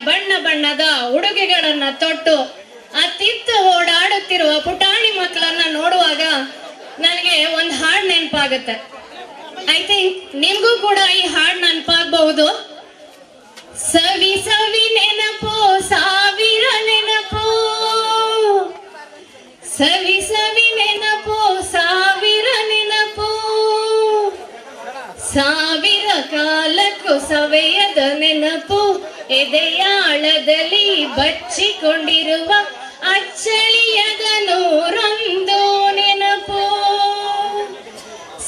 ಬಣ್ಣ ಬಣ್ಣದ ಉಡುಗೆಗಳನ್ನ ತೊಟ್ಟು ಅತ್ತಿತ್ತ ಓಡಾಡುತ್ತಿರುವ ಪುಟಾಣಿ ಮಕ್ಕಳನ್ನ ನೋಡುವಾಗ ನನಗೆ ಒಂದು ಹಾಡು ನೆನಪಾಗುತ್ತೆ. ಐ ಥಿಂಕ್ ನಿಮ್ಗೂ ಕೂಡ ಈ ಹಾಡು ನೆನಪಾಗಬಹುದು. ಸವಿ ಸವಿ ನೆನಪು ಸಾವಿರ ನೆನಪು, ಸವಿ ಸವಿ ನೆನಪು ಸಾವಿರ ನೆನಪು, ಸಾವಿರ ಕಾಲಕ್ಕೂ ಸವೆಯದ ನೆನಪು, ಎದೆಯಾಳದಲ್ಲಿ ಬಚ್ಚಿಕೊಂಡಿರುವ ಅಚ್ಚಳಿಯದ ನೂರೊಂದು ನೆನಪು.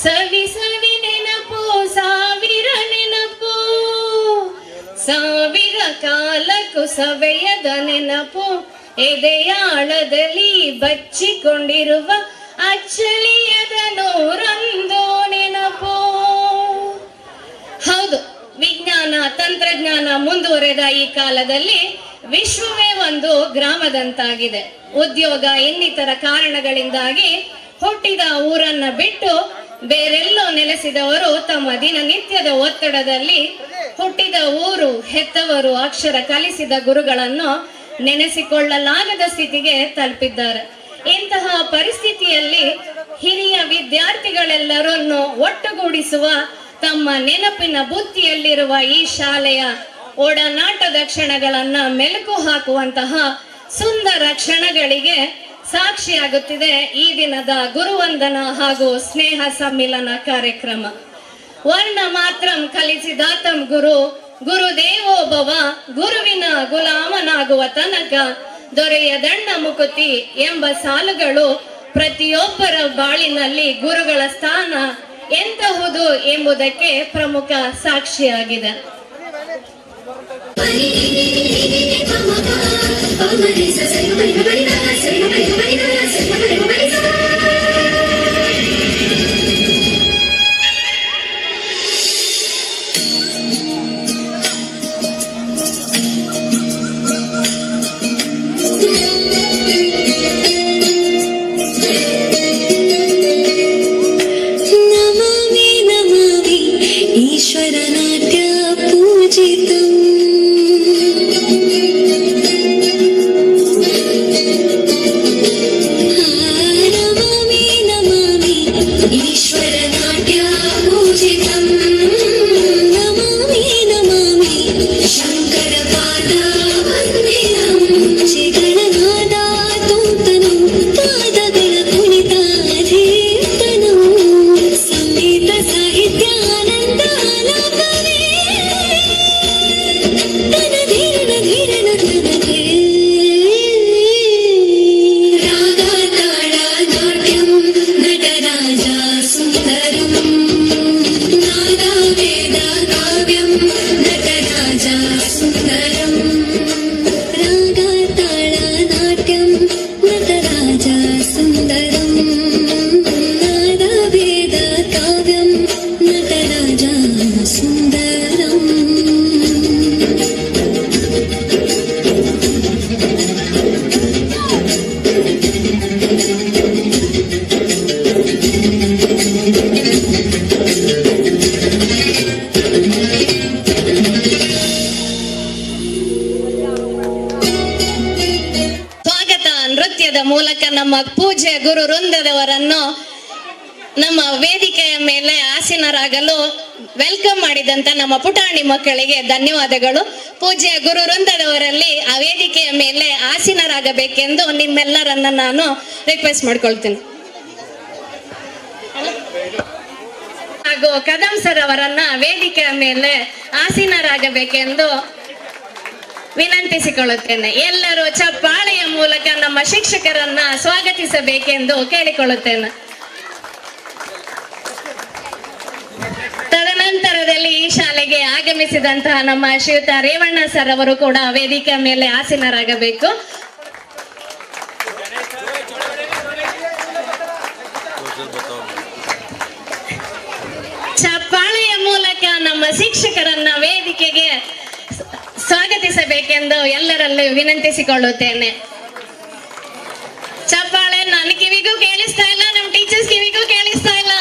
ಸವಿ ಸವಿ ನೆನಪು ಸಾವಿರ ನೆನಪು, ಸಾವಿರ ಕಾಲಕ್ಕೂ ಸವೆಯದ ನೆನಪು, ಎದೆಯಾಳದಲ್ಲಿ ಬಚ್ಚಿಕೊಂಡಿರುವ ಅಚ್ಚಳಿಯದ ನೂರೊಂದು ನೆನಪು. ಹೌದು, ವಿಜ್ಞಾನ ತಂತ್ರಜ್ಞಾನ ಮುಂದುವರೆದ ಈ ಕಾಲದಲ್ಲಿ ವಿಶ್ವವೇ ಒಂದು ಗ್ರಾಮದಂತಾಗಿದೆ. ಉದ್ಯೋಗ ಇನ್ನಿತರ ಕಾರಣಗಳಿಂದಾಗಿ ಹುಟ್ಟಿದ ಊರನ್ನ ಬಿಟ್ಟು ಬೇರೆಲ್ಲೋ ನೆಲೆಸಿದವರು ತಮ್ಮ ದಿನನಿತ್ಯದ ಒತ್ತಡದಲ್ಲಿ ಹುಟ್ಟಿದ ಊರು, ಹೆತ್ತವರು, ಅಕ್ಷರ ಕಲಿಸಿದ ಗುರುಗಳನ್ನು ನೆನೆಸಿಕೊಳ್ಳಲಾಗದ ಸ್ಥಿತಿಗೆ ತಲುಪಿದ್ದಾರೆ. ಇಂತಹ ಪರಿಸ್ಥಿತಿಯಲ್ಲಿ ಹಿರಿಯ ವಿದ್ಯಾರ್ಥಿಗಳೆಲ್ಲರನ್ನು ಒಟ್ಟುಗೂಡಿಸುವ ತಮ್ಮ ನೆನಪಿನ ಬುತ್ತಿಯಲ್ಲಿರುವ ಈ ಶಾಲೆಯ ಒಡನಾಟದ ಕ್ಷಣಗಳನ್ನ ಮೆಲುಕು ಹಾಕುವಂತಹ ಸುಂದರ ಕ್ಷಣಗಳಿಗೆ ಸಾಕ್ಷಿಯಾಗುತ್ತಿದೆ ಈ ದಿನದ ಗುರುವಂದನ ಹಾಗೂ ಸ್ನೇಹ ಸಮ್ಮಿಲನ ಕಾರ್ಯಕ್ರಮ. ವರ್ಣ ಮಾತ್ರಂ ಕಲಿಸಿದಾತಂ ಗುರು, ಗುರುದೇವೋ ಭವ, ಗುರುವಿನ ಗುಲಾಮನಾಗುವ ತನಕ ದೊರೆಯ ದಂಡ ಮುಕುತಿ ಎಂಬ ಸಾಲುಗಳು ಪ್ರತಿಯೊಬ್ಬರ ಬಾಳಿನಲ್ಲಿ ಗುರುಗಳ ಸ್ಥಾನ ಎಂತಹುದು ಎಂಬುದಕ್ಕೆ ಪ್ರಮುಖ ಸಾಕ್ಷಿಯಾಗಿದೆ. ಮೂಲಕ ನಮ್ಮ ಪೂಜ್ಯ ಗುರು ವೃಂದದವರನ್ನು ನಮ್ಮ ವೇದಿಕೆಯ ಮೇಲೆ ಆಸೀನರಾಗಲು ವೆಲ್ಕಮ್ ಮಾಡಿದಂತ ನಮ್ಮ ಪುಟಾಣಿ ಮಕ್ಕಳಿಗೆ ಧನ್ಯವಾದಗಳು. ಪೂಜ್ಯ ಗುರು ವೃಂದದವರಲ್ಲಿ ಆ ವೇದಿಕೆಯ ಮೇಲೆ ಆಸೀನರಾಗಬೇಕೆಂದು ನಿಮ್ಮೆಲ್ಲರನ್ನ ನಾನು ರಿಕ್ವೆಸ್ಟ್ ಮಾಡ್ಕೊಳ್ತೀನಿ. ಹಾಗೂ ಕದಂ ಸರ್ ಅವರನ್ನ ವೇದಿಕೆಯ ಮೇಲೆ ಆಸೀನರಾಗಬೇಕೆಂದು ವಿನಂತಿಸಿಕೊಳ್ಳುತ್ತೇನೆ. ಎಲ್ಲರೂ ಚಪ್ಪಾಳೆಯ ಮೂಲಕ ನಮ್ಮ ಶಿಕ್ಷಕರನ್ನ ಸ್ವಾಗತಿಸಬೇಕೆಂದು ಕೇಳಿಕೊಳ್ಳುತ್ತೇನೆ. ತದನಂತರದಲ್ಲಿ ಈ ಶಾಲೆಗೆ ಆಗಮಿಸಿದಂತಹ ನಮ್ಮ ಶ್ರೀಯುತ ರೇವಣ್ಣ ಸರ್ ಅವರು ಕೂಡ ವೇದಿಕೆಯ ಮೇಲೆ ಆಸೀನರಾಗಬೇಕು. ಚಪ್ಪಾಳೆಯ ಮೂಲಕ ನಮ್ಮ ಶಿಕ್ಷಕರನ್ನ ವೇದಿಕೆಗೆ ಸ್ವಾಗತಿಸಬೇಕೆಂದು ಎಲ್ಲರಲ್ಲೂ ವಿನಂತಿಸಿಕೊಳ್ಳುತ್ತೇನೆ. ಚಪ್ಪಾಳೆ ನನ್ನ ಕಿವಿಗೂ ಕೇಳಿಸ್ತಾ ಇಲ್ಲ, ನಮ್ಮ ಟೀಚರ್ಸ್ ಕಿವಿಗೂ ಕೇಳಿಸ್ತಾ ಇಲ್ಲ.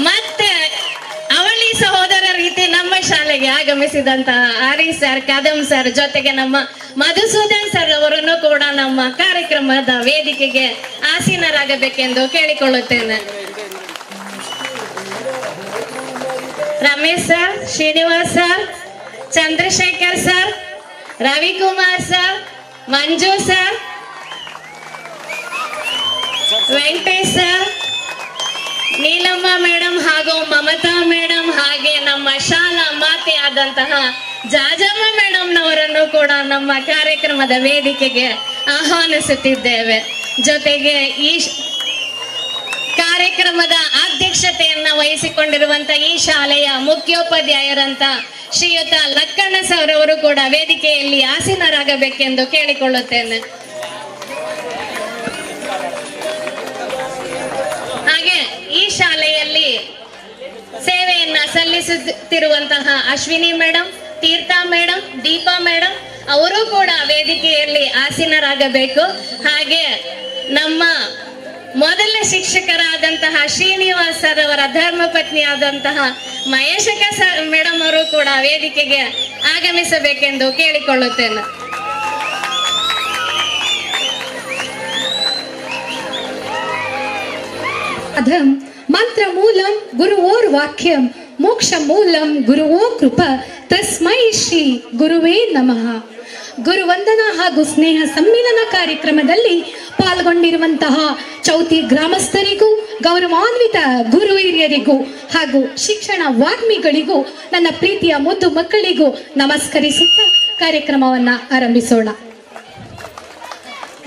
ಮತ್ತೆ ಅವಳಿ ಸಹೋದರ ರೀತಿ ನಮ್ಮ ಶಾಲೆಗೆ ಶಾಲೆಗೆ ಆಗಮಿಸಿದಂತಹ ಆರಿ ಸರ್, ಕದಂ ಸರ್ ಜೊತೆಗೆ ನಮ್ಮ ಮಧುಸೂದನ್ ಸರ್ ಅವರನ್ನು ಕೂಡ ನಮ್ಮ ಕಾರ್ಯಕ್ರಮದ ವೇದಿಕೆಗೆ ಆಸೀನರಾಗಬೇಕೆಂದು ಕೇಳಿಕೊಳ್ಳುತ್ತೇನೆ. Ramesh sir, Srinivas sir, Chandrashekhar sir, Ravikumar sir, Manju sir, Venkatesh sir, Neelamma madam ಹಾಗೂ ಮಮತಾ ಮೇಡಮ್, ಹಾಗೆ ನಮ್ಮ ಶಾಲಾ ಮಾತೆ ಆದಂತಹ ಜಾಜಮ್ಮ ಮೇಡಮ್ ನವರನ್ನು ಕೂಡ ನಮ್ಮ ಕಾರ್ಯಕ್ರಮದ ವೇದಿಕೆಗೆ ಆಹ್ವಾನಿಸುತ್ತಿದ್ದೇವೆ. ಜೊತೆಗೆ ಈ ಕಾರ್ಯಕ್ರಮದ ಅಧ್ಯಕ್ಷತೆಯನ್ನ ವಹಿಸಿಕೊಂಡಿರುವಂತ ಈ ಶಾಲೆಯ ಮುಖ್ಯೋಪಾಧ್ಯಾಯರಂತ ಶ್ರೀಯುತ ಲಕ್ಕಣ್ಣ ಸರ್ ಅವರು ಕೂಡ ವೇದಿಕೆಯಲ್ಲಿ ಆಸೀನರಾಗಬೇಕೆಂದು ಕೇಳಿಕೊಳ್ಳುತ್ತೇನೆ. ಹಾಗೆ ಈ ಶಾಲೆಯಲ್ಲಿ ಸೇವೆಯನ್ನ ಸಲ್ಲಿಸುತ್ತಿರುವಂತಹ Ashwini madam, Theertha madam, Deepa madam ಅವರು ಕೂಡ ವೇದಿಕೆಯಲ್ಲಿ ಆಸೀನರಾಗಬೇಕು. ಹಾಗೆ ನಮ್ಮ ಮೊದಲ ಶಿಕ್ಷಕರಾದಂತಹ ಶ್ರೀನಿವಾಸ್ ಸರ್ ಅವರ ಧರ್ಮಪತ್ನಿ ಆದಂತಹ ಮಹೇಶಕ ಸರ್ ಮೇಡಮ್ ಅವರು ಕೂಡ ವೇದಿಕೆಗೆ ಆಗಮಿಸಬೇಕೆಂದು ಕೇಳಿಕೊಳ್ಳುತ್ತೇನೆ. ಅಧಂ ಮಂತ್ರ ಮೂಲಂ ಗುರುವೋರ್ ವಾಕ್ಯಂ ಮೋಕ್ಷ ಮೂಲಂ ಗುರುವೋ ಕೃಪ ತಸ್ಮೈ ಶ್ರೀ ಗುರುವೇ ನಮಃ. ಗುರುವಂದನಾ ಹಾಗೂ ಸ್ನೇಹ ಸಮ್ಮಿಲನ ಕಾರ್ಯಕ್ರಮದಲ್ಲಿ ಪಾಲ್ಗೊಂಡಿರುವಂತಹ ಚೌತಿ ಗ್ರಾಮಸ್ಥರಿಗೂ, ಗೌರವಾನ್ವಿತ ಗುರು ಹಿರಿಯರಿಗೂ ಹಾಗೂ ಶಿಕ್ಷಣ ವಾಗ್ಮಿಗಳಿಗೂ, ನನ್ನ ಪ್ರೀತಿಯ ಮುದ್ದು ಮಕ್ಕಳಿಗೂ ನಮಸ್ಕರಿಸುತ್ತಾ ಕಾರ್ಯಕ್ರಮವನ್ನ ಆರಂಭಿಸೋಣ.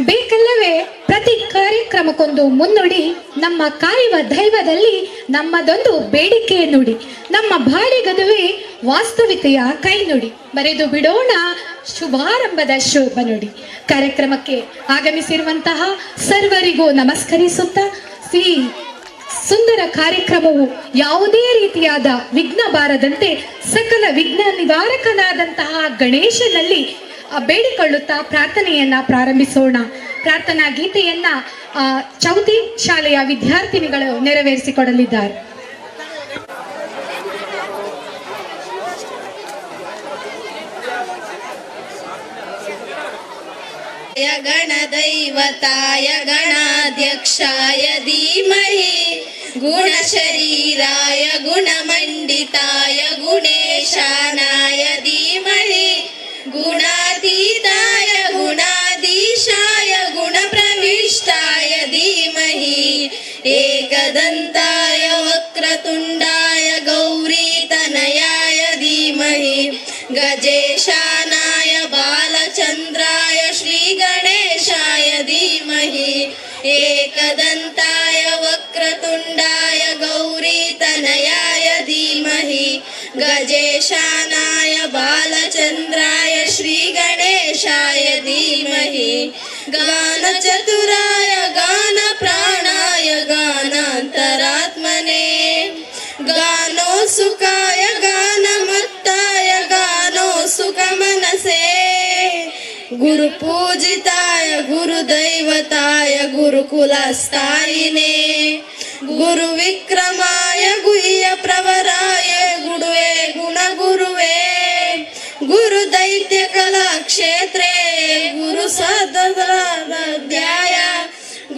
ಬೇಕಲ್ಲವೇ ಪ್ರತಿ ಕಾರ್ಯಕ್ರಮಕ್ಕೊಂದು ಮುನ್ನುಡಿ, ನಮ್ಮ ಕಾಯುವ ದೈವದಲ್ಲಿ ನಮ್ಮದೊಂದು ಬೇಡಿಕೆಯ ನುಡಿ, ನಮ್ಮ ಬಾಳಿಗದುವೆ ವಾಸ್ತವಿಕತೆಯ ಕೈ ನುಡಿ, ಬರೆದು ಬಿಡೋಣ ಶುಭಾರಂಭದ ಶೋಭ ನುಡಿ. ಕಾರ್ಯಕ್ರಮಕ್ಕೆ ಆಗಮಿಸಿರುವಂತಹ ಸರ್ವರಿಗೂ ನಮಸ್ಕರಿಸುತ್ತಾ ಈ ಸುಂದರ ಕಾರ್ಯಕ್ರಮವು ಯಾವುದೇ ರೀತಿಯಾದ ವಿಘ್ನ ಬಾರದಂತೆ ಸಕಲ ವಿಘ್ನ ನಿವಾರಕನಾದಂತಹ ಗಣೇಶನಲ್ಲಿ ಬೇಡಿಕೊಳ್ಳುತ್ತಾ ಪ್ರಾರ್ಥನೆಯನ್ನ ಪ್ರಾರಂಭಿಸೋಣ. ಪ್ರಾರ್ಥನಾ ಗೀತೆಯನ್ನ ಚೌತಿ ಶಾಲೆಯ ವಿದ್ಯಾರ್ಥಿನಿಗಳು ನೆರವೇರಿಸಿಕೊಡಲಿದ್ದಾರೆ. ಗಣದೈವತಾಯ ಗಣಾಧ್ಯಕ್ಷಾಯ ಧೀಮಹಿ ಗುಣಶರೀರಾಯ ಗುಣಮಂಡಿತಾಯ ಗುಣೇಶಾನಾಯ ಧೀಮಹಿ ಗುಣಾತೀತಾಯ ಗುಣಾಧೀಶಾಯ ಗುಣಪ್ರವಿಷ್ಟಾಯ ಧೀಮಹಿ ಏಕದಂತಾಯ ವಕ್ರತುಂಡಾಯ ಗೌರೀತನಯಾಯ ಧೀಮಹಿ ಗಜೇಶಾನಾಯ ಬಾಲಚಂದ್ರಾಯ ಶ್ರೀಗಣೇಶಾಯ ಧೀಮಹಿ ಏಕದಂತಾಯ ವಕ್ರತುಂಡಾಯ ಗೌರೀತನಯಾಯ ಧೀಮಹಿ ಗಜೇಶಾನಾಯ ಬಾಲಚಂದ್ರಾಯ ಶ್ರೀಗಣೇಶಾಯ ಧೀಮಹಿ ಗಾನಚತುರಾಯ ಗಾನ ಪ್ರಾಣಾಯ ಗಾನಾಂತರಾತ್ಮನೇ ಗಾನೋ ಸುಖಾಯ ಗಾನಮತ್ತಾಯ ಗಾನೋ ಸುಖಮನಸೇ ಗುರು ಪೂಜಿತಾಯ ಗುರುದೈವತಾಯ ಗುರುಕುಲಸ್ಥಾಯಿನೇ ಗುರು ವಿಕ್ರಮಾಯ ಗುಹ್ಯ ಪ್ರವರಾಯ ಗುರುವೇ ಗುಣಗುರುವೇ ಗುರು ದೈತ್ಯ ಕಲಾ ಕ್ಷೇತ್ರೇ ಗುರು ಸದಾಧ್ಯಾಯ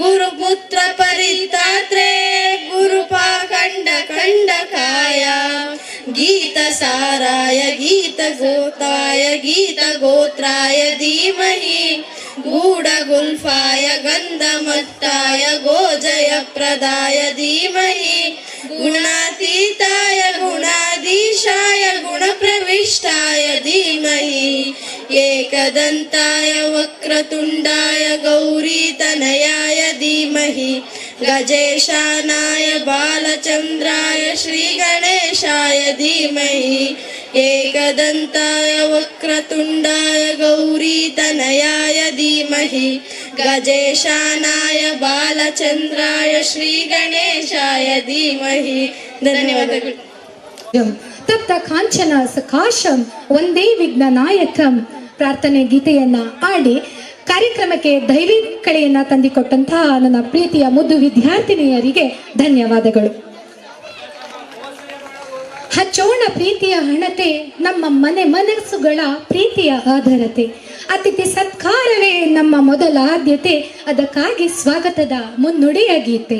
ಗುರುಪುತ್ರ ಪರಿತಾತ್ರೇ ಗುರು ಪಾಖಂಡ ಖಂಡಕಾಯ ಗೀತ ಸಾರಾಯ ಗೀತ ಗೋತಾಯ ಗೀತ ಗೋತ್ರಾಯ ಧೀಮಹಿ ಗೂಢ ಗುಲ್ಫಾಯ ಗಂಧಮತ್ತಾಯ ಗೋಜಯ ಪ್ರದಾಯ ಧೀಮಹಿ ಗುಣಾತೀತಾಯ ಗುಣಾಧೀಶಾಯ ಗುಣಪ್ರವಿಷ್ಟಾಯ ಧೀಮಹಿ ಏಕದಂತಾಯ ವಕ್ರತುಂಡಾಯ ಗೌರೀತನಯಾಯ ಧೀಮಹಿ ಗಜೇಶಾನಾಯ ಬಾಲಚಂದ್ರಾಯ ಶ್ರೀಗಣೇಶಾಯ ಧೀಮಹಿ ಏಕದಂತಾಯ ವಕ್ರತುಂಡಾಯ ಗೌರೀತನಯಾಯ ಧೀಮಹಿ ಗಜೇಶಾನಾಯ ಬಾಲಚಂದ್ರಾಯ ಶ್ರೀಗಣೇಶಾಯ ಧೀಮಹಿ. ಧನ್ಯವಾದಗಳು. ತಪ್ತ ಕಾಂಚನ ಸಕಾಶಂ ಒಂದೇ ವಿಘ್ನ ನಾಯಕಂ ಪ್ರಾರ್ಥನೆ ಗೀತೆಯನ್ನ ಆಡಿ ಕಾರ್ಯಕ್ರಮಕ್ಕೆ ದೈವಿ ಕಳೆಯನ್ನ ತಂದಿಕೊಟ್ಟಂತಹ ನನ್ನ ಪ್ರೀತಿಯ ಮುದ್ದು ವಿದ್ಯಾರ್ಥಿನಿಯರಿಗೆ ಧನ್ಯವಾದಗಳು. ಹಚ್ಚೋಣ ಪ್ರೀತಿಯ ಹಣತೆ, ನಮ್ಮ ಮನಸ್ಸುಗಳ ಪ್ರೀತಿಯ ಆಧಾರತೆ. ಅತಿಥಿ ಸತ್ಕಾರವೇ ನಮ್ಮ ಮೊದಲ ಆದ್ಯತೆ, ಅದಕ್ಕಾಗಿ ಸ್ವಾಗತದ ಮುನ್ನುಡಿಯ ಗೀತೆ.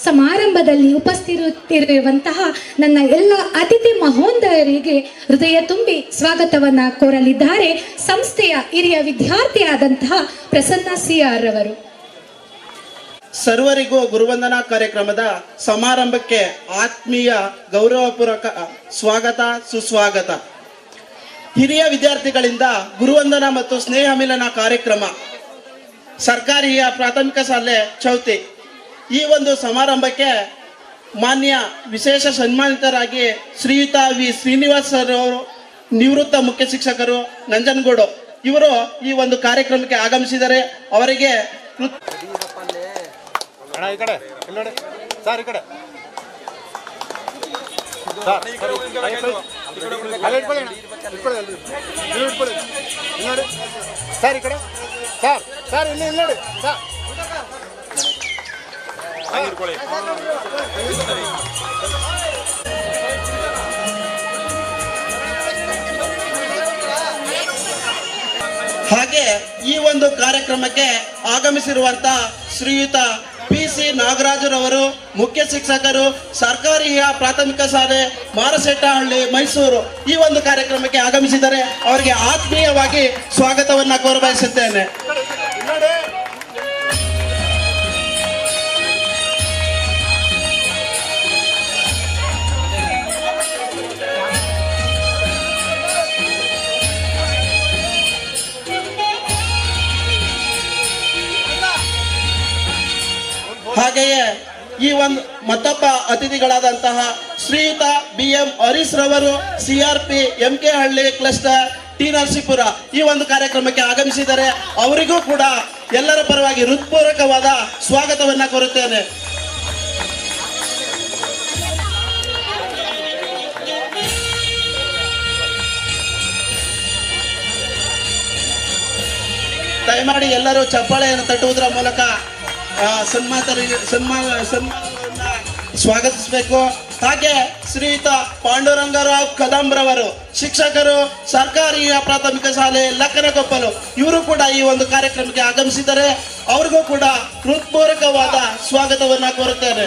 ಸಮಾರಂಭದಲ್ಲಿ ಉಪಸ್ಥಿತಿರುವಂತಹ ನನ್ನ ಎಲ್ಲ ಅತಿಥಿ ಮಹೋದಯರಿಗೆ ಹೃದಯ ತುಂಬಿ ಸ್ವಾಗತವನ್ನ ಕೋರಲಿದ್ದಾರೆ ಸಂಸ್ಥೆಯ ಹಿರಿಯ ವಿದ್ಯಾರ್ಥಿಯಾದಂತಹ ಪ್ರಸನ್ನ ಸಿಆರ್ ಅವರು. ಸರ್ವರಿಗೂ ಗುರುವಂದನಾ ಕಾರ್ಯಕ್ರಮದ ಸಮಾರಂಭಕ್ಕೆ ಆತ್ಮೀಯ ಗೌರವಪೂರ್ವಕ ಸ್ವಾಗತ ಸುಸ್ವಾಗತ. ಹಿರಿಯ ವಿದ್ಯಾರ್ಥಿಗಳಿಂದ ಗುರುವಂದನ ಮತ್ತು ಸ್ನೇಹ ಮಿಲನ ಕಾರ್ಯಕ್ರಮ ಸರ್ಕಾರಿ ಪ್ರಾಥಮಿಕ ಶಾಲೆ ಚೌತಿ. ಈ ಒಂದು ಸಮಾರಂಭಕ್ಕೆ ಮಾನ್ಯ ವಿಶೇಷ ಸನ್ಮಾನಿತರಾಗಿ ಶ್ರೀಯುತ ವಿ ಶ್ರೀನಿವಾಸ್ ಸರ್ ಅವರು, ನಿವೃತ್ತ ಮುಖ್ಯ ಶಿಕ್ಷಕರು ನಂಜನಗೂಡು, ಇವರು ಈ ಒಂದು ಕಾರ್ಯಕ್ರಮಕ್ಕೆ ಆಗಮಿಸಿದ್ದಾರೆ. ಅವರಿಗೆ ಈ ಕಡೆ ನೋಡಿ ಸರ್, ಈ ಕಡೆ ನೋಡಿ ಸರ್, ಈ ಕಡೆ ಸರ್, ಸರ್ ಇಲ್ಲಿ ನೋಡಿ ಸರ್. ಹಾಗೆ ಈ ಒಂದು ಕಾರ್ಯಕ್ರಮಕ್ಕೆ ಆಗಮಿಸಿರುವಂತ ಶ್ರೀಯುತ PC ನಾಗರಾಜರವರು, ಮುಖ್ಯ ಶಿಕ್ಷಕರು, ಸರ್ಕಾರಿ ಪ್ರಾಥಮಿಕ ಶಾಲೆ ಮಾರಸೆಟ್ಟಹಳ್ಳಿ, ಮೈಸೂರು, ಈ ಒಂದು ಕಾರ್ಯಕ್ರಮಕ್ಕೆ ಆಗಮಿಸಿದ್ದಾರೆ. ಅವರಿಗೆ ಆತ್ಮೀಯವಾಗಿ ಸ್ವಾಗತವನ್ನ ಕೋರಬಯಸುತ್ತೇನೆ. ಹಾಗೆಯೇ ಈ ಒಂದು ಮತ್ತೊಬ್ಬ ಅತಿಥಿಗಳಾದಂತಹ ಶ್ರೀಯುತ BM ಹರೀಶ್ ರವರು, CRP MK ಹಳ್ಳಿ ಕ್ಲಸ್ಟರ್, ಟಿ ನರಸೀಪುರ, ಈ ಒಂದು ಕಾರ್ಯಕ್ರಮಕ್ಕೆ ಆಗಮಿಸಿದ್ದಾರೆ. ಅವರಿಗೂ ಕೂಡ ಎಲ್ಲರ ಪರವಾಗಿ ಹೃತ್ಪೂರ್ವಕವಾದ ಸ್ವಾಗತವನ್ನ ಕೋರುತ್ತೇನೆ. ದಯಮಾಡಿ ಎಲ್ಲರೂ ಚಪ್ಪಾಳೆಯನ್ನು ತಟ್ಟುವುದರ ಮೂಲಕ ಸನ್ಮಾನವನ್ನ ಸ್ವಾಗತಿಸಬೇಕು. ಹಾಗೆ ಶ್ರೀಯುತ ಪಾಂಡುರಂಗರಾವ್ ಕದಂಬ್ರವರು, ಶಿಕ್ಷಕರು, ಸರ್ಕಾರಿ ಪ್ರಾಥಮಿಕ ಶಾಲೆ ಲಕ್ಕನಕೊಪ್ಪಲು, ಇವರು ಕೂಡ ಈ ಒಂದು ಕಾರ್ಯಕ್ರಮಕ್ಕೆ ಆಗಮಿಸಿದ್ದಾರೆ. ಅವ್ರಿಗೂ ಕೂಡ ಹೃತ್ಪೂರ್ವಕವಾದ ಸ್ವಾಗತವನ್ನ ಕೋರುತ್ತೇನೆ.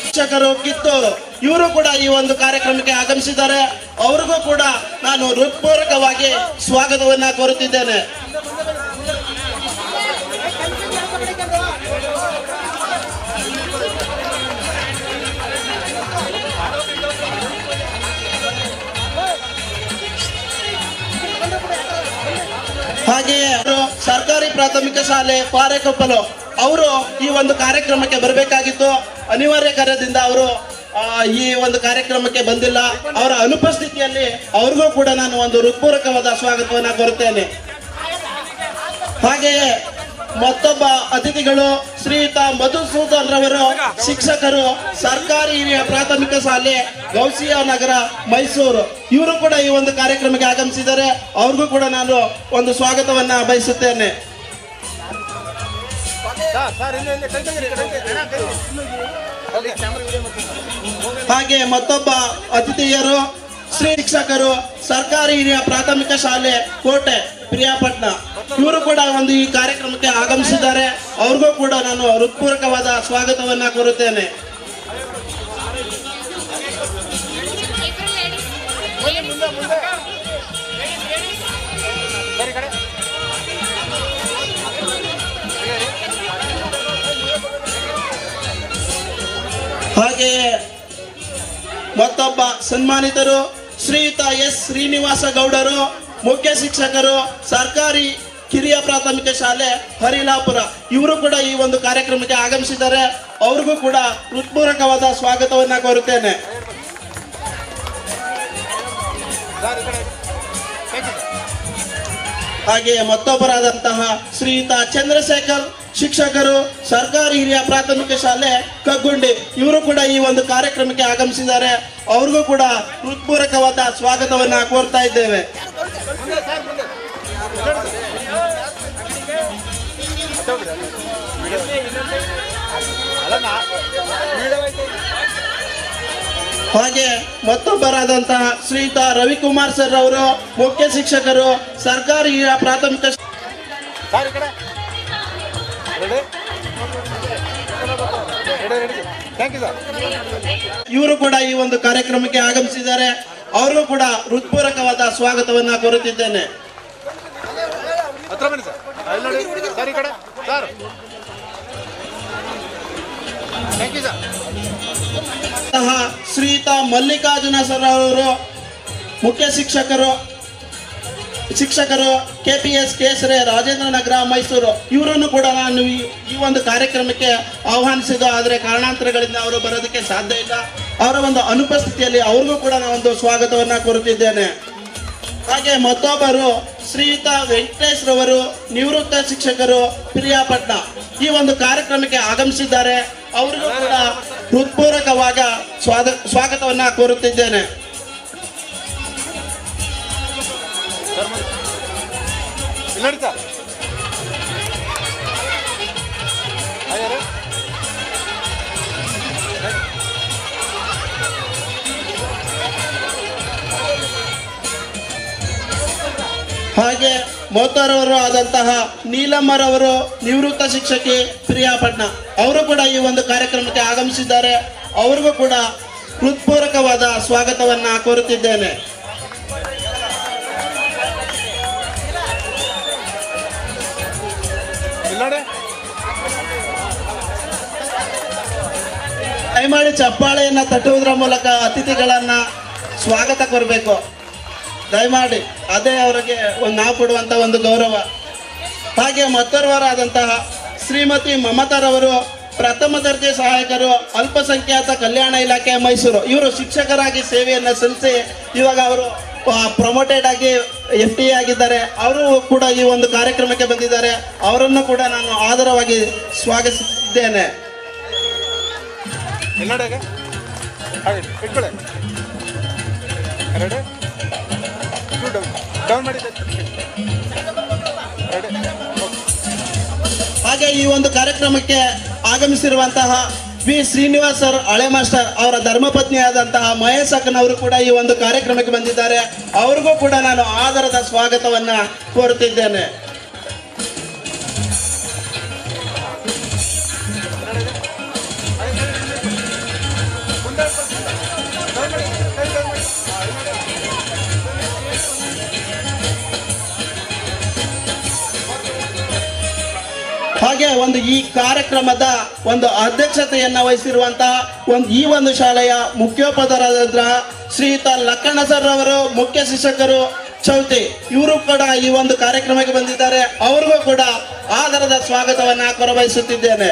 ಶಿಕ್ಷಕರು ಕಿತ್ತೂರು, ಇವರು ಕೂಡ ಈ ಒಂದು ಕಾರ್ಯಕ್ರಮಕ್ಕೆ ಆಗಮಿಸಿದ್ದಾರೆ. ಅವ್ರಿಗೂ ಕೂಡ ನಾನು ಹೃತ್ಪೂರ್ವಕವಾಗಿ ಸ್ವಾಗತವನ್ನ ಕೋರುತ್ತಿದ್ದೇನೆ. ಹಾಗೆಯೇ ಸರ್ಕಾರಿ ಪ್ರಾಥಮಿಕ ಶಾಲೆ ಪಾರೆಕೊಪ್ಪಲು, ಅವರು ಈ ಒಂದು ಕಾರ್ಯಕ್ರಮಕ್ಕೆ ಬರಬೇಕಾಗಿತ್ತು. ಅನಿವಾರ್ಯ ಕಾರ್ಯದಿಂದ ಅವರು ಈ ಒಂದು ಕಾರ್ಯಕ್ರಮಕ್ಕೆ ಬಂದಿಲ್ಲ. ಅವರ ಅನುಪಸ್ಥಿತಿಯಲ್ಲಿ ಅವ್ರಿಗೂ ಕೂಡ ನಾನು ಒಂದು ಹೃತ್ಪೂರ್ವಕವಾದ ಸ್ವಾಗತವನ್ನ ಕೋರುತ್ತೇನೆ. ಹಾಗೆಯೇ ಮತ್ತೊಬ್ಬ ಅತಿಥಿಗಳು ಶ್ರೀಯುತ ಮಧುಸೂದನ್ ರವರು, ಶಿಕ್ಷಕರು, ಸರ್ಕಾರಿ ಹಿರಿಯ ಪ್ರಾಥಮಿಕ ಶಾಲೆ ಗೌಸಿಯಾ ನಗರ, ಮೈಸೂರು, ಇವರು ಕೂಡ ಈ ಒಂದು ಕಾರ್ಯಕ್ರಮಕ್ಕೆ ಆಗಮಿಸಿದ್ದಾರೆ. ಅವ್ರಿಗೂ ಕೂಡ ನಾನು ಒಂದು ಸ್ವಾಗತವನ್ನ ಬಯಸುತ್ತೇನೆ. ಹಾಗೆ ಮತ್ತೊಬ್ಬ ಅತಿಥಿಯರು ಶ್ರೀ ಶಿಕ್ಷಕರು, ಸರ್ಕಾರಿ ಹಿರಿಯ ಪ್ರಾಥಮಿಕ ಶಾಲೆ ಕೋಟೆ ಪ್ರಿಯಾಪಟ್ನ, ಇವರು ಕೂಡ ಒಂದು ಈ ಕಾರ್ಯಕ್ರಮಕ್ಕೆ ಆಗಮಿಸಿದ್ದಾರೆ. ಅವ್ರಿಗೂ ಕೂಡ ನಾನು ಹೃತ್ಪೂರ್ವಕವಾದ ಸ್ವಾಗತವನ್ನ ಕೋರುತ್ತೇನೆ. ಹಾಗೆಯೇ ಮತ್ತೊಬ್ಬ ಸನ್ಮಾನಿತರು ಶ್ರೀಯುತ S ಶ್ರೀನಿವಾಸ ಗೌಡರು, ಮುಖ್ಯ ಶಿಕ್ಷಕರು, ಸರ್ಕಾರಿ ಕಿರಿಯ ಪ್ರಾಥಮಿಕ ಶಾಲೆ ಹರಿಲಾಪುರ, ಇವರು ಕೂಡ ಈ ಒಂದು ಕಾರ್ಯಕ್ರಮಕ್ಕೆ ಆಗಮಿಸಿದ್ದಾರೆ. ಅವ್ರಿಗೂ ಕೂಡ ಹೃತ್ಪೂರ್ವಕವಾದ ಸ್ವಾಗತವನ್ನ ಕೋರುತ್ತೇನೆ. ಹಾಗೆಯೇ ಮತ್ತೊಬ್ಬರಾದಂತಹ ಶ್ರೀಯುತ ಚಂದ್ರಶೇಖರ್, ಶಿಕ್ಷಕರು, ಸರ್ಕಾರಿ ಹಿರಿಯ ಪ್ರಾಥಮಿಕ ಶಾಲೆ ಕಗ್ಗುಂಡಿ, ಇವರು ಕೂಡ ಈ ಒಂದು ಕಾರ್ಯಕ್ರಮಕ್ಕೆ ಆಗಮಿಸಿದ್ದಾರೆ. ಅವ್ರಿಗೂ ಕೂಡ ಹೃತ್ಪೂರ್ವಕವಾದ ಸ್ವಾಗತವನ್ನ ಕೋರ್ತಾ ಇದ್ದೇವೆ. ಹಾಗೆ ಮತ್ತೊಬ್ಬರಾದಂತಹ ಶ್ರೀಯುತ ರವಿಕುಮಾರ್ ಸರ್ ಅವರು ಮುಖ್ಯ ಶಿಕ್ಷಕರು ಸರ್ಕಾರಿ ಪ್ರಾಥಮಿಕ ಸರ್ ಈ ಕಡೆ ಥ್ಯಾಂಕ್ ಯು ಸರ್. ಇವರು ಕೂಡ ಈ ಒಂದು ಕಾರ್ಯಕ್ರಮಕ್ಕೆ ಆಗಮಿಸಿದ್ದಾರೆ. ಅವರು ಕೂಡ ಹೃತ್ಪೂರ್ವಕವಾದ ಸ್ವಾಗತವನ್ನ ಕೋರುತ್ತಿದ್ದೇನೆ. ಹತ್ರ ಬನ್ನಿ ಸರ್. ಅಲ್ಲಿ ನೋಡಿ ಸರ್ ಈ ಕಡೆ ಸರ್. Thank you sir. ಶ್ರೀಯುತ ಮಲ್ಲಿಕಾರ್ಜುನ ಸರ್ ಅವರು ಮುಖ್ಯ ಶಿಕ್ಷಕರು KPS ಕೇಸರೆ ರಾಜೇಂದ್ರ ನಗರ ಮೈಸೂರು. ಇವರನ್ನು ಕೂಡ ನಾನು ಈ ಒಂದು ಕಾರ್ಯಕ್ರಮಕ್ಕೆ ಆಹ್ವಾನಿಸಿದ್ದು, ಆದರೆ ಕಾರಣಾಂತರಗಳಿಂದ ಅವರು ಬರೋದಕ್ಕೆ ಸಾಧ್ಯ ಇಲ್ಲ. ಅವರ ಒಂದು ಅನುಪಸ್ಥಿತಿಯಲ್ಲಿ ಅವ್ರಿಗೂ ಕೂಡ ನಾನು ಒಂದು ಸ್ವಾಗತವನ್ನ ಕೋರುತ್ತಿದ್ದೇನೆ. ಹಾಗೆ ಮತ್ತೊಬ್ಬರು ಶ್ರೀಯುತ ವೆಂಕಟೇಶ್ ರವರು ನಿವೃತ್ತ ಶಿಕ್ಷಕರು ಪಿರಿಯಾಪಟ್ಟಣ ಈ ಒಂದು ಕಾರ್ಯಕ್ರಮಕ್ಕೆ ಆಗಮಿಸಿದ್ದಾರೆ. ಅವರಿಗೂ ಕೂಡ ಹೃತ್ಪೂರ್ವಕವಾದ ಸ್ವಾಗತವನ್ನ ಕೋರುತ್ತಿದ್ದೇನೆ. ನೋಡಿ ಸರ್. ಹಾಗೆ ಮೋತರವರು ಆದಂತಹ ನೀಲಮ್ಮರವರು ನಿವೃತ್ತ ಶಿಕ್ಷಕಿ ಪಿರಿಯಾಪಟ್ಟಣ ಅವರು ಕೂಡ ಈ ಒಂದು ಕಾರ್ಯಕ್ರಮಕ್ಕೆ ಆಗಮಿಸಿದ್ದಾರೆ. ಅವ್ರಿಗೂ ಕೂಡ ಹೃತ್ಪೂರ್ವಕವಾದ ಸ್ವಾಗತವನ್ನ ಕೋರುತ್ತಿದ್ದೇನೆ. ದಯಮಾಡಿ ಚಪ್ಪಾಳೆಯನ್ನ ತಟ್ಟುವುದರ ಮೂಲಕ ಅತಿಥಿಗಳನ್ನ ಸ್ವಾಗತ ಕೋರಬೇಕು. ದಯಮಾಡಿ ಅದೇ ಅವರಿಗೆ ನಾವು ಕೊಡುವಂತ ಒಂದು ಗೌರವ. ಹಾಗೆ ಮತ್ತೋರ್ವರಾದಂತಹ ಶ್ರೀಮತಿ ಮಮತಾರವರು ಪ್ರಥಮ ದರ್ಜೆ ಸಹಾಯಕರು ಅಲ್ಪಸಂಖ್ಯಾತ ಕಲ್ಯಾಣ ಇಲಾಖೆ ಮೈಸೂರು. ಇವರು ಶಿಕ್ಷಕರಾಗಿ ಸೇವೆಯನ್ನು ಸಲ್ಲಿಸಿ ಇವಾಗ ಅವರು ಪ್ರಮೋಟೆಡ್ ಆಗಿ FTA ಆಗಿದ್ದಾರೆ. ಅವರು ಕೂಡ ಈ ಒಂದು ಕಾರ್ಯಕ್ರಮಕ್ಕೆ ಬಂದಿದ್ದಾರೆ. ಅವರನ್ನು ಕೂಡ ನಾನು ಆದರವಾಗಿ ಸ್ವಾಗತಿಸಿದ್ದೇನೆ. ಹಾಗೆ ಈ ಒಂದು ಕಾರ್ಯಕ್ರಮಕ್ಕೆ ಆಗಮಿಸಿರುವಂತಹ ವಿ ಶ್ರೀನಿವಾಸ್ ಸರ್ ಹಳೆ ಮಾಸ್ಟರ್ ಅವರ ಧರ್ಮಪತ್ನಿಯಾದಂತಹ ಮಹೇಶ್ ಅಕ್ಕನವರು ಕೂಡ ಈ ಒಂದು ಕಾರ್ಯಕ್ರಮಕ್ಕೆ ಬಂದಿದ್ದಾರೆ. ಅವ್ರಿಗೂ ಕೂಡ ನಾನು ಆದರದ ಸ್ವಾಗತವನ್ನ ಕೋರುತ್ತಿದ್ದೇನೆ. ಹಾಗೆ ಈ ಕಾರ್ಯಕ್ರಮದ ಒಂದು ಅಧ್ಯಕ್ಷತೆಯನ್ನ ವಹಿಸಿರುವಂತಹ ಈ ಒಂದು ಶಾಲೆಯ ಮುಖ್ಯೋಪಾಧ್ಯಾಯರಾದ ಶ್ರೀಯುತ ಲಕ್ಕಣ್ಣ ಸರ್ ಅವರು ಮುಖ್ಯ ಶಿಕ್ಷಕರು ಚೌತಿ. ಇವರು ಕೂಡ ಈ ಒಂದು ಕಾರ್ಯಕ್ರಮಕ್ಕೆ ಬಂದಿದ್ದಾರೆ. ಅವ್ರಿಗೂ ಕೂಡ ಆದರದ ಸ್ವಾಗತವನ್ನ ಕೋರಬಯಸುತ್ತಿದ್ದೇನೆ.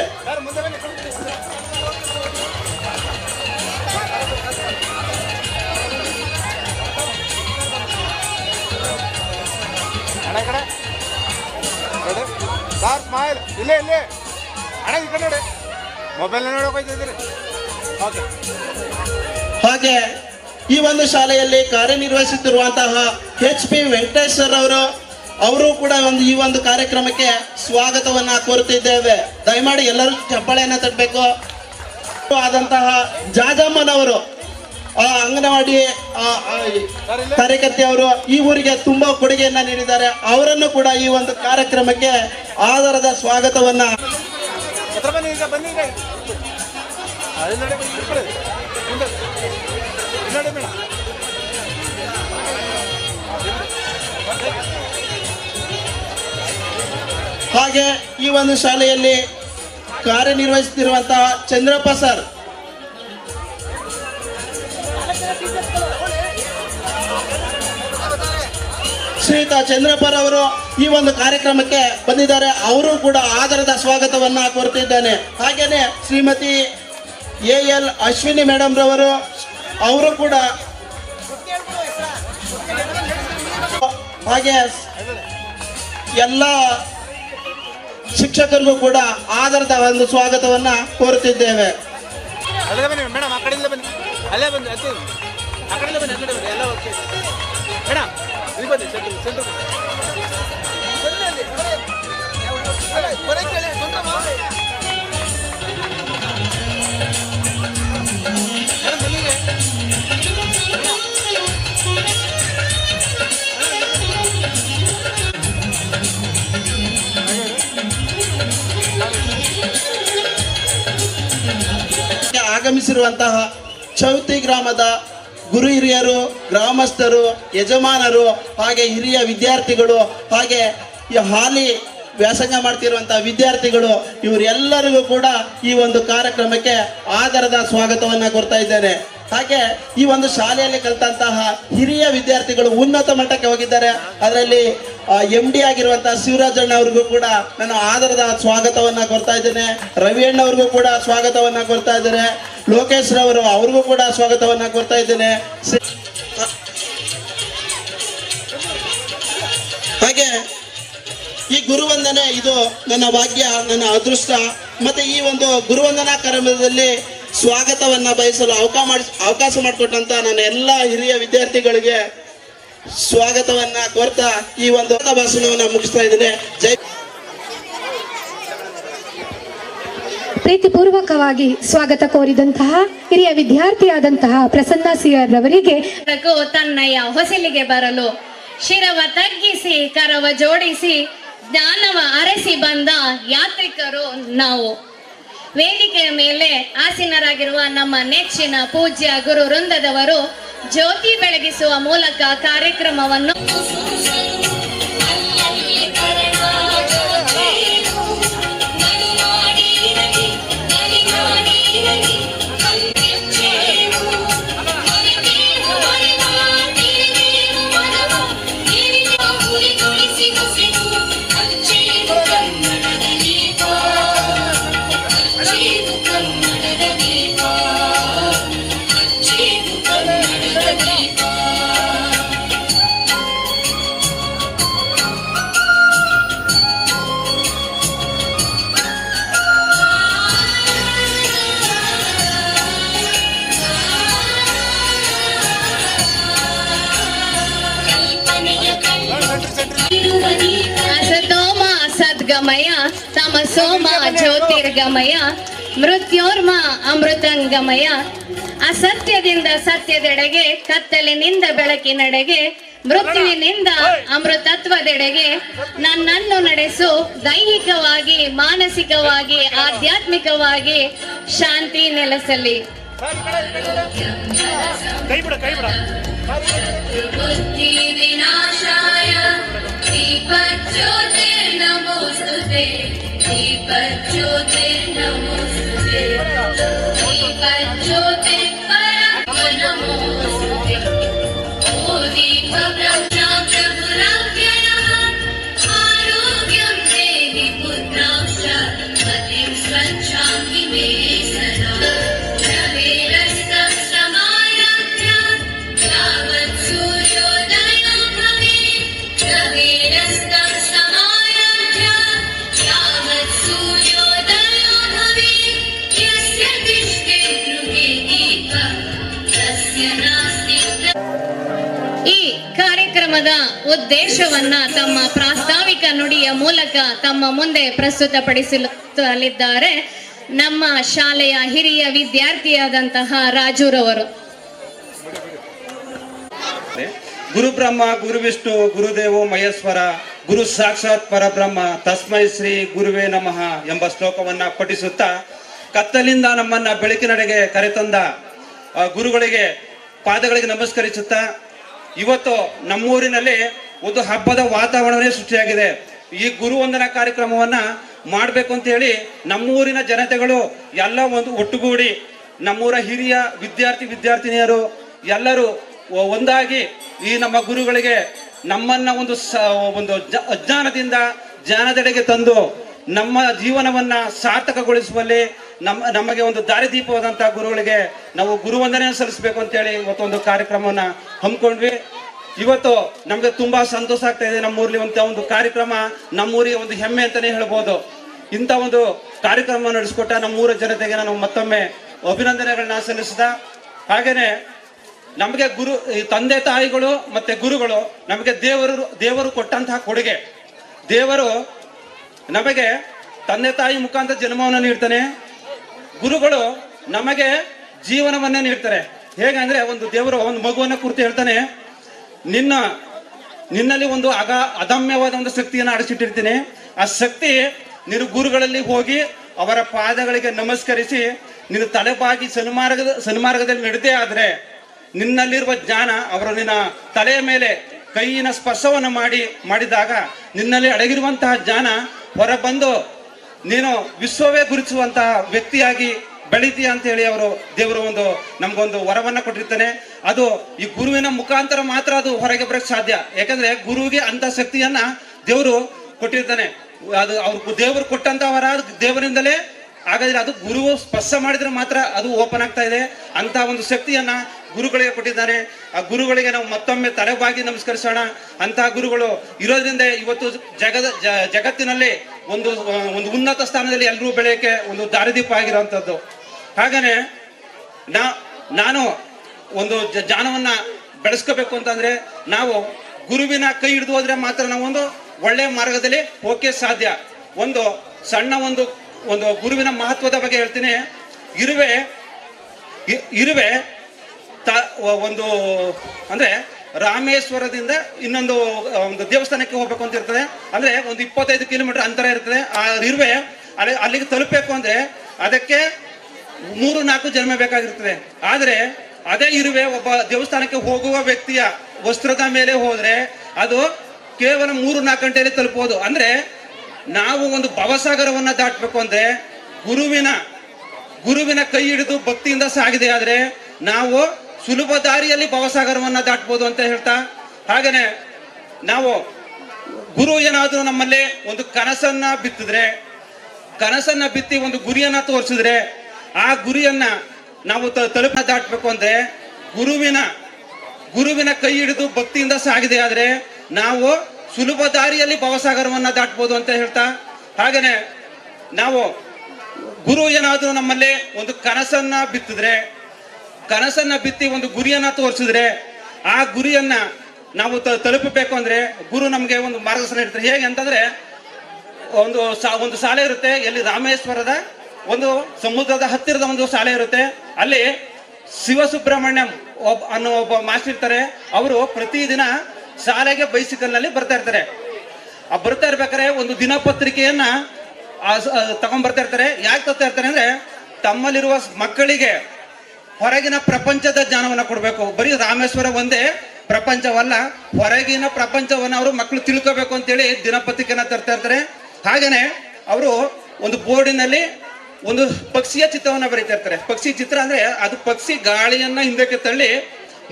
ಸರ್ ಸ್ಮೈಲ್ ಇಲ್ಲೇ ಅಣ್ಣ ಈ ಕಡೆ ನೋಡಿ ಮೊಬೈಲ್ ನೋಡೋಕಿದ್ದೀರಿ. ಓಕೆ. ಹಾಗೆ ಈ ಒಂದು ಶಾಲೆಯಲ್ಲಿ ಕಾರ್ಯನಿರ್ವಹಿಸುತ್ತಿರುವಂತಹ HP ವೆಂಕಟೇಶ್ ಸರ್ ಅವರು ಕೂಡ ಈ ಒಂದು ಕಾರ್ಯಕ್ರಮಕ್ಕೆ ಸ್ವಾಗತವನ್ನ ಕೋರುತ್ತಿದ್ದೇವೆ. ದಯಮಾಡಿ ಎಲ್ಲರೂ ಚಪ್ಪಾಳೆಯನ್ನ ತಟ್ಟಬೇಕು. ಆದಂತಹ ಜಾಜಮ್ಮನವರು ಅಂಗನವಾಡಿ ಕಾರ್ಯಕರ್ತೆ ಅವರು ಈ ಊರಿಗೆ ತುಂಬಾ ಕೊಡುಗೆಯನ್ನ ನೀಡಿದ್ದಾರೆ. ಅವರನ್ನು ಕೂಡ ಈ ಒಂದು ಕಾರ್ಯಕ್ರಮಕ್ಕೆ ಆದರದ ಸ್ವಾಗತವನ್ನ ಹಾಗೆ ಈ ಒಂದು ಶಾಲೆಯಲ್ಲಿ ಕಾರ್ಯನಿರ್ವಹಿಸುತ್ತಿರುವಂತಹ ಚಂದ್ರಪ್ಪ ಸರ್ ಶ್ರೀಯುತ ಚಂದ್ರಪ್ಪರವರು ಈ ಒಂದು ಕಾರ್ಯಕ್ರಮಕ್ಕೆ ಬಂದಿದ್ದಾರೆ. ಅವರು ಕೂಡ ಆದರದ ಸ್ವಾಗತವನ್ನ ಕೋರುತ್ತಿದ್ದೇನೆ. ಹಾಗೇನೆ ಶ್ರೀಮತಿ AL ಅಶ್ವಿನಿ ಮೇಡಮ್ ರವರು ಅವರು ಕೂಡ ಹಾಗೆ ಎಲ್ಲ ಶಿಕ್ಷಕರಿಗೂ ಕೂಡ ಆದರದ ಒಂದು ಸ್ವಾಗತವನ್ನ ಕೋರುತ್ತಿದ್ದೇವೆ. ಮೇಡಮ್ ಆ ಕಡೆಯಿಂದ ಬನ್ನಿ, ಅಲ್ಲೇ ಬನ್ನಿ, ಆ ಕಡೆಯಿಂದ ಬನ್ನಿ, ಎಲ್ಲ ಓಕೆ ಮೇಡಮ್. ಇಲ್ಲಿ ಬನ್ನಿ, ಸೆಂಟ್ರ್ ಆಗಮಿಸಿರುವಂತಹ ಚೌತಿ ಗ್ರಾಮದ ಗುರು ಹಿರಿಯರು, ಗ್ರಾಮಸ್ಥರು, ಯಜಮಾನರು, ಹಾಗೆ ಹಿರಿಯ ವಿದ್ಯಾರ್ಥಿಗಳು, ಹಾಗೆ ಈ ಹಾಲಿ ವ್ಯಾಸಂಗ ಮಾಡ್ತಿರುವಂತಹ ವಿದ್ಯಾರ್ಥಿಗಳು, ಇವರೆಲ್ಲರಿಗೂ ಕೂಡ ಈ ಒಂದು ಕಾರ್ಯಕ್ರಮಕ್ಕೆ ಆದರದ ಸ್ವಾಗತವನ್ನ ಕೊಡ್ತಾ ಇದ್ದೇನೆ. ಹಾಗೆ ಈ ಒಂದು ಶಾಲೆಯಲ್ಲಿ ಕಲಿತಂತಹ ಹಿರಿಯ ವಿದ್ಯಾರ್ಥಿಗಳು ಉನ್ನತ ಮಟ್ಟಕ್ಕೆ ಹೋಗಿದ್ದಾರೆ. ಅದರಲ್ಲಿ MD ಆಗಿರುವಂತಹ ಶಿವರಾಜಣ್ಣ ಅವ್ರಿಗೂ ಕೂಡ ನಾನು ಆದರದ ಸ್ವಾಗತವನ್ನ ಕೊಡ್ತಾ ಇದ್ದೇನೆ. ರವಿಯಣ್ಣ ಅವ್ರಿಗೂ ಕೂಡ ಸ್ವಾಗತವನ್ನ ಕೊಡ್ತಾ ಇದ್ದೇನೆ. ಲೋಕೇಶ್ ರವರು ಅವ್ರಿಗೂ ಕೂಡ ಸ್ವಾಗತವನ್ನ ಕೊಡ್ತಾ ಇದ್ದೇನೆ. ಹಾಗೆ ಈ ಗುರುವಂದನೆ ಇದು ನನ್ನ ಭಾಗ್ಯ, ನನ್ನ ಅದೃಷ್ಟ. ಮತ್ತೆ ಈ ಒಂದು ಗುರುವಂದನಾ ಕಾರ್ಯಕ್ರಮದಲ್ಲಿ ಸ್ವಾಗತವನ್ನ ಬಯಸಲು ಅವಕಾಶ ಮಾಡಿಕೊಟ್ಟಂತ ನನ್ನ ಎಲ್ಲ ಹಿರಿಯ ವಿದ್ಯಾರ್ಥಿಗಳಿಗೆ ಸ್ವಾಗತವನ್ನ ಕೋರ್ತಾ ಈ ಒಂದು ಭಾಷಣವನ್ನ ಮುಗಿಸ್ತಾ ಇದ್ದೇನೆ. ಜೈ. ಪ್ರೀತಿಪೂರ್ವಕವಾಗಿ ಸ್ವಾಗತ ಕೋರಿದಂತಹ ಹಿರಿಯ ವಿದ್ಯಾರ್ಥಿಯಾದಂತಹ ಪ್ರಸನ್ನ ಸಿಆರ್ ರವರಿಗೆ ತನ್ನಯ್ಯ ಹೊಸಲಿಗೆ ಬರಲು ಶಿರವ ತಗ್ಗಿಸಿ ಕರವ ಜೋಡಿಸಿ ಜ್ಞಾನವ ಅರಸಿ ಬಂದ ಯಾತ್ರಿಕರು ನಾವು. ವೇದಿಕೆಯ ಮೇಲೆ ಆಸೀನರಾಗಿರುವ ನಮ್ಮ ನೆಚ್ಚಿನ ಪೂಜ್ಯ ಗುರು ವೃಂದದವರು ಜ್ಯೋತಿ ಬೆಳಗಿಸುವ ಮೂಲಕ ಕಾರ್ಯಕ್ರಮವನ್ನು ಅಸತೋಮ ಸದ್ಗಮಯ ತಮಸೋಮ ಜ್ಯೋತಿರ್ಗಮಯ ಮೃತ್ಯೋರ್ಮ ಅಮೃತಂಗಮಯ. ಅಸತ್ಯದಿಂದ ಸತ್ಯದೆಡೆಗೆ, ಕತ್ತಲಿನಿಂದ ಬೆಳಕಿನೆಡೆಗೆ, ಮೃತ್ಯುವಿನಿಂದ ಅಮೃತತ್ವದೆಡೆಗೆ ನನ್ನನ್ನು ನಡೆಸು. ದೈಹಿಕವಾಗಿ, ಮಾನಸಿಕವಾಗಿ, ಆಧ್ಯಾತ್ಮಿಕವಾಗಿ ಶಾಂತಿ ನೆಲೆಸಲಿ. बुद्धि विनाशाय दीपज्योतिर्नमोस्तुते, दीपज्योतिर्नमोस्तुते, दीपज्योतिर्परम नमोस्तुते. ओ दीपप्रभुराभ्य नमः, आरोग्यं देहि पुत्रांश्च, मतिं स्वच्छामि मे सदा. ಈ ಕಾರ್ಯಕ್ರಮದ ಉದ್ದೇಶವನ್ನ ತಮ್ಮ ಪ್ರಾಸ್ತಾವಿಕ ನುಡಿಯ ಮೂಲಕ ತಮ್ಮ ಮುಂದೆ ಪ್ರಸ್ತುತಪಡಿಸಲಿದ್ದಾರೆ ನಮ್ಮ ಶಾಲೆಯ ಹಿರಿಯ ವಿದ್ಯಾರ್ಥಿಯಾದಂತಹ ರಾಜುರವರು. ಗುರು ಬ್ರಹ್ಮ ಗುರು ವಿಷ್ಣು ಗುರುದೇವೋ ಮಹೇಶ್ವರ ಗುರು ಸಾಕ್ಷಾತ್ ಪರಬ್ರಹ್ಮ ತಸ್ಮೈ ಶ್ರೀ ಗುರುವೇ ನಮಃ ಎಂಬ ಶ್ಲೋಕವನ್ನ ಪಠಿಸುತ್ತಾ ಕತ್ತಲಿಂದ ನಮ್ಮನ್ನ ಬೆಳಕಿನೆಡೆಗೆ ಕರೆತಂದ ಗುರುಗಳಿಗೆ ಪಾದಗಳಿಗೆ ನಮಸ್ಕರಿಸುತ್ತಾ ಇವತ್ತು ನಮ್ಮೂರಿನಲ್ಲಿ ಒಂದು ಹಬ್ಬದ ವಾತಾವರಣವೇ ಸೃಷ್ಟಿಯಾಗಿದೆ. ಈ ಗುರುವಂದನಾ ಕಾರ್ಯಕ್ರಮವನ್ನ ಮಾಡಬೇಕು ಅಂತ ಹೇಳಿ ನಮ್ಮೂರಿನ ಜನತೆಗಳು ಎಲ್ಲ ಒಂದು ಒಟ್ಟುಗೂಡಿ ನಮ್ಮೂರ ಹಿರಿಯ ವಿದ್ಯಾರ್ಥಿನಿಯರು ಎಲ್ಲರೂ ಒಂದಾಗಿ ಈ ನಮ್ಮ ಗುರುಗಳಿಗೆ ನಮ್ಮನ್ನ ಒಂದು ಅಜ್ಞಾನದಿಂದ ಜ್ಞಾನದೆಡೆಗೆ ತಂದು ನಮ್ಮ ಜೀವನವನ್ನ ಸಾರ್ಥಕಗೊಳಿಸುವಲ್ಲಿ ನಮಗೆ ಒಂದು ದಾರಿದೀಪವಾದಂತಹ ಗುರುಗಳಿಗೆ ನಾವು ಗುರುವಂದನೆ ಸಲ್ಲಿಸಬೇಕು ಅಂತ ಹೇಳಿ ಇವತ್ತೊಂದು ಕಾರ್ಯಕ್ರಮವನ್ನ ಹಮ್ಮಿಕೊಂಡ್ವಿ. ಇವತ್ತು ನಮ್ಗೆ ತುಂಬಾ ಸಂತೋಷ ಆಗ್ತಾ ಇದೆ. ನಮ್ಮೂರಲ್ಲಿ ಒಂದು ಕಾರ್ಯಕ್ರಮ ನಮ್ಮೂರಿಗೆ ಒಂದು ಹೆಮ್ಮೆ ಅಂತಾನೆ ಹೇಳ್ಬೋದು. ಇಂಥ ಒಂದು ಕಾರ್ಯಕ್ರಮ ನಡೆಸಿಕೊಟ್ಟ ನಮ್ಮೂರ ಜನತೆಗೆ ನಾನು ಮತ್ತೊಮ್ಮೆ ಅಭಿನಂದನೆಗಳನ್ನ ಸಲ್ಲಿಸಿದ. ಹಾಗೇನೆ ನಮಗೆ ತಂದೆ ತಾಯಿಗಳು ಮತ್ತೆ ಗುರುಗಳು ನಮಗೆ ದೇವರು ಕೊಟ್ಟಂತಹ ಕೊಡುಗೆ. ದೇವರು ನಮಗೆ ತಂದೆ ತಾಯಿ ಮುಖಾಂತರ ಜನ್ಮವನ್ನು ನೀಡ್ತಾನೆ, ಗುರುಗಳು ನಮಗೆ ಜೀವನವನ್ನೇ ನೀಡ್ತಾರೆ. ಹೇಗಂದ್ರೆ ಒಂದು ದೇವರು ಒಂದು ಮಗುವನ್ನ ಕುರಿತು ಹೇಳ್ತಾನೆ, ನಿನ್ನಲ್ಲಿ ಒಂದು ಅದಮ್ಯವಾದ ಒಂದು ಶಕ್ತಿಯನ್ನು ಅಡಚಿಟ್ಟಿರ್ತೀನಿ. ಆ ಶಕ್ತಿ ನೀನು ಗುರುಗಳಲ್ಲಿ ಹೋಗಿ ಅವರ ಪಾದಗಳಿಗೆ ನಮಸ್ಕರಿಸಿ ನಿನ್ನ ತಲೆಬಾಗಿ ಸನ್ಮಾರ್ಗದಲ್ಲಿ ನಡೆದೇ ಆದರೆ ನಿನ್ನಲ್ಲಿರುವ ಜ್ಞಾನ ಅವರು ನಿನ್ನ ತಲೆಯ ಮೇಲೆ ಕೈಯಿನ ಸ್ಪರ್ಶವನ್ನು ಮಾಡಿದಾಗ ನಿನ್ನಲ್ಲಿ ಅಡಗಿರುವಂತಹ ಜ್ಞಾನ ಹೊರಬಂದು ನೀನು ವಿಶ್ವವೇ ಗುರುತಿಸುವಂತಹ ವ್ಯಕ್ತಿಯಾಗಿ ಬೆಳಿತೀಯ ಅಂತ ಹೇಳಿ ದೇವರು ನಮಗೊಂದು ವರವನ್ನ ಕೊಟ್ಟಿರ್ತಾನೆ. ಅದು ಈ ಗುರುವಿನ ಮುಖಾಂತರ ಮಾತ್ರ ಅದು ಹೊರಗೆ ಬರಕ್ಕೆ ಸಾಧ್ಯ. ಯಾಕಂದ್ರೆ ಗುರುವಿಗೆ ಅಂತ ಶಕ್ತಿಯನ್ನ ದೇವರು ಕೊಟ್ಟಿರ್ತಾನೆ. ಅದು ದೇವರು ಕೊಟ್ಟಂತ ವರ ದೇವರಿಂದಲೇ ಹಾಗಾದ್ರೆ ಅದು ಗುರು ಸ್ಪರ್ಶ ಮಾಡಿದ್ರೆ ಮಾತ್ರ ಅದು ಓಪನ್ ಆಗ್ತಾ ಇದೆ. ಅಂತ ಒಂದು ಶಕ್ತಿಯನ್ನ ಗುರುಗಳಿಗೆ ಕೊಟ್ಟಿದ್ದಾರೆ. ಆ ಗುರುಗಳಿಗೆ ನಾವು ಮತ್ತೊಮ್ಮೆ ತಲೆಬಾಗಿ ನಮಸ್ಕರಿಸೋಣ. ಅಂತಹ ಗುರುಗಳು ಇರೋದ್ರಿಂದ ಇವತ್ತು ಜಗತ್ತಿನಲ್ಲಿ ಒಂದು ಉನ್ನತ ಸ್ಥಾನದಲ್ಲಿ ಎಲ್ಲರೂ ಬೆಳೆಯಕ್ಕೆ ಒಂದು ದಾರಿದೀಪ ಆಗಿರುವಂಥದ್ದು. ಹಾಗೇನೆ ನಾನು ಒಂದು ಜ್ಞಾನವನ್ನ ಬೆಳೆಸ್ಕೋಬೇಕು ಅಂತಂದ್ರೆ ನಾವು ಗುರುವಿನ ಕೈ ಹಿಡಿದು ಹೋದ್ರೆ ಮಾತ್ರ ನಾವು ಒಂದು ಒಳ್ಳೆ ಮಾರ್ಗದಲ್ಲಿ ಹೋಗಕ್ಕೆ ಸಾಧ್ಯ. ಒಂದು ಸಣ್ಣ ಒಂದು ಗುರುವಿನ ಮಹತ್ವದ ಬಗ್ಗೆ ಹೇಳ್ತೀನಿ. ಇರುವೆ ಒಂದು ಅಂದ್ರೆ ರಾಮೇಶ್ವರದಿಂದ ಇನ್ನೊಂದು ಒಂದು ದೇವಸ್ಥಾನಕ್ಕೆ ಹೋಗ್ಬೇಕು ಅಂತ ಇರ್ತದೆ. ಅಂದ್ರೆ ಒಂದು 25 ಕಿಲೋಮೀಟರ್ ಅಂತರ ಇರ್ತದೆ. ಆ ಇರುವೆ ಅಲ್ಲಿಗೆ ತಲುಪಬೇಕು ಅಂದ್ರೆ ಅದಕ್ಕೆ 3-4 ಜನ್ಮ ಬೇಕಾಗಿರ್ತದೆ. ಆದ್ರೆ ಅದೇ ಇರುವೆ ಒಬ್ಬ ದೇವಸ್ಥಾನಕ್ಕೆ ಹೋಗುವ ವ್ಯಕ್ತಿಯ ವಸ್ತ್ರದ ಮೇಲೆ ಹೋದ್ರೆ ಅದು ಕೇವಲ 3-4 ಗಂಟೆಯಲ್ಲಿ ತಲುಪಬಹುದು. ಅಂದ್ರೆ ನಾವು ಒಂದು ಭವಸಾಗರವನ್ನ ದಾಟಬೇಕು ಅಂದ್ರೆ ಗುರುವಿನ ಕೈ ಹಿಡಿದು ಭಕ್ತಿಯಿಂದ ಸಾಗಿದೆ ಆದ್ರೆ ನಾವು ಸುಲಭ ದಾರಿಯಲ್ಲಿ ಭವಸಾಗರವನ್ನ ದಾಟಬಹುದು ಅಂತ ಹೇಳ್ತಾ, ಹಾಗೇನೆ ನಾವು ಗುರು ಏನಾದ್ರೂ ನಮ್ಮಲ್ಲಿ ಒಂದು ಕನಸನ್ನ ಬಿತ್ತಿ ಒಂದು ಗುರಿಯನ್ನ ತೋರಿಸಿದ್ರೆ ಆ ಗುರಿಯನ್ನ ನಾವು ದಾಟಬೇಕು ಅಂದ್ರೆ ಗುರುವಿನ ಕೈ ಹಿಡಿದು ಭಕ್ತಿಯಿಂದ ಸಾಗಿದೆ ಆದ್ರೆ ನಾವು ಸುಲಭ ದಾರಿಯಲ್ಲಿ ಭವಸಾಗರವನ್ನ ದಾಟಬಹುದು ಅಂತ ಹೇಳ್ತಾ, ಹಾಗೇನೆ ನಾವು ಗುರು ಏನಾದ್ರೂ ನಮ್ಮಲ್ಲಿ ಒಂದು ಕನಸನ್ನ ಬಿತ್ತಿ ಒಂದು ಗುರಿಯನ್ನ ತೋರಿಸಿದ್ರೆ ಆ ಗುರಿಯನ್ನ ನಾವು ತಲುಪಬೇಕು ಅಂದ್ರೆ ಗುರು ನಮ್ಗೆ ಒಂದು ಮಾರ್ಗದರ್ಶನ ಇರ್ತಾರೆ. ಹೇಗೆ ಅಂತಂದ್ರೆ ಒಂದು ಶಾಲೆ ಇರುತ್ತೆ. ಎಲ್ಲಿ ರಾಮೇಶ್ವರದ ಒಂದು ಸಮುದ್ರದ ಹತ್ತಿರದ ಒಂದು ಶಾಲೆ ಇರುತ್ತೆ. ಅಲ್ಲಿ ಶಿವಸುಬ್ರಹ್ಮಣ್ಯಂ ಅನ್ನೋ ಒಬ್ಬ ಮಾಸ್ಟರ್ ಇರ್ತಾರೆ. ಅವರು ಪ್ರತಿದಿನ ಶಾಲೆಗೆ ಬೈಸಿಕಲ್ ನಲ್ಲಿ ಬರ್ತಾ ಇರ್ತಾರೆ. ಬರ್ತಾ ಇರ್ಬೇಕಾದ್ರೆ ಒಂದು ದಿನಪತ್ರಿಕೆಯನ್ನ ತಗೊಂಡ್ಬರ್ತಾ ಇರ್ತಾರೆ. ಯಾಕೆ ತರ್ತಾ ಇರ್ತಾರೆ ಅಂದ್ರೆ ತಮ್ಮಲ್ಲಿರುವ ಮಕ್ಕಳಿಗೆ ಹೊರಗಿನ ಪ್ರಪಂಚದ ಜ್ಞಾನವನ್ನ ಕೊಡ್ಬೇಕು. ಬರೀ ರಾಮೇಶ್ವರ ಒಂದೇ ಪ್ರಪಂಚವಲ್ಲ, ಹೊರಗಿನ ಪ್ರಪಂಚವನ್ನ ಅವರು ಮಕ್ಕಳು ತಿಳ್ಕೋಬೇಕು ಅಂತೇಳಿ ದಿನಪತ್ರಿಕೆಯನ್ನ ತರ್ತಾ ಇರ್ತಾರೆ. ಹಾಗೇನೆ ಅವರು ಒಂದು ಬೋರ್ಡಿನಲ್ಲಿ ಒಂದು ಪಕ್ಷಿಯ ಚಿತ್ರವನ್ನ ಬರೀತಾ ಇರ್ತಾರೆ. ಪಕ್ಷಿ ಚಿತ್ರ ಅಂದ್ರೆ ಅದು ಪಕ್ಷಿ ಗಾಳಿಯನ್ನ ಹಿಂದಕ್ಕೆ ತಳ್ಳಿ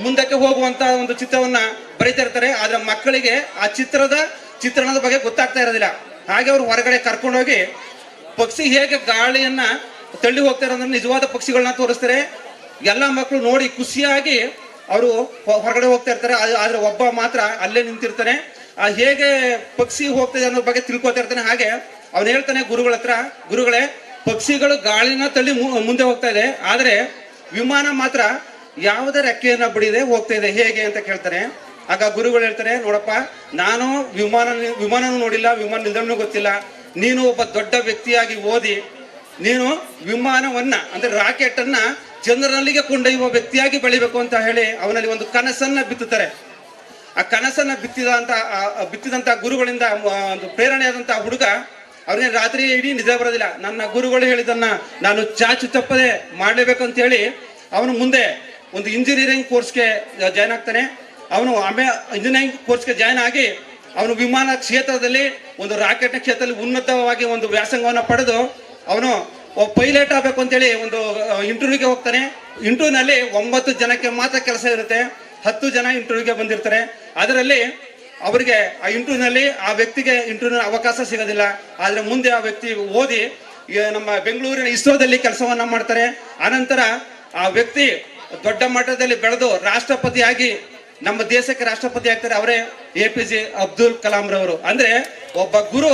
ಮುಂದಕ್ಕೆ ಹೋಗುವಂತ ಒಂದು ಚಿತ್ರವನ್ನ ಬರೀತಾ ಇರ್ತಾರೆ. ಆದ್ರೆ ಮಕ್ಕಳಿಗೆ ಆ ಚಿತ್ರಣದ ಬಗ್ಗೆ ಗೊತ್ತಾಗ್ತಾ ಇರೋದಿಲ್ಲ. ಹಾಗೆ ಅವರು ಹೊರಗಡೆ ಕರ್ಕೊಂಡೋಗಿ ಪಕ್ಷಿ ಹೇಗೆ ಗಾಳಿಯನ್ನ ತಳ್ಳಿ ಹೋಗ್ತಾ ಇರೋದನ್ನ ನಿಜವಾದ ಪಕ್ಷಿಗಳನ್ನ ತೋರಿಸ್ತಾರೆ. ಎಲ್ಲ ಮಕ್ಕಳು ನೋಡಿ ಖುಷಿಯಾಗಿ ಅವರು ಹೊರಗಡೆ ಹೋಗ್ತಾ ಇರ್ತಾರೆ. ಆದ್ರೆ ಒಬ್ಬ ಮಾತ್ರ ಅಲ್ಲೇ ನಿಂತಿರ್ತಾನೆ. ಹೇಗೆ ಪಕ್ಷಿ ಹೋಗ್ತದೆ ಅನ್ನೋ ಬಗ್ಗೆ ತಿಳ್ಕೊತಾ ಇರ್ತಾನೆ. ಹಾಗೆ ಅವನು ಹೇಳ್ತಾನೆ ಗುರುಗಳ ಹತ್ರ, ಗುರುಗಳೇ ಪಕ್ಷಿಗಳು ಗಾಳಿನ ತಳ್ಳಿ ಮುಂದೆ ಹೋಗ್ತಾ ಇದೆ, ಆದ್ರೆ ವಿಮಾನ ಮಾತ್ರ ಯಾವುದೇ ರೆಕ್ಕೆಯನ್ನ ಬಡಿದೆ ಹೋಗ್ತಾ ಇದೆ, ಹೇಗೆ ಅಂತ ಕೇಳ್ತಾರೆ. ಆಗ ಗುರುಗಳು ಹೇಳ್ತಾರೆ, ನೋಡಪ್ಪ ನಾನು ವಿಮಾನನೂ ನೋಡಿಲ್ಲ, ವಿಮಾನ ನಿಲ್ದಾಣನೂ ಗೊತ್ತಿಲ್ಲ. ನೀನು ಒಬ್ಬ ದೊಡ್ಡ ವ್ಯಕ್ತಿಯಾಗಿ ಓದಿ ನೀನು ವಿಮಾನವನ್ನ ಅಂದ್ರೆ ರಾಕೆಟ್ ಅನ್ನ ಚಂದ್ರನಲ್ಲಿಗೆ ಕೊಂಡೊಯ್ಯುವ ವ್ಯಕ್ತಿಯಾಗಿ ಬೆಳಿಬೇಕು ಅಂತ ಹೇಳಿ ಅವನಲ್ಲಿ ಒಂದು ಕನಸನ್ನ ಬಿತ್ತುತ್ತಾರೆ. ಆ ಕನಸನ್ನ ಬಿತ್ತಿದಂತ ಗುರುಗಳಿಂದ ಒಂದು ಪ್ರೇರಣೆಯಾದಂತ ಹುಡುಗ ಅವ್ರಿಗೆ ರಾತ್ರಿ ಇಡೀ ನಿದ್ದೆ ಬರೋದಿಲ್ಲ. ನನ್ನ ಗುರುಗಳು ಹೇಳಿದನ್ನ ನಾನು ಚಾಚು ತಪ್ಪದೆ ಮಾಡ್ಲೇಬೇಕಂತ ಹೇಳಿ ಅವನು ಮುಂದೆ ಒಂದು ಇಂಜಿನಿಯರಿಂಗ್ ಕೋರ್ಸ್ಗೆ ಜಾಯ್ನ್ ಆಗ್ತಾನೆ. ಅವನು ಇಂಜಿನಿಯರಿಂಗ್ ಕೋರ್ಸ್ಗೆ ಜಾಯ್ನ್ ಆಗಿ ಅವನು ವಿಮಾನ ಕ್ಷೇತ್ರದಲ್ಲಿ ಒಂದು ರಾಕೆಟ್ ಕ್ಷೇತ್ರದಲ್ಲಿ ಉನ್ನತವಾಗಿ ಒಂದು ವ್ಯಾಸಂಗವನ್ನು ಪಡೆದು ಅವನು ಪೈಲಟ್ ಆಗಬೇಕು ಅಂತೇಳಿ ಒಂದು ಇಂಟರ್ವ್ಯೂಗೆ ಹೋಗ್ತಾನೆ. ಇಂಟರ್ವ್ಯೂನಲ್ಲಿ 9 ಜನಕ್ಕೆ ಮಾತ್ರ ಕೆಲಸ ಇರುತ್ತೆ. 10 ಜನ ಇಂಟರ್ವ್ಯೂಗೆ ಬಂದಿರ್ತಾರೆ. ಅದರಲ್ಲಿ ಅವರಿಗೆ ಆ ಇಂಟರ್ವ್ಯೂನಲ್ಲಿ ಆ ವ್ಯಕ್ತಿಗೆ ಇಂಟರ್ವ್ಯೂ ಅವಕಾಶ ಸಿಗೋದಿಲ್ಲ. ಆದ್ರೆ ಮುಂದೆ ಆ ವ್ಯಕ್ತಿ ಓದಿ ನಮ್ಮ ಬೆಂಗಳೂರಿನ ಇಸ್ರೋದಲ್ಲಿ ಕೆಲಸವನ್ನ ಮಾಡ್ತಾರೆ. ಆನಂತರ ಆ ವ್ಯಕ್ತಿ ದೊಡ್ಡ ಮಟ್ಟದಲ್ಲಿ ಬೆಳೆದು ರಾಷ್ಟ್ರಪತಿಯಾಗಿ ನಮ್ಮ ದೇಶಕ್ಕೆ ರಾಷ್ಟ್ರಪತಿ ಆಗ್ತಾರೆ. ಅವರೇ APJ ಅಬ್ದುಲ್ ಕಲಾಂ ರವರು. ಅಂದ್ರೆ ಒಬ್ಬ ಗುರು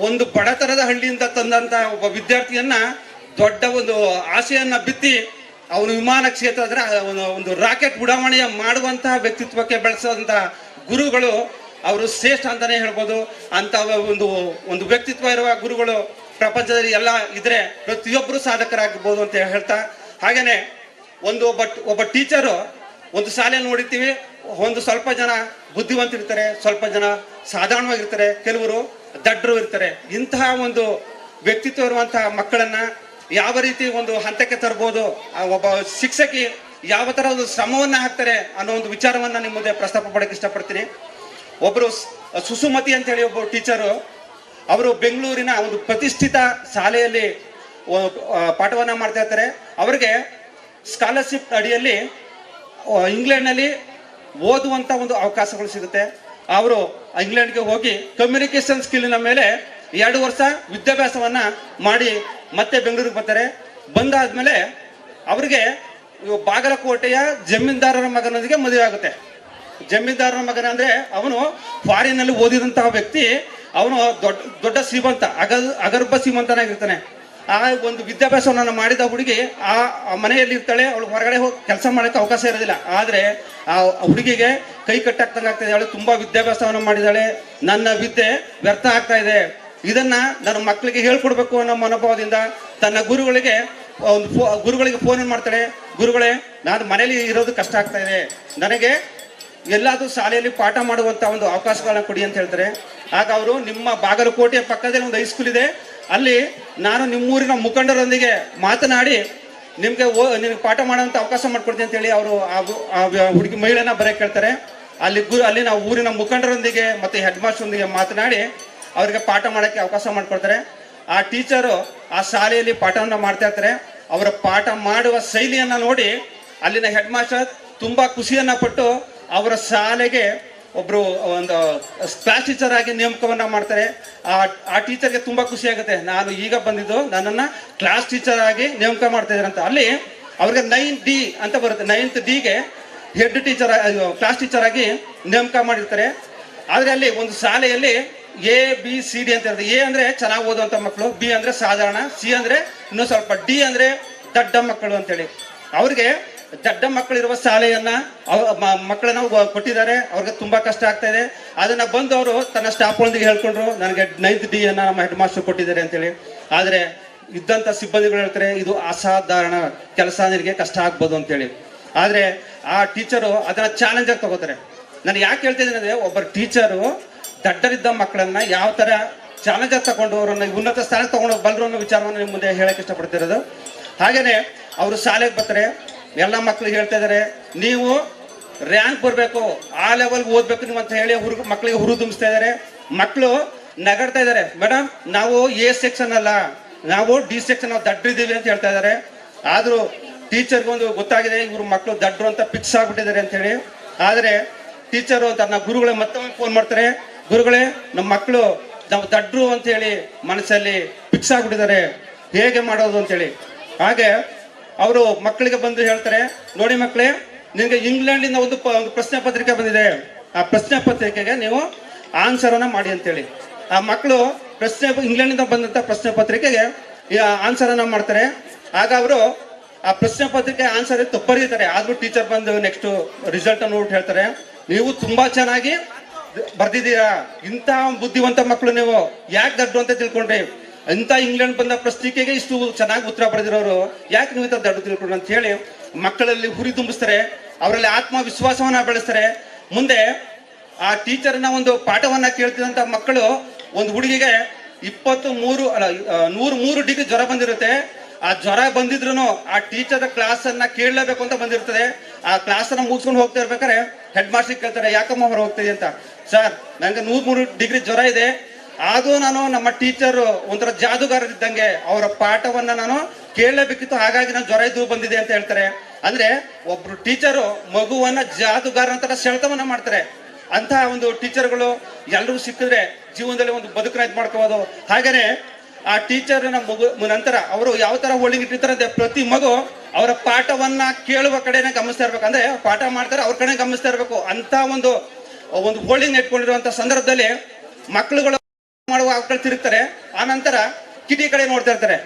ಒಂದು ಬಡತನದ ಹಳ್ಳಿಯಿಂದ ತಂದಂತ ಒಬ್ಬ ವಿದ್ಯಾರ್ಥಿಯನ್ನ ದೊಡ್ಡ ಒಂದು ಆಸೆಯನ್ನ ಬಿತ್ತಿ ಅವನು ವಿಮಾನ ಕ್ಷೇತ್ರ ಅಂದ್ರೆ ಒಂದು ರಾಕೆಟ್ ಉಡಾವಣೆಯ ಮಾಡುವಂತಹ ವ್ಯಕ್ತಿತ್ವಕ್ಕೆ ಬೆಳೆಸುವಂತಹ ಗುರುಗಳು ಅವರು ಶ್ರೇಷ್ಠ ಅಂತಾನೆ ಹೇಳ್ಬೋದು. ಅಂತ ಒಂದು ವ್ಯಕ್ತಿತ್ವ ಇರುವ ಗುರುಗಳು ಪ್ರಪಂಚದಲ್ಲಿ ಎಲ್ಲ ಇದ್ರೆ ಪ್ರತಿಯೊಬ್ಬರು ಸಾಧಕರಾಗಬಹುದು ಅಂತ ಹೇಳ್ತಾ, ಹಾಗೇನೆ ಒಬ್ಬ ಟೀಚರು ಒಂದು ಶಾಲೆಯಲ್ಲಿ ನೋಡಿರ್ತೀವಿ, ಒಂದು ಸ್ವಲ್ಪ ಜನ ಬುದ್ಧಿವಂತರಿರ್ತಾರೆ, ಸ್ವಲ್ಪ ಜನ ಸಾಧಾರಣವಾಗಿರ್ತಾರೆ, ಕೆಲವರು ದಡ್ಡರು ಇರ್ತಾರೆ. ಇಂತಹ ಒಂದು ವ್ಯಕ್ತಿತ್ವ ಇರುವಂತಹ ಮಕ್ಕಳನ್ನ ಯಾವ ರೀತಿ ಒಂದು ಹಂತಕ್ಕೆ ತರ್ಬೋದು, ಒಬ್ಬ ಶಿಕ್ಷಕಿ ಯಾವ ಥರ ಒಂದು ಶ್ರಮವನ್ನು ಹಾಕ್ತಾರೆ ಅನ್ನೋ ಒಂದು ವಿಚಾರವನ್ನು ನಿಮ್ಮ ಮುಂದೆ ಪ್ರಸ್ತಾಪ ಪಡೋಕ್ಕೆ ಇಷ್ಟಪಡ್ತೀನಿ. ಒಬ್ಬರು ಸುಸುಮತಿ ಅಂತೇಳಿ ಒಬ್ಬರು ಟೀಚರು, ಅವರು ಬೆಂಗಳೂರಿನ ಒಂದು ಪ್ರತಿಷ್ಠಿತ ಶಾಲೆಯಲ್ಲಿ ಪಾಠವನ್ನು ಮಾಡ್ತಾ ಇರ್ತಾರೆ. ಅವರಿಗೆ ಸ್ಕಾಲರ್ಶಿಪ್ ಅಡಿಯಲ್ಲಿ ಇಂಗ್ಲೆಂಡ್ನಲ್ಲಿ ಓದುವಂಥ ಒಂದು ಅವಕಾಶಗಳು ಸಿಗುತ್ತೆ. ಅವರು ಇಂಗ್ಲೆಂಡ್ಗೆ ಹೋಗಿ ಕಮ್ಯುನಿಕೇಶನ್ ಸ್ಕಿಲ್ನ ಮೇಲೆ 2 ವರ್ಷ ವಿದ್ಯಾಭ್ಯಾಸವನ್ನು ಮಾಡಿ ಮತ್ತೆ ಬೆಂಗಳೂರಿಗೆ ಬರ್ತಾರೆ. ಬಂದಾದ್ಮೇಲೆ ಅವರಿಗೆ ಬಾಗಲಕೋಟೆಯ ಜಮೀನ್ದಾರರ ಮಗನೊಂದಿಗೆ ಮದುವೆ ಆಗುತ್ತೆ. ಜಮೀನ್ದಾರರ ಮಗನ ಅಂದರೆ ಅವನು ಫಾರಿನಲ್ಲಿ ಓದಿದಂತಹ ವ್ಯಕ್ತಿ, ಅವನು ದೊಡ್ಡ ಶ್ರೀಮಂತ, ಅಗರ್ಭ ಶ್ರೀಮಂತನಾಗಿರ್ತಾನೆ. ಆ ಒಂದು ವಿದ್ಯಾಭ್ಯಾಸವನ್ನು ಮಾಡಿದ ಹುಡುಗಿ ಆ ಮನೆಯಲ್ಲಿ ಇರ್ತಾಳೆ. ಅವಳು ಹೊರಗಡೆ ಹೋಗಿ ಕೆಲಸ ಮಾಡೋಕ್ಕೆ ಅವಕಾಶ ಇರೋದಿಲ್ಲ. ಆದರೆ ಆ ಹುಡುಗಿಗೆ ಕೈ ಕಟ್ಟಾಗ್ತಂಗೆ ಆಗ್ತದೆ. ಅವಳು ತುಂಬ ವಿದ್ಯಾಭ್ಯಾಸವನ್ನು ಮಾಡಿದಾಳೆ. ನನ್ನ ವಿದ್ಯೆ ವ್ಯರ್ಥ ಆಗ್ತಾ ಇದೆ, ಇದನ್ನ ನನ್ನ ಮಕ್ಕಳಿಗೆ ಹೇಳ್ಕೊಡ್ಬೇಕು ಅನ್ನೋ ಮನೋಭಾವದಿಂದ ತನ್ನ ಗುರುಗಳಿಗೆ ಫೋನ್ ಮಾಡ್ತಾಳೆ. ಗುರುಗಳೇ, ನಾನು ಮನೇಲಿ ಇರೋದು ಕಷ್ಟ ಆಗ್ತಾ ಇದೆ, ನನಗೆ ಎಲ್ಲಾದರೂ ಶಾಲೆಯಲ್ಲಿ ಪಾಠ ಮಾಡುವಂಥ ಒಂದು ಅವಕಾಶಗಳನ್ನ ಕೊಡಿ ಅಂತ ಹೇಳ್ತಾರೆ. ಆಗ ಅವರು, ನಿಮ್ಮ ಬಾಗಲಕೋಟೆಯ ಪಕ್ಕದಲ್ಲಿ ಒಂದು ಹೈಸ್ಕೂಲ್ ಇದೆ, ಅಲ್ಲಿ ನಾನು ನಿಮ್ಮೂರಿನ ಮುಖಂಡರೊಂದಿಗೆ ಮಾತನಾಡಿ ನಿಮಗೆ ಪಾಠ ಮಾಡುವಂಥ ಅವಕಾಶ ಮಾಡ್ಕೊಡ್ತೀನಿ ಅಂತೇಳಿ ಅವರು ಆ ಹುಡುಗಿ ಮಹಿಳೆನ ಬರೋಕ್ಕೆ ಕೇಳ್ತಾರೆ. ಅಲ್ಲಿನ ಊರಿನ ಮುಖಂಡರೊಂದಿಗೆ ಮತ್ತು ಹೆಡ್ ಮಾಸ್ಟರ್ನೊಂದಿಗೆ ಮಾತನಾಡಿ ಅವರಿಗೆ ಪಾಠ ಮಾಡೋಕ್ಕೆ ಅವಕಾಶ ಮಾಡಿಕೊಡ್ತಾರೆ. ಆ ಟೀಚರು ಆ ಶಾಲೆಯಲ್ಲಿ ಪಾಠವನ್ನು ಮಾಡ್ತಾ ಇರ್ತಾರೆ. ಅವರ ಪಾಠ ಮಾಡುವ ಶೈಲಿಯನ್ನು ನೋಡಿ ಅಲ್ಲಿನ ಹೆಡ್ ಮಾಸ್ಟರ್ ತುಂಬ ಖುಷಿಯನ್ನು ಪಟ್ಟು ಅವರ ಶಾಲೆಗೆ ಒಬ್ಬರು ಒಂದು ಕ್ಲಾಸ್ ಟೀಚರ್ ಆಗಿ ನೇಮಕವನ್ನು ಮಾಡ್ತಾರೆ. ಆ ಟೀಚರ್ಗೆ ತುಂಬ ಖುಷಿ ಆಗುತ್ತೆ, ನಾನು ಈಗ ಬಂದಿದ್ದು, ನನ್ನನ್ನು ಕ್ಲಾಸ್ ಟೀಚರ್ ಆಗಿ ನೇಮಕ ಮಾಡ್ತಾ ಇದ್ದಾರೆ ಅಂತ. ಅಲ್ಲಿ ಅವ್ರಿಗೆ 9D ಅಂತ ಬರುತ್ತೆ. 9th Dಗೆ ಹೆಡ್ ಟೀಚರ್, ಕ್ಲಾಸ್ ಟೀಚರ್ ಆಗಿ ನೇಮಕ ಮಾಡಿರ್ತಾರೆ. ಆದರೆ ಅಲ್ಲಿ ಒಂದು ಶಾಲೆಯಲ್ಲಿ ABCD ಅಂತ ಇರುತ್ತೆ. A ಅಂದರೆ ಚೆನ್ನಾಗಿ ಓದುವಂಥ ಮಕ್ಕಳು, B ಅಂದರೆ ಸಾಧಾರಣ, C ಅಂದರೆ ಇನ್ನೂ ಸ್ವಲ್ಪ, D ಅಂದರೆ ದಡ್ಡ ಮಕ್ಕಳು ಅಂತೇಳಿ. ಅವ್ರಿಗೆ ದಡ್ಡ ಮಕ್ಕಳಿರುವ ಶಾಲೆಯನ್ನ ಮಕ್ಕಳನ್ನ ಕೊಟ್ಟಿದ್ದಾರೆ. ಅವ್ರಿಗೆ ತುಂಬಾ ಕಷ್ಟ ಆಗ್ತಾ ಇದೆ. ಅದನ್ನ ಬಂದು ಅವರು ತನ್ನ ಸ್ಟಾಫ್ಗಳೊಂದಿಗೆ ಹೇಳ್ಕೊಂಡ್ರು, ನನಗೆ 9th D ಅನ್ನ ನಮ್ಮ ಹೆಡ್ ಮಾಸ್ಟರ್ ಕೊಟ್ಟಿದ್ದಾರೆ ಅಂತೇಳಿ. ಆದರೆ ಇದ್ದಂಥ ಸಿಬ್ಬಂದಿಗಳು ಹೇಳ್ತಾರೆ, ಇದು ಅಸಾಧಾರಣ ಕೆಲಸ, ನಿನಗೆ ಕಷ್ಟ ಆಗ್ಬೋದು ಅಂತೇಳಿ. ಆದರೆ ಆ ಟೀಚರು ಅದನ್ನ ಚಾಲೆಂಜ್ ಆಗಿ ತಗೋತಾರೆ. ನಾನು ಯಾಕೆ ಹೇಳ್ತಿದ್ದೀನಿ ಅಂದರೆ, ಒಬ್ಬ ಟೀಚರು ದಡ್ಡರಿದ್ದ ಮಕ್ಕಳನ್ನ ಯಾವ ಥರ ಚಾಲೆಂಜ್ ಆಗಿ ತಗೊಂಡು ಅವರನ್ನು ಉನ್ನತ ಸ್ಥಾನಕ್ಕೆ ತಗೊಂಡು ಬಲ್ಲರು ಅನ್ನೋ ವಿಚಾರವನ್ನು ನಿಮ್ಮ ಮುಂದೆ ಹೇಳಕ್ಕೆ ಇಷ್ಟಪಡ್ತಿರೋದು. ಹಾಗೆಯೇ ಅವರು ಶಾಲೆಗೆ ಬರ್ತಾರೆ. ಎಲ್ಲ ಮಕ್ಕಳಿಗೆ ಹೇಳ್ತಾ ಇದ್ದಾರೆ, ನೀವು ರ್ಯಾಂಕ್ ಬರಬೇಕು, ಆ ಲೆವೆಲ್ಗೆ ಓದಬೇಕು ನೀವು ಅಂತ ಹೇಳಿ ಮಕ್ಕಳಿಗೆ ಹುರಿದುಂಬಿಸ್ತಾ ಇದ್ದಾರೆ. ಮಕ್ಕಳು ನಗಡ್ತಾ ಇದ್ದಾರೆ, ಮೇಡಮ್ ನಾವು A ಸೆಕ್ಷನ್ ಅಲ್ಲ, ನಾವು D ಸೆಕ್ಷನ್, ನಾವು ದಡ್ರಿದ್ದೀವಿ ಅಂತ ಹೇಳ್ತಾ ಇದ್ದಾರೆ. ಆದರೂ ಟೀಚರ್ಗೊಂದು ಗೊತ್ತಾಗಿದೆ, ಇವರು ಮಕ್ಕಳು ದಡ್ರು ಅಂತ ಫಿಕ್ಸ್ ಆಗ್ಬಿಟ್ಟಿದ್ದಾರೆ ಅಂತ ಹೇಳಿ. ಆದರೆ ಟೀಚರು ತನ್ನ ಗುರುಗಳೇ ಮತ್ತೊಮ್ಮೆ ಫೋನ್ ಮಾಡ್ತಾರೆ, ಗುರುಗಳೇ ನಮ್ಮ ಮಕ್ಕಳು ನಾವು ದಡ್ರು ಅಂತ ಹೇಳಿ ಮನಸ್ಸಲ್ಲಿ ಫಿಕ್ಸ್ ಆಗ್ಬಿಟ್ಟಿದ್ದಾರೆ, ಹೇಗೆ ಮಾಡೋದು ಅಂತೇಳಿ. ಹಾಗೆ ಅವರು ಮಕ್ಕಳಿಗೆ ಬಂದು ಹೇಳ್ತಾರೆ, ನೋಡಿ ಮಕ್ಕಳೇ, ನಿಮಗೆ ಇಂಗ್ಲೆಂಡಿಂದ ಒಂದು ಪ್ರಶ್ನೆ ಪತ್ರಿಕೆ ಬಂದಿದೆ, ಆ ಪ್ರಶ್ನೆ ಪತ್ರಿಕೆಗೆ ನೀವು ಆನ್ಸರನ್ನು ಮಾಡಿ ಅಂತೇಳಿ. ಆ ಮಕ್ಕಳು ಇಂಗ್ಲೆಂಡಿಂದ ಬಂದಂಥ ಪ್ರಶ್ನೆ ಪತ್ರಿಕೆಗೆ ಆನ್ಸರನ್ನು ಮಾಡ್ತಾರೆ. ಆಗ ಅವರು ಆ ಪ್ರಶ್ನೆ ಪತ್ರಿಕೆ ಆನ್ಸರ್ ತಪ್ಪರಿತಾರೆ. ಆದರೂ ಟೀಚರ್ ಬಂದು ನೆಕ್ಸ್ಟ್ ರಿಸಲ್ಟ್ ನೋಡ್ಬಿಟ್ಟು ಹೇಳ್ತಾರೆ, ನೀವು ತುಂಬಾ ಚೆನ್ನಾಗಿ ಬರ್ದಿದ್ದೀರಾ, ಇಂಥ ಬುದ್ಧಿವಂತ ಮಕ್ಕಳು ನೀವು ಯಾಕೆ ದಡ್ಡು ಅಂತ ತಿಳ್ಕೊಂಡ್ರಿ, ಇಂಥ ಇಂಗ್ಲೆಂಡ್ ಬಂದ ಪ್ರಶ್ನಿಕೆಗೆ ಇಷ್ಟು ಚೆನ್ನಾಗಿ ಉತ್ತರ ಬರೆದಿರೋರು ಯಾಕೆ ನೀವು ಇಂಥ ದಡ್ಡು ತಿಳ್ಕೊಂಡ್ರಿ ಅಂತ ಹೇಳಿ ಮಕ್ಕಳಲ್ಲಿ ಹುರಿದುಂಬಿಸ್ತಾರೆ. ಅವರಲ್ಲಿ ಆತ್ಮವಿಶ್ವಾಸವನ್ನ ಬೆಳೆಸ್ತಾರೆ. ಮುಂದೆ ಆ ಟೀಚರ್ನ ಒಂದು ಪಾಠವನ್ನ ಕೇಳ್ತಿದ್ದಂಥ ಮಕ್ಕಳು, ಒಂದು ಹುಡುಗಿಗೆ 103 ಡಿಗ್ರಿ ಜ್ವರ ಬಂದಿರುತ್ತೆ. ಆ ಜ್ವರ ಬಂದಿದ್ರು ಆ ಟೀಚರ್ ಕ್ಲಾಸ್ ಅನ್ನ ಕೇಳಲೇಬೇಕು ಅಂತ ಬಂದಿರ್ತದೆ. ಆ ಕ್ಲಾಸ್ ಅನ್ನ ಮುಗಿಸ್ಕೊಂಡು ಹೋಗ್ತಾ ಇರ್ಬೇಕಾದ್ರೆ ಹೆಡ್ ಮಾಸ್ಟರ್ ಕೇಳ್ತಾರೆ, ಯಾಕಮ್ಮ ಹೊರ ಹೋಗ್ತಿದೆ ಅಂತ. ಸರ್, ನನಗೆ 103 ಡಿಗ್ರಿ ಜ್ವರ ಇದೆ, ಆದರೂ ನಾನು ನಮ್ಮ ಟೀಚರು ಒಂಥರ ಜಾದುಗಾರರಿದ್ದಂಗೆ, ಅವರ ಪಾಠವನ್ನ ನಾನು ಕೇಳಲೇಬೇಕಿತ್ತು, ಹಾಗಾಗಿ ನಾನು ಜ್ವರ ಇದ್ದು ಬಂದಿದೆ ಅಂತ ಹೇಳ್ತಾರೆ. ಅಂದ್ರೆ ಒಬ್ರು ಟೀಚರು ಮಗುವನ್ನ ಜಾದುಗಾರ ಅಂತ ಸೆಳೆತವನ್ನ ಮಾಡ್ತಾರೆ. ಅಂತಹ ಒಂದು ಟೀಚರ್ಗಳು ಎಲ್ಲರೂ ಸಿಕ್ಕಿದ್ರೆ ಜೀವನದಲ್ಲಿ ಒಂದು ಬದುಕನ್ನ ಇದು ಮಾಡ್ಕೋಬಹುದು. ಹಾಗೇನೆ ಆ ಟೀಚರ್ನ ನಂತರ ಅವರು ಯಾವ ತರ ಹೋಲ್ಡಿಂಗ್ ಇಟ್ಟಿರ್ತಾರೆ, ಪ್ರತಿ ಮಗು ಅವರ ಪಾಠವನ್ನ ಕೇಳುವ ಕಡೆನೆ ಗಮನಿಸ್ತಾ ಇರ್ಬೇಕು. ಅಂದ್ರೆ ಪಾಠ ಮಾಡ್ತಾರೆ, ಅವ್ರ ಕಡೆ ಗಮನಿಸ್ತಾ ಇರ್ಬೇಕು ಅಂತ ಒಂದು ಹೋಲ್ಡಿಂಗ್ ಇಟ್ಕೊಂಡಿರುವಂತ ಸಂದರ್ಭದಲ್ಲಿ ಮಕ್ಕಳುಗಳು ಮಾಡುವ ಮಕ್ಕಳು ತಿರುಗ್ತಾರೆ. ಆ ನಂತರ ಕಿಟಿ ಕಡೆ ನೋಡ್ತಾ ಇರ್ತಾರೆ.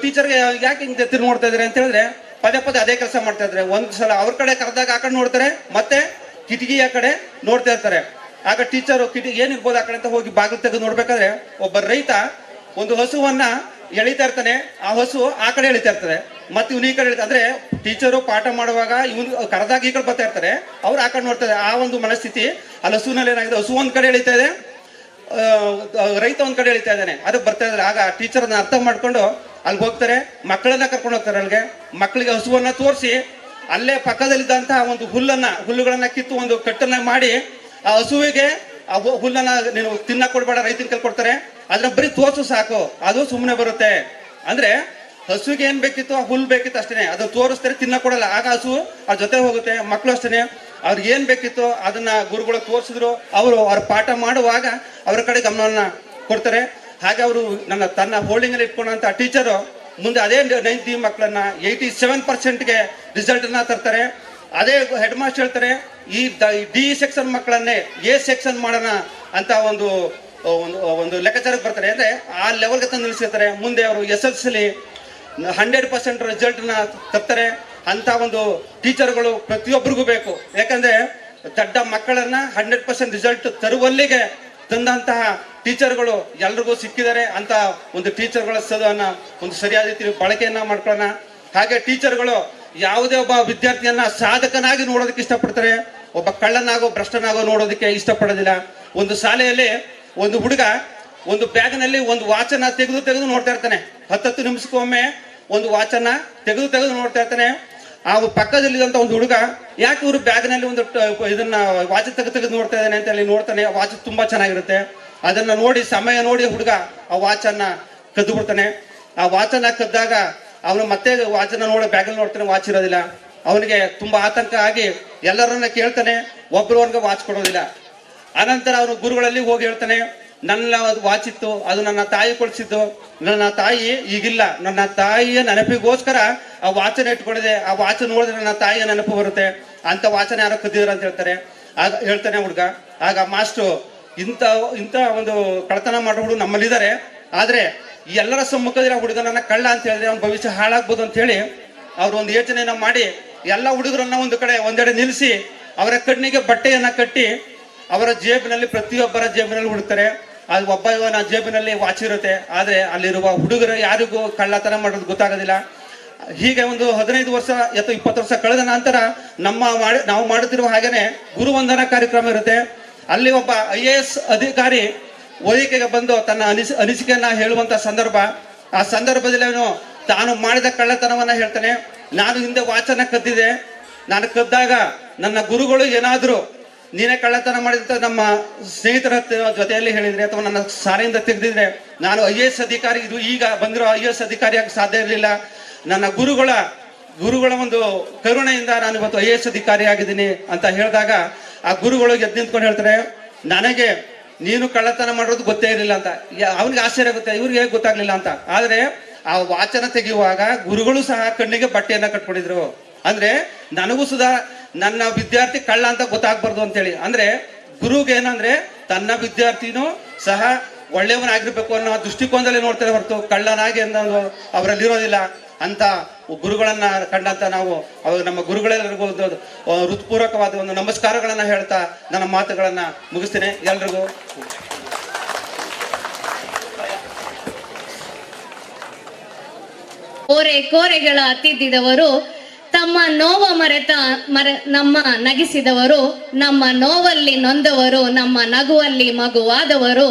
ಟೀಚರ್ಗೆ ಯಾಕೆ ಹಿಂಗೆ ತಿರುಗಿ ನೋಡ್ತಾ ಇದ್ದಾರೆ ಅಂತ ಹೇಳಿದ್ರೆ, ಪದೇ ಅದೇ ಕೆಲಸ ಮಾಡ್ತಾ ಇದ್ದಾರೆ. ಒಂದ್ ಸಲ ಅವ್ರ ಕಡೆ ಕರೆದಾಗ ಆ ಕಡೆ ನೋಡ್ತಾರೆ, ಮತ್ತೆ ಕಿಟಕಿಯ ಕಡೆ ನೋಡ್ತಾ ಇರ್ತಾರೆ. ಆಗ ಟೀಚರು ಕಿಟಕಿ ಏನಿರ್ಬೋದು ಆ ಕಡೆ ಅಂತ ಹೋಗಿ ಬಾಗಿಲು ತೆಗೆದು ನೋಡ್ಬೇಕಾದ್ರೆ ಒಬ್ಬ ರೈತ ಒಂದು ಹಸುವನ್ನ ಎಳಿತಾ ಇರ್ತಾನೆ. ಆ ಹಸು ಆ ಕಡೆ ಎಳಿತಾ ಇರ್ತದೆ, ಮತ್ತೆ ಇವ್ನು ಈ ಕಡೆ ಎಳಿತಾ. ಅಂದ್ರೆ ಟೀಚರು ಪಾಠ ಮಾಡುವಾಗ ಇವನು ಕರೆದಾಗ ಈ ಕಡೆ ಬರ್ತಾ ಇರ್ತಾರೆ, ಅವ್ರು ಆ ಕಡೆ ನೋಡ್ತಾರೆ. ಆ ಒಂದು ಮನಸ್ಥಿತಿ ಅಲ್ಲಿ ಹಸುವಿನಲ್ಲಿ ಏನಾಗಿದೆ, ಹಸು ಒಂದ್ ಕಡೆ ಎಳಿತಾ ಇದೆ, ರೈತ ಒಂದ್ ಕಡೆ ಎಳಿತಾ ಇದ್ದಾನೆ, ಅದಕ್ಕೆ ಬರ್ತಾ ಇದ್ದಾರೆ. ಆಗ ಟೀಚರ್ ಅದನ್ನ ಅರ್ಥ ಮಾಡ್ಕೊಂಡು ಅಲ್ಲಿಗೆ ಹೋಗ್ತಾರೆ, ಮಕ್ಕಳನ್ನ ಕರ್ಕೊಂಡು ಹೋಗ್ತಾರೆ. ಅಲ್ಲಿಗೆ ಮಕ್ಕಳಿಗೆ ಹಸುವನ್ನ ತೋರಿಸಿ ಅಲ್ಲೇ ಪಕ್ಕದಲ್ಲಿದ್ದಂತಹ ಒಂದು ಹುಲ್ಲುಗಳನ್ನ ಕಿತ್ತು ಒಂದು ಕಟ್ಟನ್ನ ಮಾಡಿ ಆ ಹಸುವಿಗೆ ಆ ಹುಲ್ಲನ್ನ ನೀನು ತಿನ್ನ ಕೊಡ್ಬೇಡ, ರೈತನ ಕೈಲಿ ಕೊಡ್ತಾರೆ. ಅದನ್ನ ಬರೀ ತೋರ್ಸು ಸಾಕು, ಅದು ಸುಮ್ಮನೆ ಬರುತ್ತೆ. ಅಂದ್ರೆ ಹಸುವಿಗೆ ಏನ್ ಬೇಕಿತ್ತು, ಆ ಹುಲ್ಲು ಬೇಕಿತ್ತು ಅಷ್ಟೇ, ಅದನ್ನ ತೋರಿಸ್ತಾರೆ, ತಿನ್ನ ಕೊಡಲ್ಲ. ಆಗ ಹಸು ಅವ್ರ ಜೊತೆ ಹೋಗುತ್ತೆ. ಮಕ್ಕಳು ಅಷ್ಟೇ, ಅವ್ರಿಗೆ ಏನ್ ಬೇಕಿತ್ತು ಅದನ್ನ ಗುರುಗಳು ತೋರಿಸಿದ್ರು. ಅವರು ಅವ್ರ ಪಾಠ ಮಾಡುವಾಗ ಅವ್ರ ಕಡೆ ಗಮನವನ್ನ ಕೊಡ್ತಾರೆ. ಹಾಗೆ ಅವರು ತನ್ನ ಹೋಲ್ಡಿಂಗ್ ಅಲ್ಲಿ ಇಟ್ಕೊಂಡಂತ ಟೀಚರು ಮುಂದೆ ಅದೇ 9th ಮಕ್ಕಳನ್ನ 87%ಗೆ ರಿಸಲ್ಟ್ ಅನ್ನ ತರ್ತಾರೆ. ಅದೇ ಹೆಡ್ ಮಾಸ್ಟರ್ ಹೇಳ್ತಾರೆ, ಈ ಡಿ ಸೆಕ್ಷನ್ ಮಕ್ಕಳನ್ನೇ ಎ ಸೆಕ್ಷನ್ ಮಾಡೋಣ ಅಂತ ಒಂದು ಲೆಕ್ಕಾಚಾರಕ್ಕೆ ಬರ್ತಾರೆ. ಅಂದ್ರೆ ಆ ಲೆವೆಲ್ಗೆ ತಂದು ನಿಲ್ಲಿಸಿರ್ತಾರೆ. ಮುಂದೆ ಅವರು SSLC 100% ರಿಸಲ್ಟ್ನ ತರ್ತಾರೆ. ಅಂತ ಒಂದು ಟೀಚರ್ಗಳು ಪ್ರತಿಯೊಬ್ಬರಿಗೂ ಬೇಕು. ಯಾಕಂದ್ರೆ ದೊಡ್ಡ ಮಕ್ಕಳನ್ನ 100% ರಿಸಲ್ಟ್ ತರುವಲ್ಲಿಗೆ ತಂದಂತಹ ಟೀಚರ್ಗಳು ಎಲ್ರಿಗೂ ಸಿಕ್ಕಿದ್ದಾರೆ. ಅಂತ ಒಂದು ಟೀಚರ್ಗಳ ಒಂದು ಸರಿಯಾದ ರೀತಿ ಬಳಕೆಯನ್ನ ಮಾಡ್ಕೊಳ್ಳೋಣ. ಹಾಗೆ ಟೀಚರ್ಗಳು ಯಾವುದೇ ಒಬ್ಬ ವಿದ್ಯಾರ್ಥಿಯನ್ನ ಸಾಧಕನಾಗಿ ನೋಡೋದಕ್ಕೆ ಇಷ್ಟಪಡ್ತಾರೆ, ಒಬ್ಬ ಕಳ್ಳನಾಗೋ ಭ್ರಷ್ಟನಾಗೋ ನೋಡೋದಕ್ಕೆ ಇಷ್ಟಪಡೋದಿಲ್ಲ. ಒಂದು ಶಾಲೆಯಲ್ಲಿ ಒಂದು ಹುಡುಗ ಒಂದು ಬ್ಯಾಗ್ನಲ್ಲಿ ಒಂದು ವಾಚನ ತೆಗೆದು ನೋಡ್ತಾ ಇರ್ತಾನೆ. 10 ನಿಮಿಷಕ್ಕೊಮ್ಮೆ ಒಂದು ವಾಚನ ತೆಗೆದು ನೋಡ್ತಾ ಇರ್ತಾನೆ. ಆ ಪಕ್ಕದಲ್ಲಿದ್ದಂತ ಒಂದು ಹುಡುಗ, ಯಾಕೆ ಇವರು ಬ್ಯಾಗ್ನಲ್ಲಿ ಒಂದು ಇದನ್ನ ವಾಚ್ ತೆಗೆದು ನೋಡ್ತಾ ಇದ್ದಾನೆ ಅಂತ ಹೇಳಿ ನೋಡ್ತಾನೆ. ಆ ವಾಚ್ ತುಂಬಾ ಚೆನ್ನಾಗಿರುತ್ತೆ. ಅದನ್ನ ನೋಡಿ ಸಮಯ ನೋಡಿ ಹುಡುಗ ಆ ವಾಚನ್ನ ಕದ್ದು ಬಿಡ್ತಾನೆ. ಆ ವಾಚನ್ನ ಕದ್ದಾಗ ಅವನು ಮತ್ತೆ ವಾಚನ್ನ ನೋಡಿ ಬ್ಯಾಗಲ್ಲಿ ನೋಡ್ತಾನೆ, ವಾಚ್ ಇರೋದಿಲ್ಲ. ಅವನಿಗೆ ತುಂಬಾ ಆತಂಕ ಆಗಿ ಎಲ್ಲರನ್ನ ಕೇಳ್ತಾನೆ, ಒಬ್ಬರವನ್ಗೆ ವಾಚ್ ಕೊಡೋದಿಲ್ಲ. ಅನಂತರ ಅವನು ಗುರುಗಳಲ್ಲಿ ಹೋಗಿ ಹೇಳ್ತಾನೆ, ನನ್ನ ವಾಚ್ ಇತ್ತು, ಅದು ನನ್ನ ತಾಯಿ ಕೊಡಿಸಿದ್ದು, ನನ್ನ ತಾಯಿ ಈಗಿಲ್ಲ, ನನ್ನ ತಾಯಿಯ ನೆನಪಿಗೋಸ್ಕರ ಆ ವಾಚನ ಇಟ್ಕೊಂಡಿದೆ, ಆ ವಾಚ್ ನೋಡಿದ್ರೆ ನನ್ನ ತಾಯಿಯ ನೆನಪು ಬರುತ್ತೆ, ಅಂತ ವಾಚನ ಯಾರೋ ಕದ್ದಿದ್ರು ಅಂತ ಹೇಳ್ತಾರೆ. ಆಗ ಹೇಳ್ತಾನೆ ಹುಡುಗ. ಆಗ ಮಾಸ್ಟ್ರು, ಇಂಥ ಒಂದು ಕಳತನ ಮಾಡೋ ಹುಡುಗ ನಮ್ಮಲ್ಲಿದ್ದಾರೆ, ಆದ್ರೆ ಈ ಎಲ್ಲರ ಸಮ್ಮುಖದಲ್ಲಿ ಆ ಹುಡುಗನನ್ನ ಕಳ್ಳ ಅಂತ ಹೇಳಿದ್ರೆ ಅವ್ನ ಭವಿಷ್ಯ ಹಾಳಾಗ್ಬೋದು ಅಂತ ಹೇಳಿ ಅವ್ರು ಒಂದು ಯೋಚನೆಯನ್ನ ಮಾಡಿ ಎಲ್ಲ ಹುಡುಗರನ್ನ ಒಂದೆಡೆ ನಿಲ್ಲಿಸಿ ಅವರ ಕಣ್ಣಿಗೆ ಬಟ್ಟೆಯನ್ನ ಕಟ್ಟಿ ಅವರ ಜೇಬಿನಲ್ಲಿ, ಪ್ರತಿಯೊಬ್ಬರ ಜೇಬಿನಲ್ಲಿ ಹುಡುಕ್ತಾರೆ. ಅದು ಒಬ್ಬನ ಜೇಬಿನಲ್ಲಿ ವಾಚ್ ಇರುತ್ತೆ, ಆದ್ರೆ ಅಲ್ಲಿರುವ ಹುಡುಗರು ಯಾರಿಗೂ ಕಳ್ಳತನ ಮಾಡೋದು ಗೊತ್ತಾಗೋದಿಲ್ಲ. ಹೀಗೆ ಒಂದು 15 ವರ್ಷ ಅಥವಾ 20 ವರ್ಷ ಕಳೆದ ನಂತರ ನಾವು ಮಾಡುತ್ತಿರುವ ಹಾಗೇನೆ ಗುರುವಂದನಾ ಕಾರ್ಯಕ್ರಮ ಇರುತ್ತೆ. ಅಲ್ಲಿ ಒಬ್ಬ IAS ಅಧಿಕಾರಿ ವೇದಿಕೆಗೆ ಬಂದು ತನ್ನ ಅನಿಸಿಕೆಯನ್ನ ಹೇಳುವಂತ ಸಂದರ್ಭ. ಆ ಸಂದರ್ಭದಲ್ಲಿ ಅವನು ತಾನು ಮಾಡಿದ ಕಳ್ಳತನವನ್ನ ಹೇಳ್ತಾನೆ. ನಾನು ಹಿಂದೆ ವಾಚನ ಕದ್ದಿದೆ, ನಾನು ಕದ್ದಾಗ ನನ್ನ ಗುರುಗಳು ಏನಾದ್ರು ನೀನೇ ಕಳ್ಳತನ ಮಾಡಿದಂತ ನಮ್ಮ ಸ್ನೇಹಿತರ ಜೊತೆಯಲ್ಲಿ ಹೇಳಿದ್ರೆ ಅಥವಾ ನನ್ನ ಶಾಲೆಯಿಂದ ತೆಗೆದಿದ್ರೆ ನಾನು IAS ಅಧಿಕಾರಿ, ಇದು ಈಗ ಬಂದಿರೋ IAS ಅಧಿಕಾರಿಯಾಗಿ ಸಾಧ್ಯ ಇರಲಿಲ್ಲ. ನನ್ನ ಗುರುಗಳ ಒಂದು ಕರುಣೆಯಿಂದ ನಾನು ಇವತ್ತು IAS ಅಧಿಕಾರಿ ಆಗಿದ್ದೀನಿ ಅಂತ ಹೇಳಿದಾಗ ಆ ಗುರುಗಳು ಎದ್ದು ನಿಂತ್ಕೊಂಡು ಹೇಳ್ತಾರೆ, ನನಗೆ ನೀನು ಕಳ್ಳತನ ಮಾಡೋದು ಗೊತ್ತೇ ಇರಲಿಲ್ಲ ಅಂತ. ಅವನಿಗೆ ಆಶ್ಚರ್ಯ ಆಗುತ್ತೆ, ಇವ್ರಿಗೆ ಹೇಗೆ ಗೊತ್ತಾಗ್ಲಿಲ್ಲ ಅಂತ. ಆದ್ರೆ ಆ ವಾಚನ ತೆಗೆಯುವಾಗ ಗುರುಗಳು ಸಹ ಕಣ್ಣಿಗೆ ಬಟ್ಟೆಯನ್ನ ಕಟ್ಕೊಂಡಿದ್ರು. ಅಂದ್ರೆ ನನಗೂ ಸುಧಾ ನನ್ನ ವಿದ್ಯಾರ್ಥಿ ಕಳ್ಳ ಅಂತ ಗೊತ್ತಾಗ್ಬಾರ್ದು ಅಂತೇಳಿ. ಅಂದ್ರೆ ಗುರುಗೆ ಏನಂದ್ರೆ ತನ್ನ ವಿದ್ಯಾರ್ಥಿನೂ ಸಹ ಒಳ್ಳೆಯವನಾಗಿರ್ಬೇಕು ಅನ್ನೋ ದೃಷ್ಟಿಕೋನದಲ್ಲಿ ನೋಡ್ತಾರೆ ಹೊರತು ಕಳ್ಳನಾಗಿ ಅನ್ನೋದು ಅವರಲ್ಲಿರೋದಿಲ್ಲ. ಅಂತ ಗುರುಗಳನ್ನ ಕಂಡಂತ ನಾವು ನಮ್ಮ ಗುರುಗಳೆಲ್ಲರಿಗೂ ಒಂದು ಹೃತ್ಪೂರ್ವಕವಾದ ಒಂದು ನಮಸ್ಕಾರಗಳನ್ನ ಹೇಳ್ತಾ ನನ್ನ ಮಾತುಗಳನ್ನ ಮುಗಿಸ್ತೇನೆ. ಎಲ್ರಿಗೂ ಕೋರೆಗಳ ತಿದ್ದಿದವರು, ತಮ್ಮ ನೋವ ನಮ್ಮ ನಗಿಸಿದವರು, ನಮ್ಮ ನೋವಲ್ಲಿ ನೊಂದವರು, ನಮ್ಮ ನಗುವಲ್ಲಿ ಮಗುವಾದವರು,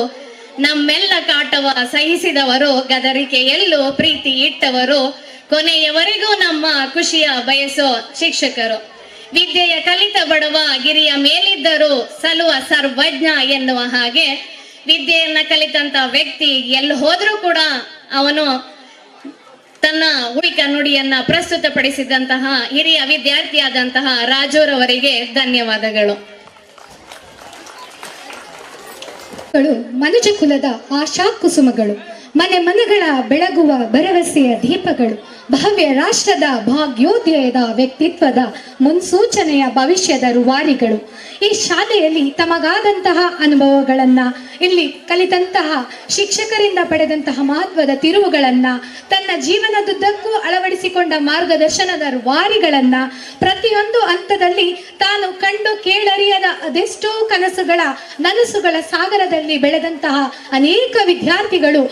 ನಮ್ಮೆಲ್ಲ ಕಾಟವ ಸಹಿಸಿದವರು, ಗದರಿಕೆಯಲ್ಲೂ ಪ್ರೀತಿ ಇಟ್ಟವರು, ಕೊನೆಯವರೆಗೂ ನಮ್ಮ ಖುಷಿಯ ಬಯಸೋ ಶಿಕ್ಷಕರು, ವಿದ್ಯೆಯ ಕಲಿತ ಬಡವ ಗಿರಿಯ ಮೇಲಿದ್ದರೂ ಸಲುವ ಸರ್ವಜ್ಞ ಎನ್ನುವ ಹಾಗೆ ವಿದ್ಯೆಯನ್ನ ಕಲಿತಂತ ವ್ಯಕ್ತಿ ಎಲ್ಲಿ ಹೋದ್ರೂ ಕೂಡ ಅವನು ತನ್ನ ಉಳಿಕ ನುಡಿಯನ್ನ ಪ್ರಸ್ತುತಪಡಿಸಿದಂತಹ ಹಿರಿಯ ವಿದ್ಯಾರ್ಥಿಯಾದಂತಹ ರಾಜೂರವರಿಗೆ ಧನ್ಯವಾದಗಳು. ಮನುಜ ಕುಲದ ಆಶಾ ಕುಸುಮಗಳು, ಮನೆಗಳ ಬೆಳಗುವ ಭರವಸೆಯ ದೀಪಗಳು, ಭವ್ಯ ರಾಷ್ಟ್ರದ ಭಾಗ್ಯೋದಯದ ವ್ಯಕ್ತಿತ್ವದ ಮುನ್ಸೂಚನೆಯ ಭವಿಷ್ಯದ ರೂವಾರಿಗಳು. ಈ ಶಾಲೆಯಲ್ಲಿ ತಮಗಾದಂತಹ ಅನುಭವಗಳನ್ನ, ಇಲ್ಲಿ ಕಲಿತಂತಹ ಶಿಕ್ಷಕರಿಂದ ಪಡೆದಂತಹ ಮಹತ್ವದ ತಿರುವುಗಳನ್ನ, ತನ್ನ ಜೀವನದುದ್ದಕ್ಕೂ ಅಳವಡಿಸಿಕೊಂಡ ಮಾರ್ಗದರ್ಶನದ ರೂವಾರಿಗಳನ್ನ, ಪ್ರತಿಯೊಂದು ಹಂತದಲ್ಲಿ ತಾನು ಕಂಡು ಕೇಳರಿಯದ ಅದೆಷ್ಟೋ ನನಸುಗಳ ಸಾಗರದಲ್ಲಿ ಬೆಳೆದಂತಹ ಅನೇಕ ವಿದ್ಯಾರ್ಥಿಗಳು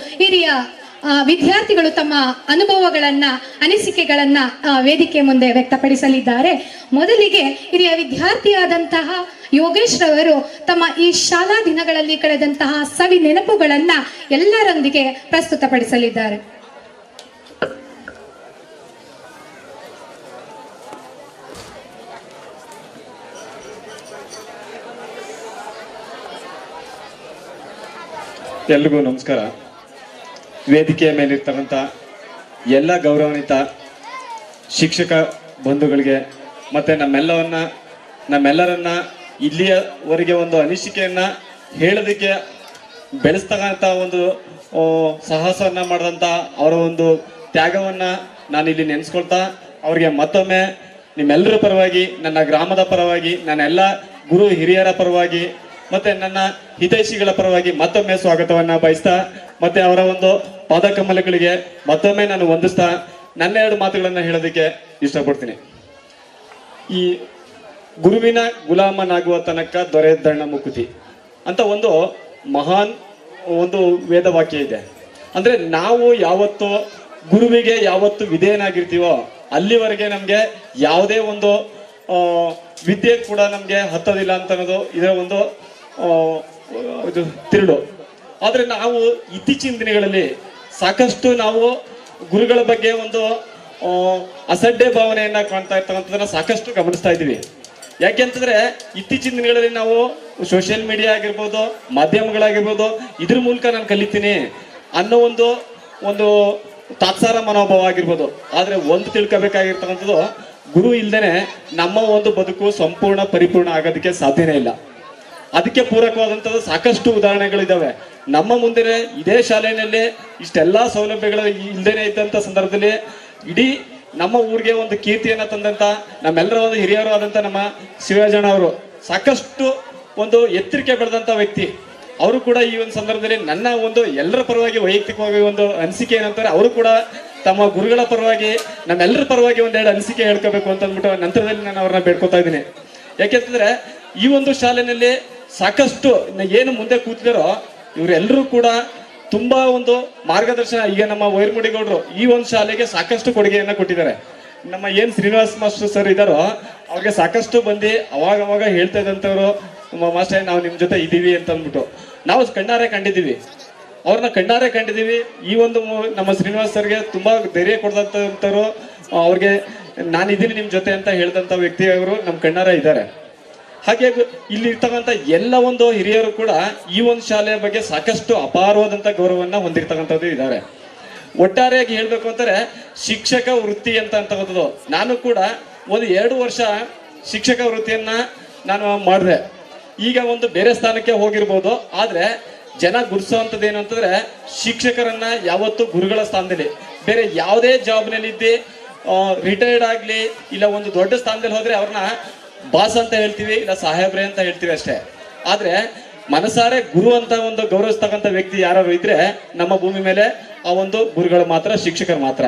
ತಮ್ಮ ಅನುಭವಗಳನ್ನ, ಅನಿಸಿಕೆಗಳನ್ನ ವೇದಿಕೆ ಮುಂದೆ ವ್ಯಕ್ತಪಡಿಸಲಿದ್ದಾರೆ. ಮೊದಲಿಗೆ ಹಿರಿಯ ವಿದ್ಯಾರ್ಥಿಯಾದಂತಹ ಯೋಗೇಶ್ ರವರು ತಮ್ಮ ಈ ಶಾಲಾ ದಿನಗಳಲ್ಲಿ ಕಳೆದಂತಹ ಸವಿ ನೆನಪುಗಳನ್ನ ಎಲ್ಲರೊಂದಿಗೆ ಪ್ರಸ್ತುತಪಡಿಸಲಿದ್ದಾರೆ. ಎಲ್ರಿಗೂ ನಮಸ್ಕಾರ. ವೇದಿಕೆಯ ಮೇಲಿರ್ತಕ್ಕಂಥ ಎಲ್ಲ ಗೌರವಾನ್ವಿತ ಶಿಕ್ಷಕ ಬಂಧುಗಳಿಗೆ ಮತ್ತು ನಮ್ಮೆಲ್ಲರನ್ನ ಇಲ್ಲಿಯವರೆಗೆ ಒಂದು ಅನಿಸಿಕೆಯನ್ನು ಹೇಳೋದಕ್ಕೆ ಬೆಳೆಸ್ತಕ್ಕಂಥ ಒಂದು ಸಾಹಸವನ್ನು ಮಾಡಿದಂಥ ಅವರ ಒಂದು ತ್ಯಾಗವನ್ನು ನಾನಿಲ್ಲಿ ನೆನೆಸ್ಕೊಳ್ತಾ ಅವ್ರಿಗೆ ಮತ್ತೊಮ್ಮೆ ನಿಮ್ಮೆಲ್ಲರ ಪರವಾಗಿ, ನನ್ನ ಗ್ರಾಮದ ಪರವಾಗಿ, ನನ್ನ ಎಲ್ಲ ಗುರು ಹಿರಿಯರ ಪರವಾಗಿ ಮತ್ತು ನನ್ನ ಹಿತೈಷಿಗಳ ಪರವಾಗಿ ಮತ್ತೊಮ್ಮೆ ಸ್ವಾಗತವನ್ನು ಬಯಸ್ತಾ ಮತ್ತು ಅವರ ಒಂದು ಪಾದಕಮಲಗಳಿಗೆ ಮತ್ತೊಮ್ಮೆ ನಾನು ವಂದಿಸ್ತಾ ನನ್ನ 2 ಮಾತುಗಳನ್ನು ಹೇಳೋದಕ್ಕೆ ಇಷ್ಟಪಡ್ತೀನಿ. ಈ ಗುರುವಿನ ಗುಲಾಮನಾಗುವ ತನಕ ದೊರೆದಣ್ಣ ಮುಕುತಿ ಅಂತ ಒಂದು ಮಹಾನ್ ಒಂದು ವೇದವಾಕ್ಯ ಇದೆ. ಅಂದರೆ ನಾವು ಯಾವತ್ತು ಗುರುವಿಗೆ ಯಾವತ್ತು ವಿಧೇಯನಾಗಿರ್ತೀವೋ ಅಲ್ಲಿವರೆಗೆ ನಮಗೆ ಯಾವುದೇ ಒಂದು ವಿದ್ಯೆ ಕೂಡ ನಮಗೆ ಹತ್ತೋದಿಲ್ಲ ಅಂತ ಅನ್ನೋದು ಇದರ ಒಂದು ಇದು ತಿರುಳು. ಆದರೆ ನಾವು ಇತ್ತೀಚಿನ ದಿನಗಳಲ್ಲಿ ಸಾಕಷ್ಟು ನಾವು ಗುರುಗಳ ಬಗ್ಗೆ ಒಂದು ಅಸಡ್ಡೆ ಭಾವನೆಯನ್ನ ಕಾಣ್ತಾ ಇರ್ತಕ್ಕಂಥದ್ದನ್ನ ಸಾಕಷ್ಟು ಗಮನಿಸ್ತಾ ಇದ್ದೀವಿ. ಯಾಕೆಂತಂದ್ರೆ ಇತ್ತೀಚಿನ ದಿನಗಳಲ್ಲಿ ನಾವು ಸೋಷಿಯಲ್ ಮೀಡಿಯಾ ಆಗಿರ್ಬೋದು, ಮಾಧ್ಯಮಗಳಾಗಿರ್ಬೋದು, ಇದ್ರ ಮೂಲಕ ನಾನು ಕಲಿತೀನಿ ಅನ್ನೋ ಒಂದು ತಾತ್ಸಾರ ಮನೋಭಾವ ಆಗಿರ್ಬೋದು. ಆದರೆ ಒಂದು ತಿಳ್ಕೋಬೇಕಾಗಿರ್ತಕ್ಕಂಥದ್ದು, ಗುರು ಇಲ್ದೇನೆ ನಮ್ಮ ಒಂದು ಬದುಕು ಸಂಪೂರ್ಣ ಪರಿಪೂರ್ಣ ಆಗೋದಕ್ಕೆ ಸಾಧ್ಯನೇ ಇಲ್ಲ. ಅದಕ್ಕೆ ಪೂರಕವಾದಂಥದ್ದು ಸಾಕಷ್ಟು ಉದಾಹರಣೆಗಳಿದ್ದಾವೆ. ನಮ್ಮ ಮುಂದೆ ಇದೇ ಶಾಲೆಯಲ್ಲಿ ಇಷ್ಟೆಲ್ಲ ಸೌಲಭ್ಯಗಳು ಇಲ್ಲದೇನೆ ಇದ್ದಂಥ ಸಂದರ್ಭದಲ್ಲಿ ಇಡೀ ನಮ್ಮ ಊರಿಗೆ ಒಂದು ಕೀರ್ತಿಯನ್ನು ತಂದಂಥ ನಮ್ಮೆಲ್ಲರ ಒಂದು ಹಿರಿಯರು ಆದಂಥ ನಮ್ಮ ಶಿವರಾಜಣ್ಣ ಅವರು ಸಾಕಷ್ಟು ಒಂದು ಎತ್ತರಿಕೆ ಬೆಳೆದಂಥ ವ್ಯಕ್ತಿ. ಅವರು ಕೂಡ ಈ ಒಂದು ಸಂದರ್ಭದಲ್ಲಿ ನನ್ನ ಒಂದು ಎಲ್ಲರ ಪರವಾಗಿ ವೈಯಕ್ತಿಕವಾಗಿ ಒಂದು ಅನಿಸಿಕೆ ಏನಂತಾರೆ, ಅವರು ಕೂಡ ತಮ್ಮ ಗುರುಗಳ ಪರವಾಗಿ ನಮ್ಮೆಲ್ಲರ ಪರವಾಗಿ 1-2 ಅನಿಸಿಕೆ ಹೇಳ್ಕೋಬೇಕು ಅಂತ ಅಂದ್ಬಿಟ್ಟು ನಂತರದಲ್ಲಿ ನಾನು ಅವ್ರನ್ನ ಬೇಡ್ಕೊತಾ ಇದ್ದೀನಿ. ಯಾಕೆಂತಂದ್ರೆ ಈ ಒಂದು ಶಾಲೆಯಲ್ಲಿ ಸಾಕಷ್ಟು ಏನು ಮುಂದೆ ಕೂತಿದಾರೋ ಇವರೆಲ್ಲರೂ ಕೂಡ ತುಂಬಾ ಒಂದು ಮಾರ್ಗದರ್ಶನ. ಈಗ ನಮ್ಮ ವೈರ್ಮುಡಿಗೌಡರು ಈ ಒಂದು ಶಾಲೆಗೆ ಸಾಕಷ್ಟು ಕೊಡುಗೆಯನ್ನ ಕೊಟ್ಟಿದ್ದಾರೆ. ನಮ್ಮ ಏನ್ ಶ್ರೀನಿವಾಸ್ ಮಾಸ್ಟರ್ ಸರ್ ಇದ್ದಾರೋ ಅವ್ರಿಗೆ ಸಾಕಷ್ಟು ಬಂದು ಅವಾಗ ಹೇಳ್ತಾ ಇದ್ದಂಥವ್ರು, ಮಾಸ್ಟರ್ ನಾವು ನಿಮ್ ಜೊತೆ ಇದ್ದೀವಿ ಅಂತ ಅಂದ್ಬಿಟ್ಟು ನಾವು ಕಣ್ಣಾರೆ ಕಂಡಿದ್ದೀವಿ, ಅವ್ರನ್ನ ಕಣ್ಣಾರೆ ಕಂಡಿದ್ದೀವಿ. ಈ ಒಂದು ನಮ್ಮ ಶ್ರೀನಿವಾಸ್ ಸರ್ಗೆ ತುಂಬಾ ಧೈರ್ಯ ಕೊಡ್ದಂಥವ್ರು, ಅವ್ರಿಗೆ ನಾನಿದ್ದೀನಿ ನಿಮ್ ಜೊತೆ ಅಂತ ಹೇಳ್ದಂಥ ವ್ಯಕ್ತಿಯವರು ನಮ್ಮ ಕಣ್ಣಾರೆ ಇದ್ದಾರೆ. ಹಾಗೆ ಇಲ್ಲಿ ಇರ್ತಕ್ಕಂಥ ಎಲ್ಲ ಒಂದು ಹಿರಿಯರು ಕೂಡ ಈ ಒಂದು ಶಾಲೆಯ ಬಗ್ಗೆ ಸಾಕಷ್ಟು ಅಪಾರವಾದಂಥ ಗೌರವವನ್ನ ಹೊಂದಿರ್ತಕ್ಕಂಥದ್ದು ಇದ್ದಾರೆ. ಒಟ್ಟಾರೆಯಾಗಿ ಹೇಳ್ಬೇಕು ಅಂತಾರೆ ಶಿಕ್ಷಕ ವೃತ್ತಿ ಅಂತಕ್ಕಂಥದ್ದು, ನಾನು ಕೂಡ ಒಂದು 2 ವರ್ಷ ಶಿಕ್ಷಕ ವೃತ್ತಿಯನ್ನ ನಾನು ಮಾಡಿದೆ. ಈಗ ಒಂದು ಬೇರೆ ಸ್ಥಾನಕ್ಕೆ ಹೋಗಿರ್ಬೋದು, ಆದ್ರೆ ಜನ ಗುರುತಿಸುವಂಥದ್ದು ಏನು ಅಂತಂದ್ರೆ ಶಿಕ್ಷಕರನ್ನ ಯಾವತ್ತು ಗುರುಗಳ ಸ್ಥಾನದಲ್ಲಿ, ಬೇರೆ ಯಾವುದೇ ಜಾಬ್ನಲ್ಲಿ ಇದ್ದು ರಿಟೈರ್ಡ್ ಆಗ್ಲಿ ಇಲ್ಲ ಒಂದು ದೊಡ್ಡ ಸ್ಥಾನದಲ್ಲಿ ಹೋದ್ರೆ ಅವ್ರನ್ನ ಬಾಸ್ ಅಂತ ಹೇಳ್ತೀವಿ, ಇಲ್ಲ ಸಾಹೇಬ್ರೆ ಅಂತ ಹೇಳ್ತೀವಿ ಅಷ್ಟೇ. ಆದ್ರೆ ಮನಸಾರೆ ಗುರು ಅಂತ ಒಂದು ಗೌರವಿಸ್ತಕ್ಕಂಥ ವ್ಯಕ್ತಿ ಯಾರು ಇದ್ರೆ ನಮ್ಮ ಭೂಮಿ ಮೇಲೆ ಆ ಒಂದು ಗುರುಗಳು ಮಾತ್ರ, ಶಿಕ್ಷಕರು ಮಾತ್ರ.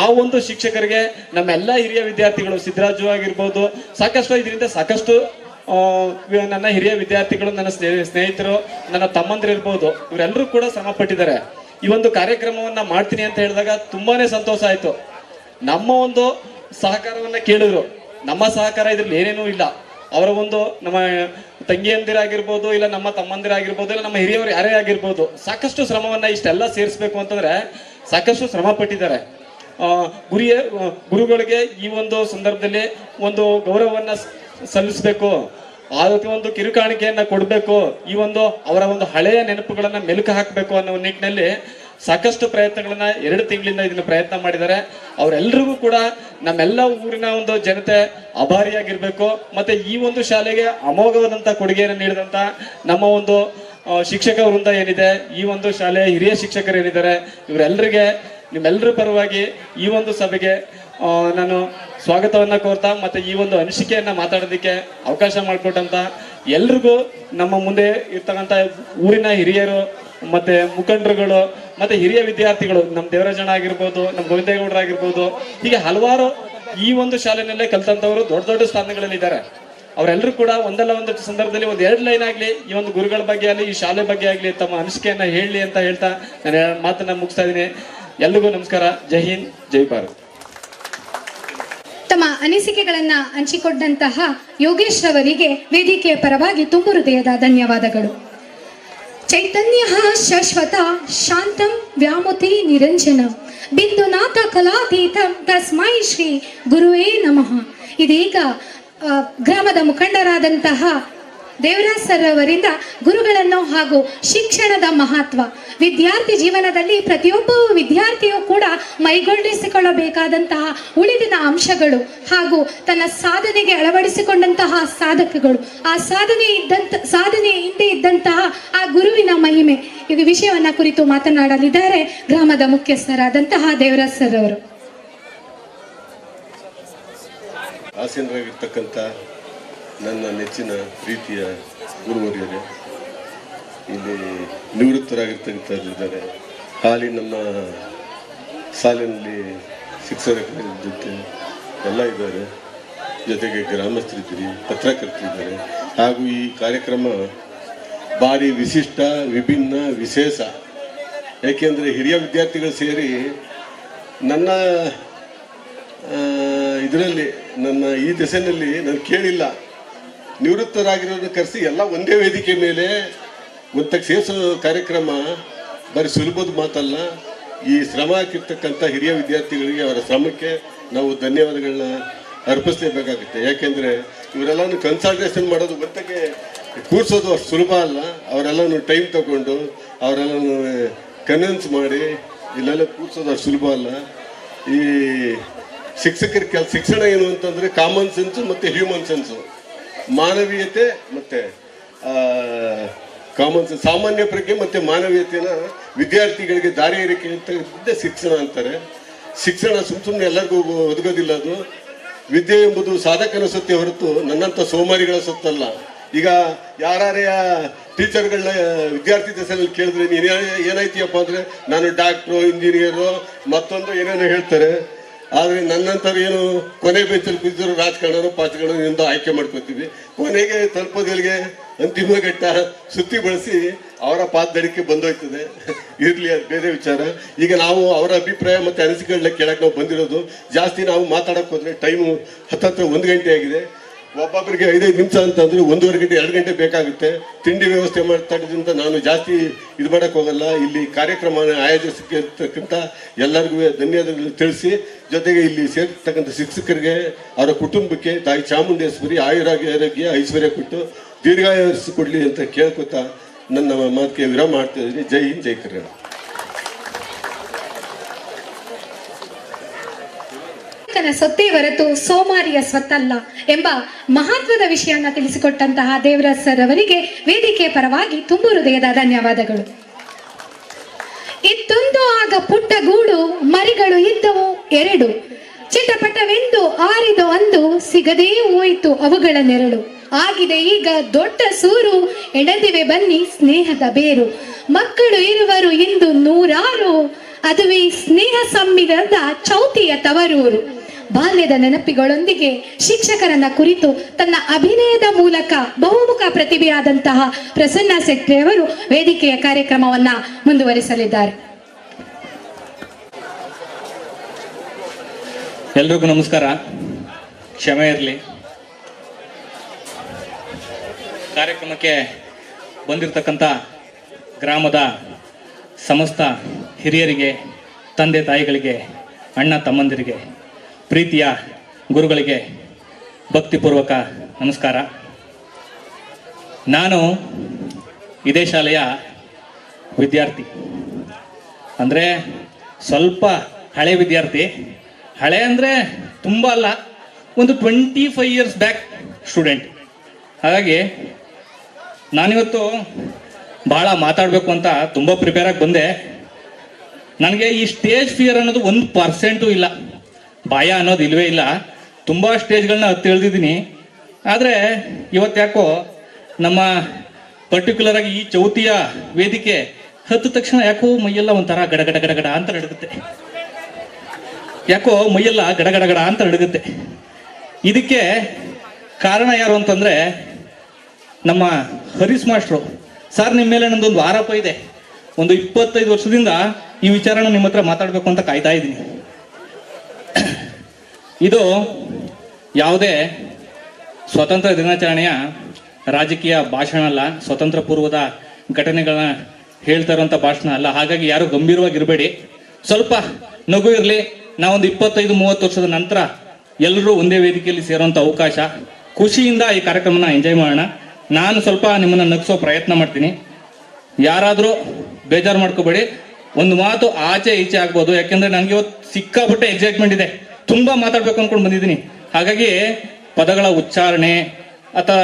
ಆ ಒಂದು ಶಿಕ್ಷಕರಿಗೆ ನಮ್ಮೆಲ್ಲ ಹಿರಿಯ ವಿದ್ಯಾರ್ಥಿಗಳು, ಸಿದ್ದರಾಜು ಆಗಿರ್ಬೋದು, ಸಾಕಷ್ಟು ಇದರಿಂದ ಸಾಕಷ್ಟು ನನ್ನ ಹಿರಿಯ ವಿದ್ಯಾರ್ಥಿಗಳು, ನನ್ನ ಸ್ನೇಹಿತರು, ನನ್ನ ತಮ್ಮಂದಿರು ಇರ್ಬೋದು, ಇವರೆಲ್ಲರೂ ಕೂಡ ಶ್ರಮ ಪಟ್ಟಿದ್ದಾರೆ. ಈ ಒಂದು ಕಾರ್ಯಕ್ರಮವನ್ನ ಮಾಡ್ತೀನಿ ಅಂತ ಹೇಳಿದಾಗ ತುಂಬಾನೇ ಸಂತೋಷ ಆಯ್ತು. ನಮ್ಮ ಒಂದು ಸಹಕಾರವನ್ನ ಕೇಳಿದ್ರು. ನಮ್ಮ ಸಹಕಾರ ಇದ್ರಲ್ಲಿ ಏನೇನೂ ಇಲ್ಲ. ಅವರ ಒಂದು ನಮ್ಮ ತಂಗಿಯಂದಿರಾಗಿರ್ಬೋದು, ಇಲ್ಲ ನಮ್ಮ ತಮ್ಮಂದಿರಾಗಿರ್ಬೋದು, ಇಲ್ಲ ನಮ್ಮ ಹಿರಿಯವರು ಯಾರೇ ಆಗಿರ್ಬೋದು, ಸಾಕಷ್ಟು ಶ್ರಮವನ್ನ ಇಷ್ಟೆಲ್ಲ ಸೇರಿಸ್ಬೇಕು ಅಂತಂದ್ರೆ ಸಾಕಷ್ಟು ಶ್ರಮ ಪಟ್ಟಿದ್ದಾರೆ. ಗುರುಗಳಿಗೆ ಈ ಒಂದು ಸಂದರ್ಭದಲ್ಲಿ ಒಂದು ಗೌರವವನ್ನ ಸಲ್ಲಿಸಬೇಕು, ಅದಕ್ಕೆ ಒಂದು ಕಿರುಕಾಣಿಕೆಯನ್ನ ಕೊಡಬೇಕು, ಈ ಒಂದು ಅವರ ಒಂದು ಹಳೆಯ ನೆನಪುಗಳನ್ನ ಮೆಲುಕು ಹಾಕಬೇಕು ಅನ್ನೋ ನಿಟ್ಟಿನಲ್ಲಿ ಸಾಕಷ್ಟು ಪ್ರಯತ್ನಗಳನ್ನ 2 ತಿಂಗಳಿಂದ ಇದನ್ನ ಪ್ರಯತ್ನ ಮಾಡಿದ್ದಾರೆ. ಅವರೆಲ್ಲರಿಗೂ ಕೂಡ ನಮ್ಮೆಲ್ಲ ಊರಿನ ಒಂದು ಜನತೆ ಆಭಾರಿಯಾಗಿರ್ಬೇಕು. ಮತ್ತೆ ಈ ಒಂದು ಶಾಲೆಗೆ ಅಮೋಘವಾದಂತ ಕೊಡುಗೆಯನ್ನು ನೀಡಿದಂತ ನಮ್ಮ ಒಂದು ಶಿಕ್ಷಕ ವೃಂದ ಏನಿದೆ, ಈ ಒಂದು ಶಾಲೆಯ ಹಿರಿಯ ಶಿಕ್ಷಕರು ಏನಿದ್ದಾರೆ, ಇವರೆಲ್ಲರಿಗೆ ನಿಮ್ಮೆಲ್ಲರ ಪರವಾಗಿ ಈ ಒಂದು ಸಭೆಗೆ ನಾನು ಸ್ವಾಗತವನ್ನ ಕೋರ್ತಾ ಮತ್ತೆ ಈ ಒಂದು ಅನಿಸಿಕೆಯನ್ನ ಮಾತಾಡೋದಕ್ಕೆ ಅವಕಾಶ ಮಾಡಿಕೊಟ್ಟಂತ ಎಲ್ರಿಗೂ, ನಮ್ಮ ಮುಂದೆ ಇರ್ತಕ್ಕಂಥ ಊರಿನ ಹಿರಿಯರು ಮತ್ತೆ ಮುಖಂಡರುಗಳು ಮತ್ತೆ ಹಿರಿಯ ವಿದ್ಯಾರ್ಥಿಗಳು, ನಮ್ಮ ದೇವರಾಜಣ್ಣ ಆಗಿರ್ಬೋದು, ನಮ್ಮ ಗೋವಿಂದೇಗೌಡರಾಗಿರ್ಬೋದು, ಹೀಗೆ ಹಲವಾರು ಈ ಒಂದು ಶಾಲೆನಲ್ಲೇ ಕಲ್ತಂತವರು ದೊಡ್ಡ ಸ್ಥಾನಗಳಲ್ಲಿ ಇದ್ದಾರೆ. ಅವರೆಲ್ಲರೂ ಕೂಡ ಒಂದಲ್ಲ ಒಂದು ಸಂದರ್ಭದಲ್ಲಿ 1-2 ಲೈನ್ ಆಗ್ಲಿ ಈ ಒಂದು ಗುರುಗಳ ಬಗ್ಗೆ ಆಗಲಿ, ಈ ಶಾಲೆ ಬಗ್ಗೆ ಆಗಲಿ ತಮ್ಮ ಅನಿಸಿಕೆಯನ್ನ ಹೇಳಲಿ ಅಂತ ಹೇಳ್ತಾ ನಾನು ಮಾತನ್ನ ಮುಗಿಸ್ತಾ ಇದ್ದೀನಿ. ಎಲ್ರಿಗೂ ನಮಸ್ಕಾರ. ಜೈ ಹಿಂದ್, ಜೈ ಭಾರತ್. ತಮ್ಮ ಅನಿಸಿಕೆಗಳನ್ನ ಹಂಚಿಕೊಂಡಂತಹ ಯೋಗೇಶ್ ರವರಿಗೆ ವೇದಿಕೆಯ ಪರವಾಗಿ ತುಂಬು ಹೃದಯದ ಧನ್ಯವಾದಗಳು. ಚೈತನ್ಯ ಶಾಶ್ವತ ಶಾಂತಂ ವ್ಯಾಮುತಿ ನಿರಂಜನ ಬಿಂದುನಾಥ ಕಲಾತೀತಂ ತಸ್ಮೈ ಶ್ರೀ ಗುರುವೇ ನಮಃ. ಇದೀಗ ಗ್ರಾಮದ ಮುಖಂಡರಾದಂತಹ ದೇವರಾಜ್ ಸರ್ ಅವರಿಂದ ಗುರುಗಳನ್ನು ಹಾಗೂ ಶಿಕ್ಷಣದ ಮಹತ್ವ, ವಿದ್ಯಾರ್ಥಿ ಜೀವನದಲ್ಲಿ ಪ್ರತಿಯೊಬ್ಬ ವಿದ್ಯಾರ್ಥಿಯು ಕೂಡ ಮೈಗೂಡಿಸಿಕೊಳ್ಳಬೇಕಾದಂತಹ ಉಳಿದಿನ ಅಂಶಗಳು ಹಾಗೂ ತನ್ನ ಸಾಧನೆಗೆ ಅಳವಡಿಸಿಕೊಂಡಂತಹ ಸಾಧಕಗಳು, ಆ ಸಾಧನೆ ಹಿಂದೆ ಇದ್ದಂತಹ ಆ ಗುರುವಿನ ಮಹಿಮೆ, ಈ ವಿಷಯವನ್ನ ಕುರಿತು ಮಾತನಾಡಲಿದ್ದಾರೆ ಗ್ರಾಮದ ಮುಖ್ಯಸ್ಥರಾದಂತಹ ದೇವರಾಜ್ ಸರ್ ಅವರು. ಆಸೀನರಾಗಿರ್ತಕ್ಕಂಥ ನನ್ನ ನೆಚ್ಚಿನ ಪ್ರೀತಿಯ ಗುರುವರಿಯರೇ, ಇಲ್ಲಿ ನಿವೃತ್ತರಾಗಿರ್ತಕ್ಕಂಥವರಿದ್ದಾರೆ, ಹಾಲಿ ನಮ್ಮ ಸಾಲಿನಲ್ಲಿ ಶಿಕ್ಷಕರ ಜೊತೆ ಎಲ್ಲ ಇದ್ದಾರೆ, ಜೊತೆಗೆ ಗ್ರಾಮಸ್ಥರಿದ್ದೀರಿ, ಪತ್ರಕರ್ತರಿದ್ದಾರೆ. ಹಾಗೂ ಈ ಕಾರ್ಯಕ್ರಮ ಭಾರಿ ವಿಶಿಷ್ಟ, ವಿಭಿನ್ನ, ವಿಶೇಷ. ಏಕೆಂದರೆ ಹಿರಿಯ ವಿದ್ಯಾರ್ಥಿಗಳು ಸೇರಿ ನನ್ನ ಇದರಲ್ಲಿ ನನ್ನ ಈ ದೆಸೆಯಲ್ಲಿ ನಾನು ಕೇಳಿಲ್ಲ, ನಿವೃತ್ತರಾಗಿರೋದನ್ನ ಕರೆಸಿ ಎಲ್ಲ ಒಂದೇ ವೇದಿಕೆ ಮೇಲೆ ಒಂದಕ್ಕೆ ಸೇರಿಸೋ ಕಾರ್ಯಕ್ರಮ ಬರೀ ಸುಲಭದ ಮಾತಲ್ಲ. ಈ ಶ್ರಮ ಹಾಕಿರ್ತಕ್ಕಂಥ ಹಿರಿಯ ವಿದ್ಯಾರ್ಥಿಗಳಿಗೆ ಅವರ ಶ್ರಮಕ್ಕೆ ನಾವು ಧನ್ಯವಾದಗಳನ್ನ ಅರ್ಪಿಸಲೇಬೇಕಾಗುತ್ತೆ. ಯಾಕೆಂದರೆ ಇವರೆಲ್ಲನೂ ಕನ್ಸಲ್ಟೇಷನ್ ಮಾಡೋದು ಒಂದಕ್ಕೆ ಕೂರಿಸೋದು ಅಷ್ಟು ಸುಲಭ ಅಲ್ಲ. ಅವರೆಲ್ಲನೂ ಟೈಮ್ ತಗೊಂಡು ಅವರೆಲ್ಲನೂ ಕನ್ವಿನ್ಸ್ ಮಾಡಿ ಇಲ್ಲೆಲ್ಲ ಕೂರಿಸೋದು ಅಷ್ಟು ಸುಲಭ ಅಲ್ಲ. ಈ ಶಿಕ್ಷಕರ ಶಿಕ್ಷಣ ಏನು ಅಂತಂದರೆ ಕಾಮನ್ ಸೆನ್ಸು ಮತ್ತು ಹ್ಯೂಮನ್ ಸೆನ್ಸು, ಮಾನವೀಯತೆ ಮತ್ತು ಕಾಮನ್ ಸೆನ್ಸ್, ಸಾಮಾನ್ಯ ಪ್ರಜ್ಞೆ ಮತ್ತು ಮಾನವೀಯತೆನ ವಿದ್ಯಾರ್ಥಿಗಳಿಗೆ ದಾರಿ ಏರಿಕೆ ಅಂತ ಶಿಕ್ಷಣ ಅಂತಾರೆ. ಶಿಕ್ಷಣ ಸುಮ್ಮನೆ ಎಲ್ಲರಿಗೂ ಒದಗೋದಿಲ್ಲ. ಅದು ವಿದ್ಯೆ ಎಂಬುದು ಸಾಧಕನ ಸೊತ್ತೆ ಹೊರತು ನನ್ನಂಥ ಸೋಮಾರಿಗಳ ಸೊತ್ತಲ್ಲ. ಈಗ ಯಾರೇ ಟೀಚರ್ಗಳನ್ನ ವಿದ್ಯಾರ್ಥಿ ದಶೆಯಲ್ಲಿ ಕೇಳಿದ್ರೆ ನೀನು ಏನಾಯ್ತೀಯಪ್ಪ ಅಂದರೆ ನಾನು ಡಾಕ್ಟ್ರು, ಇಂಜಿನಿಯರು, ಮತ್ತೊಂದು ಏನೇನೋ ಹೇಳ್ತಾರೆ. ಆದರೆ ನನ್ನಂಥವ್ರು ಏನು ಕೊನೆ ಬೆಂಚಲ್ಲಿ ಕೂತಿದ್ರು ರಾಜಕಾರಣರು ಪಾಚಗಳನ್ನು ಆಯ್ಕೆ ಮಾಡ್ಕೋತೀವಿ. ಕೊನೆಗೆ ತಲುಪೋದಲ್ಲಿಗೆ ಅಂತಿಮ ಘಟ್ಟ ಸುತ್ತಿ ಬಳಸಿ ಅವರ ಪಾದದಡಿಕೆ ಬಂದೋಯ್ತದೆ. ಇರಲಿ, ಅದು ಬೇರೆ ವಿಚಾರ. ಈಗ ನಾವು ಅವರ ಅಭಿಪ್ರಾಯ ಮತ್ತು ಅನಿಸಿಕೆಗಳನ್ನ ಕೇಳಕ್ಕೆ ನಾವು ಬಂದಿರೋದು. ಜಾಸ್ತಿ ನಾವು ಮಾತಾಡೋಕೆ ಹೋದರೆ ಟೈಮು ಹತ್ತತ್ರ 1 ಗಂಟೆ ಆಗಿದೆ. ಒಬ್ಬೊಬ್ಬರಿಗೆ 5-5 ನಿಮಿಷ ಅಂತಂದರೆ 1.5 ಗಂಟೆ 2 ಗಂಟೆ ಬೇಕಾಗುತ್ತೆ. ತಿಂಡಿ ವ್ಯವಸ್ಥೆ ಮಾಡ್ತಾಡಿದ್ರಿಂದ ನಾನು ಜಾಸ್ತಿ ಇದು ಮಾಡೋಕ್ಕೆ ಹೋಗಲ್ಲ. ಇಲ್ಲಿ ಕಾರ್ಯಕ್ರಮ ಆಯೋಜಿಸಿರ್ತಕ್ಕಂಥ ಎಲ್ಲರಿಗೂ ಧನ್ಯವಾದಗಳು ತಿಳಿಸಿ, ಜೊತೆಗೆ ಇಲ್ಲಿ ಸೇರಿರ್ತಕ್ಕಂಥ ಶಿಕ್ಷಕರಿಗೆ, ಅವರ ಕುಟುಂಬಕ್ಕೆ ತಾಯಿ ಚಾಮುಂಡೇಶ್ವರಿ ಆರೋಗ್ಯ ಐಶ್ವರ್ಯ ಕೊಟ್ಟು ದೀರ್ಘಾಯುಷ್ಯ ಕೊಡಲಿ ಅಂತ ಕೇಳ್ಕೊತಾ ನನ್ನ ಮಾತಿಗೆ ವಿರಾಮ ಮಾಡ್ತಾ ಇದ್ದೀನಿ. ಜೈ ಹಿಂದ್, ಜೈ ಕರ್ನಾಟಕ. ಸೊತ್ತೇ ಹೊರತು ಸೋಮಾರಿಯ ಸ್ವತ್ತಲ್ಲ ಎಂಬ ಮಹತ್ವದ ವಿಷಯವನ್ನು ತಿಳಿಸಿಕೊಟ್ಟಂತಹ ದೇವರಾಜ್ ಸರ್ ಅವರಿಗೆ ವೇದಿಕೆಯ ಪರವಾಗಿ ತುಂಬು ಹೃದಯದ ಧನ್ಯವಾದಗಳು. ಇತ್ತೊಂದು ಆಗ ಪುಟ್ಟ ಗೂಡು, ಮರಿಗಳು ಇದ್ದವು 2, ಚಿಟಪಟವೆಂದು ಆರಿದು ಅಂದು ಸಿಗದೇ ಹೋಯಿತು ಅವುಗಳ ನೆರಳು. ಆಗಿದೆ ಈಗ ದೊಡ್ಡ ಸೂರು, ಎಳೆದಿವೆ ಬನ್ನಿ ಸ್ನೇಹದ ಬೇರು. ಮಕ್ಕಳು ಇರುವರು ಇಂದು 100, ಅದುವೇ ಸ್ನೇಹ ಸಮ್ಮಿಲನದ ಚೌತಿಯ ತವರೂರು. ಬಾಲ್ಯದ ನೆನಪಿಗಳೊಂದಿಗೆ ಶಿಕ್ಷಕರನ್ನ ಕುರಿತು ತನ್ನ ಅಭಿನಯದ ಮೂಲಕ ಬಹುಮುಖ ಪ್ರತಿಭೆಯಾದಂತಹ ಪ್ರಸನ್ನ ಸೆಟ್ರಿ ಅವರು ವೇದಿಕೆಯ ಕಾರ್ಯಕ್ರಮವನ್ನ ಮುಂದುವರಿಸಲಿದ್ದಾರೆ. ಎಲ್ರಿಗೂ ನಮಸ್ಕಾರ, ಕ್ಷಮೆ ಇರಲಿ. ಕಾರ್ಯಕ್ರಮಕ್ಕೆ ಬಂದಿರತಕ್ಕಂಥ ಗ್ರಾಮದ ಸಮಸ್ತ ಹಿರಿಯರಿಗೆ, ತಂದೆ ತಾಯಿಗಳಿಗೆ, ಅಣ್ಣ ತಮ್ಮಂದಿರಿಗೆ, ಪ್ರೀತಿಯ ಗುರುಗಳಿಗೆ ಭಕ್ತಿಪೂರ್ವಕ ನಮಸ್ಕಾರ. ನಾನು ಇದೇ ಶಾಲೆಯ ವಿದ್ಯಾರ್ಥಿ, ಅಂದರೆ ಸ್ವಲ್ಪ ಹಳೆ ವಿದ್ಯಾರ್ಥಿ. ಹಳೆ ಅಂದರೆ ತುಂಬ ಅಲ್ಲ, ಒಂದು 25 ಇಯರ್ಸ್ ಬ್ಯಾಕ್ ಸ್ಟೂಡೆಂಟ್. ಹಾಗಾಗಿ ನಾನಿವತ್ತು ಭಾಳ ಮಾತಾಡಬೇಕು ಅಂತ ತುಂಬ ಪ್ರಿಪೇರ್ ಆಗಿ ಬಂದೆ. ನನಗೆ ಈ ಸ್ಟೇಜ್ ಫಿಯರ್ ಅನ್ನೋದು 1% ಇಲ್ಲ, ಭಯ ಅನ್ನೋದು ಇಲ್ಲವೇ ಇಲ್ಲ. ತುಂಬ ಸ್ಟೇಜ್ಗಳನ್ನ ತಿಳಿದಿದ್ದೀನಿ. ಆದರೆ ಇವತ್ತು ಯಾಕೋ ನಮ್ಮ ಪರ್ಟಿಕ್ಯುಲರ್ ಆಗಿ ಈ ಚೌತಿಯ ವೇದಿಕೆ ಹತ್ತಿದ ತಕ್ಷಣ ಯಾಕೋ ಮೈಯೆಲ್ಲ ಒಂಥರ ಗಡಗಡ ಗಡಗಡ ಅಂತ ನಡುಗುತ್ತೆ. ಯಾಕೋ ಮೈಯೆಲ್ಲ ಗಡಗಡಗಡ ಅಂತ ನಡುಗುತ್ತೆ. ಇದಕ್ಕೆ ಕಾರಣ ಯಾರು ಅಂತಂದರೆ ನಮ್ಮ ಹರೀಶ್ ಮಾಸ್ಟ್ರು. ಸರ್, ನಿಮ್ಮ ಮೇಲೆ ನಂದೊಂದು ಆರೋಪ ಇದೆ. ಒಂದು 25 ವರ್ಷದಿಂದ ಈ ವಿಚಾರನ ನಿಮ್ಮ ಹತ್ರ ಮಾತಾಡಬೇಕು ಅಂತ ಕಾಯ್ತಾ ಇದ್ದೀನಿ. ಇದು ಯಾವುದೇ ಸ್ವಾತಂತ್ರ್ಯ ದಿನಾಚರಣೆಯ ರಾಜಕೀಯ ಭಾಷಣ ಅಲ್ಲ, ಸ್ವತಂತ್ರ ಪೂರ್ವದ ಘಟನೆಗಳನ್ನ ಹೇಳ್ತಾ ಇರುವಂಥ ಭಾಷಣ ಅಲ್ಲ. ಹಾಗಾಗಿ ಯಾರು ಗಂಭೀರವಾಗಿರಬೇಡಿ, ಸ್ವಲ್ಪ ನಗು ಇರಲಿ. ನಾವೊಂದು 25-30 ವರ್ಷದ ನಂತರ ಎಲ್ಲರೂ ಒಂದೇ ವೇದಿಕೆಯಲ್ಲಿ ಸೇರುವಂಥ ಅವಕಾಶ, ಖುಷಿಯಿಂದ ಈ ಕಾರ್ಯಕ್ರಮನ ಎಂಜಾಯ್ ಮಾಡೋಣ. ನಾನು ಸ್ವಲ್ಪ ನಿಮ್ಮನ್ನು ನಗಿಸೋ ಪ್ರಯತ್ನ ಮಾಡ್ತೀನಿ. ಯಾರಾದರೂ ಬೇಜಾರು ಮಾಡ್ಕೋಬೇಡಿ. ಒಂದು ಮಾತು ಆಚೆ ಈಚೆ ಆಗ್ಬೋದು, ಯಾಕೆಂದರೆ ನನಗೆ ಇವತ್ತು ಸಿಕ್ಕಾಪಟ್ಟೆ ಎಕ್ಸೈಟ್ಮೆಂಟ್ ಇದೆ, ತುಂಬ ಮಾತಾಡಬೇಕು ಅಂದ್ಕೊಂಡು ಬಂದಿದ್ದೀನಿ. ಹಾಗಾಗಿ ಪದಗಳ ಉಚ್ಚಾರಣೆ ಅಥವಾ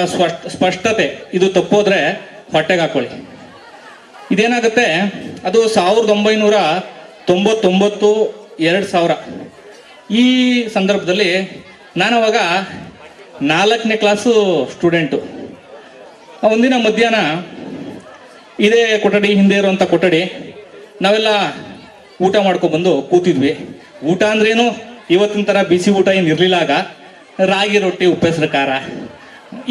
ಸ್ಪಷ್ಟತೆ ಇದು ತಪ್ಪೋದ್ರೆ ಹೊಟ್ಟೆಗೆ ಹಾಕೊಳ್ಳಿ. ಇದೇನಾಗುತ್ತೆ, ಅದು 1999 2000 ಈ ಸಂದರ್ಭದಲ್ಲಿ ನಾನು ಅವಾಗ 4ನೇ ಕ್ಲಾಸು ಸ್ಟೂಡೆಂಟು. ಒಂದಿನ ಮಧ್ಯಾಹ್ನ ಇದೇ ಕೊಠಡಿ, ಹಿಂದೆ ಇರುವಂಥ ಕೊಠಡಿ, ನಾವೆಲ್ಲ ಊಟ ಮಾಡ್ಕೊಬಂದು ಕೂತಿದ್ವಿ. ಊಟ ಅಂದ್ರೇನು, ಇವತ್ತಿನ ಥರ ಬಿಸಿ ಊಟ ಏನು ಇರಲಿಲ್ಲ. ಆಗ ರಾಗಿ ರೊಟ್ಟಿ, ಉಪ್ಪೆಸರು ಖಾರ,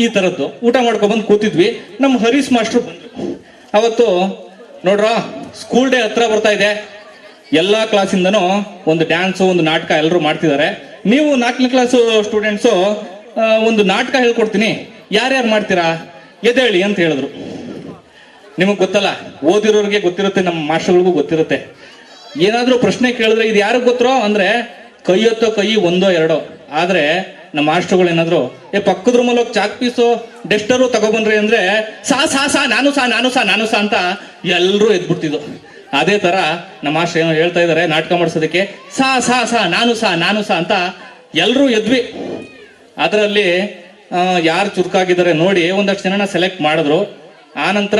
ಈ ಥರದ್ದು ಊಟ ಮಾಡ್ಕೊಬಂದು ಕೂತಿದ್ವಿ. ನಮ್ಮ ಹರೀಶ್ ಮಾಸ್ಟ್ರು ಬಂದರು. ಅವತ್ತು ನೋಡ್ರ, ಸ್ಕೂಲ್ ಡೇ ಹತ್ರ ಬರ್ತಾ ಇದೆ, ಎಲ್ಲ ಕ್ಲಾಸಿಂದನೂ ಒಂದು ಡ್ಯಾನ್ಸು, ಒಂದು ನಾಟಕ ಎಲ್ಲರೂ ಮಾಡ್ತಿದ್ದಾರೆ. ನೀವು 4ನೇ ಕ್ಲಾಸು ಸ್ಟೂಡೆಂಟ್ಸು ಒಂದು ನಾಟಕ ಹೇಳ್ಕೊಡ್ತೀನಿ, ಯಾರ್ಯಾರು ಮಾಡ್ತೀರಾ ಎದ್ದೇಳಿ ಅಂತ ಹೇಳಿದ್ರು. ನಿಮಗೆ ಗೊತ್ತಲ್ಲ, ಓದಿರೋರಿಗೆ ಗೊತ್ತಿರುತ್ತೆ, ನಮ್ಮ ಮಾಸ್ಟರ್ಗಳಿಗೂ ಗೊತ್ತಿರುತ್ತೆ. ಏನಾದರೂ ಪ್ರಶ್ನೆ ಕೇಳಿದ್ರೆ ಇದು ಯಾರಿಗೆ ಗೊತ್ತರೋ ಅಂದರೆ ಕೈಯೊತ್ತೋ ಕೈ ಒಂದೋ ಎರಡೋ. ಆದರೆ ನಮ್ಮ ಮಾಸ್ಟರ್ಗಳು ಏನಾದ್ರು ಪಕ್ಕದ ರೂಮಲ್ಲಿ ಹೋಗಿ ಚಾಕ್ ಪೀಸು ಡೆಸ್ಟರು ತಗೊಬನ್ರಿ ಅಂದರೆ ಸಾ ನಾನು ಸಾ ಅಂತ ಎಲ್ಲರೂ ಎದ್ಬಿಡ್ತಿದ್ದು. ಅದೇ ಥರ ನಮ್ಮ ಮಾಸ್ಟರ್ ಏನೋ ಹೇಳ್ತಾ ಇದ್ದಾರೆ ನಾಟಕ ಮಾಡಿಸೋದಕ್ಕೆ, ಸಾ ನಾನು ಸಾ ಅಂತ ಎಲ್ಲರೂ ಎದ್ವಿ. ಅದರಲ್ಲಿ ಯಾರು ಚುರುಕಾಗಿದ್ದಾರೆ ನೋಡಿ ಒಂದಷ್ಟು ಜನನ ಸೆಲೆಕ್ಟ್ ಮಾಡಿದ್ರು. ಆನಂತರ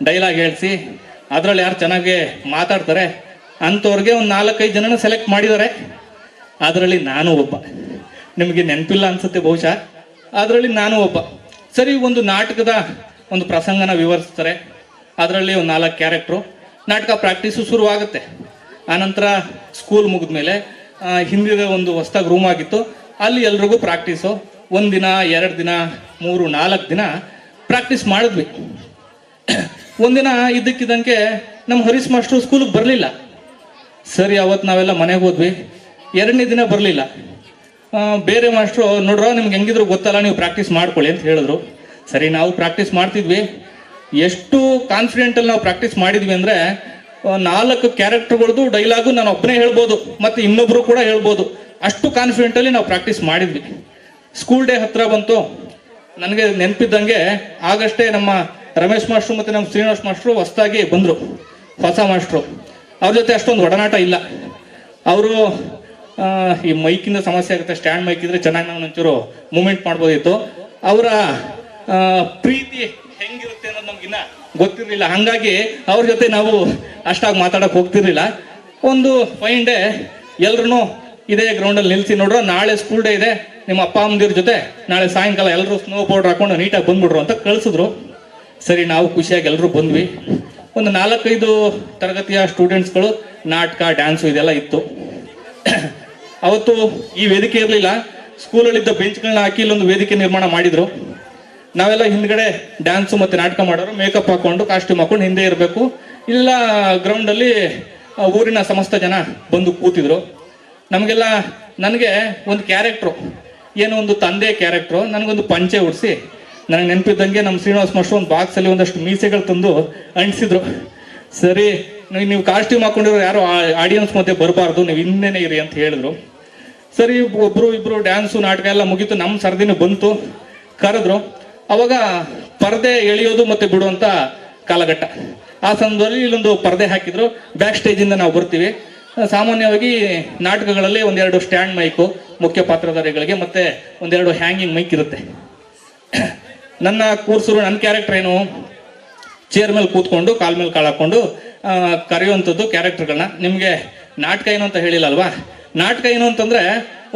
ಡೈಲಾಗ್ ಹೇಳಿಸಿ ಅದರಲ್ಲಿ ಯಾರು ಚೆನ್ನಾಗಿ ಮಾತಾಡ್ತಾರೆ ಅಂಥವ್ರಿಗೆ ಒಂದು 4-5 ಜನನ ಸೆಲೆಕ್ಟ್ ಮಾಡಿದ್ದಾರೆ. ಅದರಲ್ಲಿ ನಾನು ಒಬ್ಬ. ನಿಮಗೆ ನೆನಪಿಲ್ಲ ಅನ್ಸುತ್ತೆ ಬಹುಶಃ, ಅದರಲ್ಲಿ ನಾನು ಒಬ್ಬ. ಸರಿ, ಒಂದು ನಾಟಕದ ಒಂದು ಪ್ರಸಂಗನ ವಿವರಿಸ್ತಾರೆ. ಅದರಲ್ಲಿ ಒಂದು 4 ಕ್ಯಾರೆಕ್ಟ್ರು. ನಾಟಕ ಪ್ರಾಕ್ಟೀಸು ಶುರುವಾಗುತ್ತೆ. ಆನಂತರ ಸ್ಕೂಲ್ ಮುಗಿದ್ಮೇಲೆ ಹಿಂದಿನ ಒಂದು ಹೊಸ್ದಾಗಿ ರೂಮ್ ಆಗಿತ್ತು, ಅಲ್ಲಿ ಎಲ್ರಿಗೂ ಪ್ರಾಕ್ಟೀಸು. 1 ದಿನ 2 ದಿನ 3 4 ದಿನ ಪ್ರಾಕ್ಟೀಸ್ ಮಾಡಿದ್ವಿ. ಒಂದಿನ ಇದ್ದಕ್ಕಿದ್ದಂಗೆ ನಮ್ಮ ಹರೀಶ್ ಮಾಸ್ಟ್ರು ಸ್ಕೂಲಿಗೆ ಬರಲಿಲ್ಲ. ಸರಿ, ಅವತ್ತು ನಾವೆಲ್ಲ ಮನೆಗೆ ಹೋದ್ವಿ. 2ನೇ ದಿನ ಬರಲಿಲ್ಲ. ಬೇರೆ ಮಾಸ್ಟ್ರು, ನೋಡ್ರ ನಿಮ್ಗೆ ಹೆಂಗಿದ್ರು ಗೊತ್ತಲ್ಲ, ನೀವು ಪ್ರಾಕ್ಟೀಸ್ ಮಾಡ್ಕೊಳ್ಳಿ ಅಂತ ಹೇಳಿದ್ರು. ಸರಿ, ನಾವು ಪ್ರಾಕ್ಟೀಸ್ ಮಾಡ್ತಿದ್ವಿ. ಎಷ್ಟು ಕಾನ್ಫಿಡೆಂಟಲ್ಲಿ ನಾವು ಪ್ರಾಕ್ಟೀಸ್ ಮಾಡಿದ್ವಿ ಅಂದರೆ 4 ಕ್ಯಾರೆಕ್ಟರ್ಗಳದ್ದು ಡೈಲಾಗು ನಾನು ಒಬ್ಬನೇ ಹೇಳ್ಬೋದು, ಮತ್ತು ಇನ್ನೊಬ್ರು ಕೂಡ ಹೇಳ್ಬೋದು. ಅಷ್ಟು ಕಾನ್ಫಿಡೆಂಟಲ್ಲಿ ನಾವು ಪ್ರಾಕ್ಟೀಸ್ ಮಾಡಿದ್ವಿ. ಸ್ಕೂಲ್ ಡೇ ಹತ್ರ ಬಂತು. ನನಗೆ ನೆನಪಿದ್ದಂಗೆ ಆಗಷ್ಟೇ ನಮ್ಮ ರಮೇಶ್ ಮಾಸ್ಟ್ರು ಮತ್ತು ನಮ್ಮ ಶ್ರೀನಿವಾಸ್ ಮಾಸ್ಟ್ರು ಹೊಸದಾಗಿ ಬಂದರು, ಹೊಸ ಮಾಸ್ಟ್ರು. ಅವ್ರ ಜೊತೆ ಅಷ್ಟೊಂದು ಒಡನಾಟ ಇಲ್ಲ. ಅವರು ಈ ಮೈಕಿಂದ ಸಮಸ್ಯೆ ಆಗುತ್ತೆ, ಸ್ಟ್ಯಾಂಡ್ ಮೈಕ್ ಇದ್ರೆ ಚೆನ್ನಾಗಿ ನಾವು ಒಂಚೂರು ಮೂಮೆಂಟ್ ಮಾಡ್ಬೋದಿತ್ತು. ಅವರ ಪ್ರೀತಿ ಹೆಂಗಿರುತ್ತೆ ಅನ್ನೋದು ನಮ್ಗಿನ್ನ ಗೊತ್ತಿರಲಿಲ್ಲ. ಹಾಗಾಗಿ ಅವ್ರ ಜೊತೆ ನಾವು ಅಷ್ಟಾಗಿ ಮಾತಾಡೋಕೆ ಹೋಗ್ತಿರ್ಲಿಲ್ಲ. ಒಂದು ಫೈನ್ ಡೇ ಎಲ್ರೂ ಇದೇ ಗ್ರೌಂಡಲ್ಲಿ ನಿಲ್ಲಿಸಿ, ನೋಡ್ರ ನಾಳೆ ಸ್ಕೂಲ್ ಡೇ ಇದೆ, ನಿಮ್ಮ ಅಪ್ಪ ಅಮ್ಮದಿರ ಜೊತೆ ನಾಳೆ ಸಾಯಂಕಾಲ ಎಲ್ಲರೂ ಸ್ನೋ ಪೌಡರ್ ಹಾಕೊಂಡು ನೀಟಾಗಿ ಬಂದ್ಬಿಡ್ರು ಅಂತ ಕಳಿಸಿದ್ರು. ಸರಿ, ನಾವು ಖುಷಿಯಾಗಿ ಎಲ್ಲರೂ ಬಂದ್ವಿ. ಒಂದು 4-5 ತರಗತಿಯ ಸ್ಟೂಡೆಂಟ್ಸ್ಗಳು ನಾಟಕ, ಡ್ಯಾನ್ಸು ಇದೆಲ್ಲ ಇತ್ತು. ಅವತ್ತು ಈ ವೇದಿಕೆ ಇರಲಿಲ್ಲ. ಸ್ಕೂಲಲ್ಲಿದ್ದ ಬೆಂಚ್ಗಳನ್ನ ಹಾಕಿ ಇಲ್ಲೊಂದು ವೇದಿಕೆ ನಿರ್ಮಾಣ ಮಾಡಿದ್ರು. ನಾವೆಲ್ಲ ಹಿಂದ್ಗಡೆ ಡ್ಯಾನ್ಸು ಮತ್ತು ನಾಟಕ ಮಾಡೋರು ಮೇಕಪ್ ಹಾಕೊಂಡು ಕಾಸ್ಟ್ಯೂಮ್ ಹಾಕೊಂಡು ಹಿಂದೆ ಇರಬೇಕು. ಇಲ್ಲ ಗ್ರೌಂಡಲ್ಲಿ ಊರಿನ ಸಮಸ್ತ ಜನ ಬಂದು ಕೂತಿದ್ರು. ನಮಗೆಲ್ಲ, ನನಗೆ ಒಂದು ಕ್ಯಾರೆಕ್ಟ್ರು, ಏನೋ ಒಂದು ತಂದೆ ಕ್ಯಾರೆಕ್ಟ್ರು, ನನಗೊಂದು ಪಂಚೆ ಉಡಿಸಿ, ನನಗೆ ನೆನಪಿದ್ದಂಗೆ ನಮ್ಮ ಶ್ರೀನಿವಾಸ್ ಮಾಸ್ಟ್ರು ಒಂದು ಬಾಕ್ಸಲ್ಲಿ ಒಂದಷ್ಟು ಮೀಸೆಗಳು ತಂದು ಅಂಟಿಸಿದ್ರು. ಸರಿ, ನೀವು ಕಾಸ್ಟ್ಯೂಮ್ ಹಾಕೊಂಡಿರೋ ಯಾರು ಆಡಿಯನ್ಸ್ ಮಧ್ಯೆ ಬರಬಾರ್ದು, ನೀವು ಹಿಂದೆನೇ ಇರಿ ಅಂತ ಹೇಳಿದ್ರು. ಸರಿ, ಒಬ್ಬರು ಇಬ್ಬರು ಡ್ಯಾನ್ಸು ನಾಟಕ ಎಲ್ಲ ಮುಗೀತು. ನಮ್ಮ ಸರದಿನೂ ಬಂತು, ಕರೆದ್ರು. ಅವಾಗ ಪರದೆ ಎಳೆಯೋದು ಮತ್ತು ಬಿಡುವಂಥ ಕಾಲಘಟ್ಟ. ಆ ಸಂದರ್ಭದಲ್ಲಿ ಇಲ್ಲೊಂದು ಪರದೆ ಹಾಕಿದ್ರು. ಬ್ಯಾಕ್ ಸ್ಟೇಜಿಂದ ನಾವು ಬರ್ತೀವಿ. ಸಾಮಾನ್ಯವಾಗಿ ನಾಟಕಗಳಲ್ಲಿ 1-2 ಸ್ಟ್ಯಾಂಡ್ ಮೈಕು ಮುಖ್ಯ ಪಾತ್ರಧಾರಿಗಳಿಗೆ, ಮತ್ತು 1-2 ಹ್ಯಾಂಗಿಂಗ್ ಮೈಕ್ ಇರುತ್ತೆ. ನನ್ನ ಕೂರ್ಸರು, ನನ್ನ ಕ್ಯಾರೆಕ್ಟರ್ ಏನು, ಚೇರ್ ಮೇಲೆ ಕೂತ್ಕೊಂಡು ಕಾಲ್ ಮೇಲೆ ಕಾಳು ಹಾಕ್ಕೊಂಡು ಕರೆಯುವಂಥದ್ದು ಕ್ಯಾರೆಕ್ಟರ್ಗಳನ್ನ. ನಿಮಗೆ ನಾಟಕ ಏನು ಅಂತ ಹೇಳಿಲ್ಲ ಅಲ್ವಾ? ನಾಟಕ ಏನು ಅಂತಂದರೆ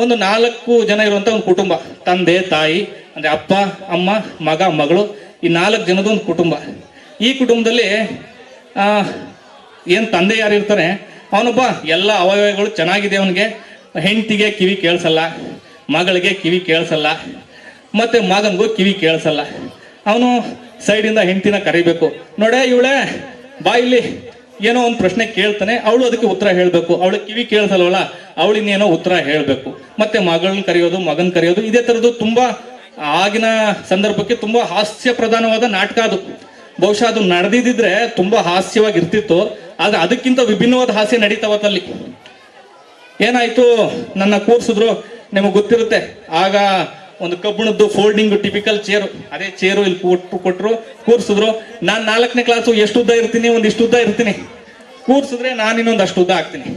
ಒಂದು 4 ಜನ ಇರುವಂಥ ಒಂದು ಕುಟುಂಬ, ತಂದೆ ತಾಯಿ ಅಂದರೆ ಅಪ್ಪ ಅಮ್ಮ ಮಗ ಮಗಳು, ಈ 4 ಜನದ ಒಂದು ಕುಟುಂಬ. ಈ ಕುಟುಂಬದಲ್ಲಿ ಏನು ತಂದೆ ಯಾರು ಇರ್ತಾನೆ, ಅವನೊಬ್ಬ ಎಲ್ಲ ಅವಯವಗಳು ಚೆನ್ನಾಗಿದೆ ಅವನಿಗೆ. ಹೆಂಡತಿಗೆ ಕಿವಿ ಕೇಳಿಸಲ್ಲ, ಮಗಳಿಗೆ ಕಿವಿ ಕೇಳಿಸಲ್ಲ, ಮತ್ತು ಮಗನಿಗೂ ಕಿವಿ ಕೇಳಿಸಲ್ಲ. ಅವನು ಸೈಡಿಂದ ಹೆಂಡತಿನ ಕರಿಬೇಕು, ನೋಡೇ ಇವಳೆ ಬಾಯಿಲಿ ಏನೋ ಒಂದು ಪ್ರಶ್ನೆ ಕೇಳ್ತಾನೆ, ಅವಳು ಅದಕ್ಕೆ ಉತ್ತರ ಹೇಳಬೇಕು. ಅವಳಿಗೆ ಕಿವಿ ಕೇಳಿಸಲ್ವಲ್ಲ, ಅವಳಿನ್ನೇನೋ ಉತ್ತರ ಹೇಳಬೇಕು. ಮತ್ತು ಮಗಳನ್ನ ಕರೆಯೋದು, ಮಗನ ಕರೆಯೋದು, ಇದೇ ಥರದ್ದು ತುಂಬ ಆಗಿನ ಸಂದರ್ಭಕ್ಕೆ ತುಂಬ ಹಾಸ್ಯ ಪ್ರಧಾನವಾದ ನಾಟಕ ಅದು. ಬಹುಶಃ ಅದು ನಡೆದಿದ್ದರೆ ತುಂಬ ಹಾಸ್ಯವಾಗಿರ್ತಿತ್ತು. ಆದರೆ ಅದಕ್ಕಿಂತ ವಿಭಿನ್ನವಾದ ಹಾಸ್ಯ ನಡೀತಾವತ್ತಲ್ಲಿ. ಏನಾಯಿತು, ನನ್ನ ಕೂರಿಸಿದ್ರು. ನಿಮಗೆ ಗೊತ್ತಿರುತ್ತೆ, ಆಗ ಒಂದು ಕಬ್ಬಿಣದ್ದು ಫೋಲ್ಡಿಂಗ್ ಟಿಪಿಕಲ್ ಚೇರು, ಅದೇ ಚೇರು ಇಲ್ಲಿ ಕೊಟ್ಟರು, ಕೂರ್ಸಿದ್ರು. ನಾನು 4ನೇ ಕ್ಲಾಸು ಎಷ್ಟು ಉದ್ದ ಇರ್ತೀನಿ, ಒಂದಿಷ್ಟು ಉದ್ದ ಇರ್ತೀನಿ, ಕೂರ್ಸಿದ್ರೆ ನಾನು ಇನ್ನೊಂದು ಅಷ್ಟು ಉದ್ದ ಆಗ್ತೀನಿ.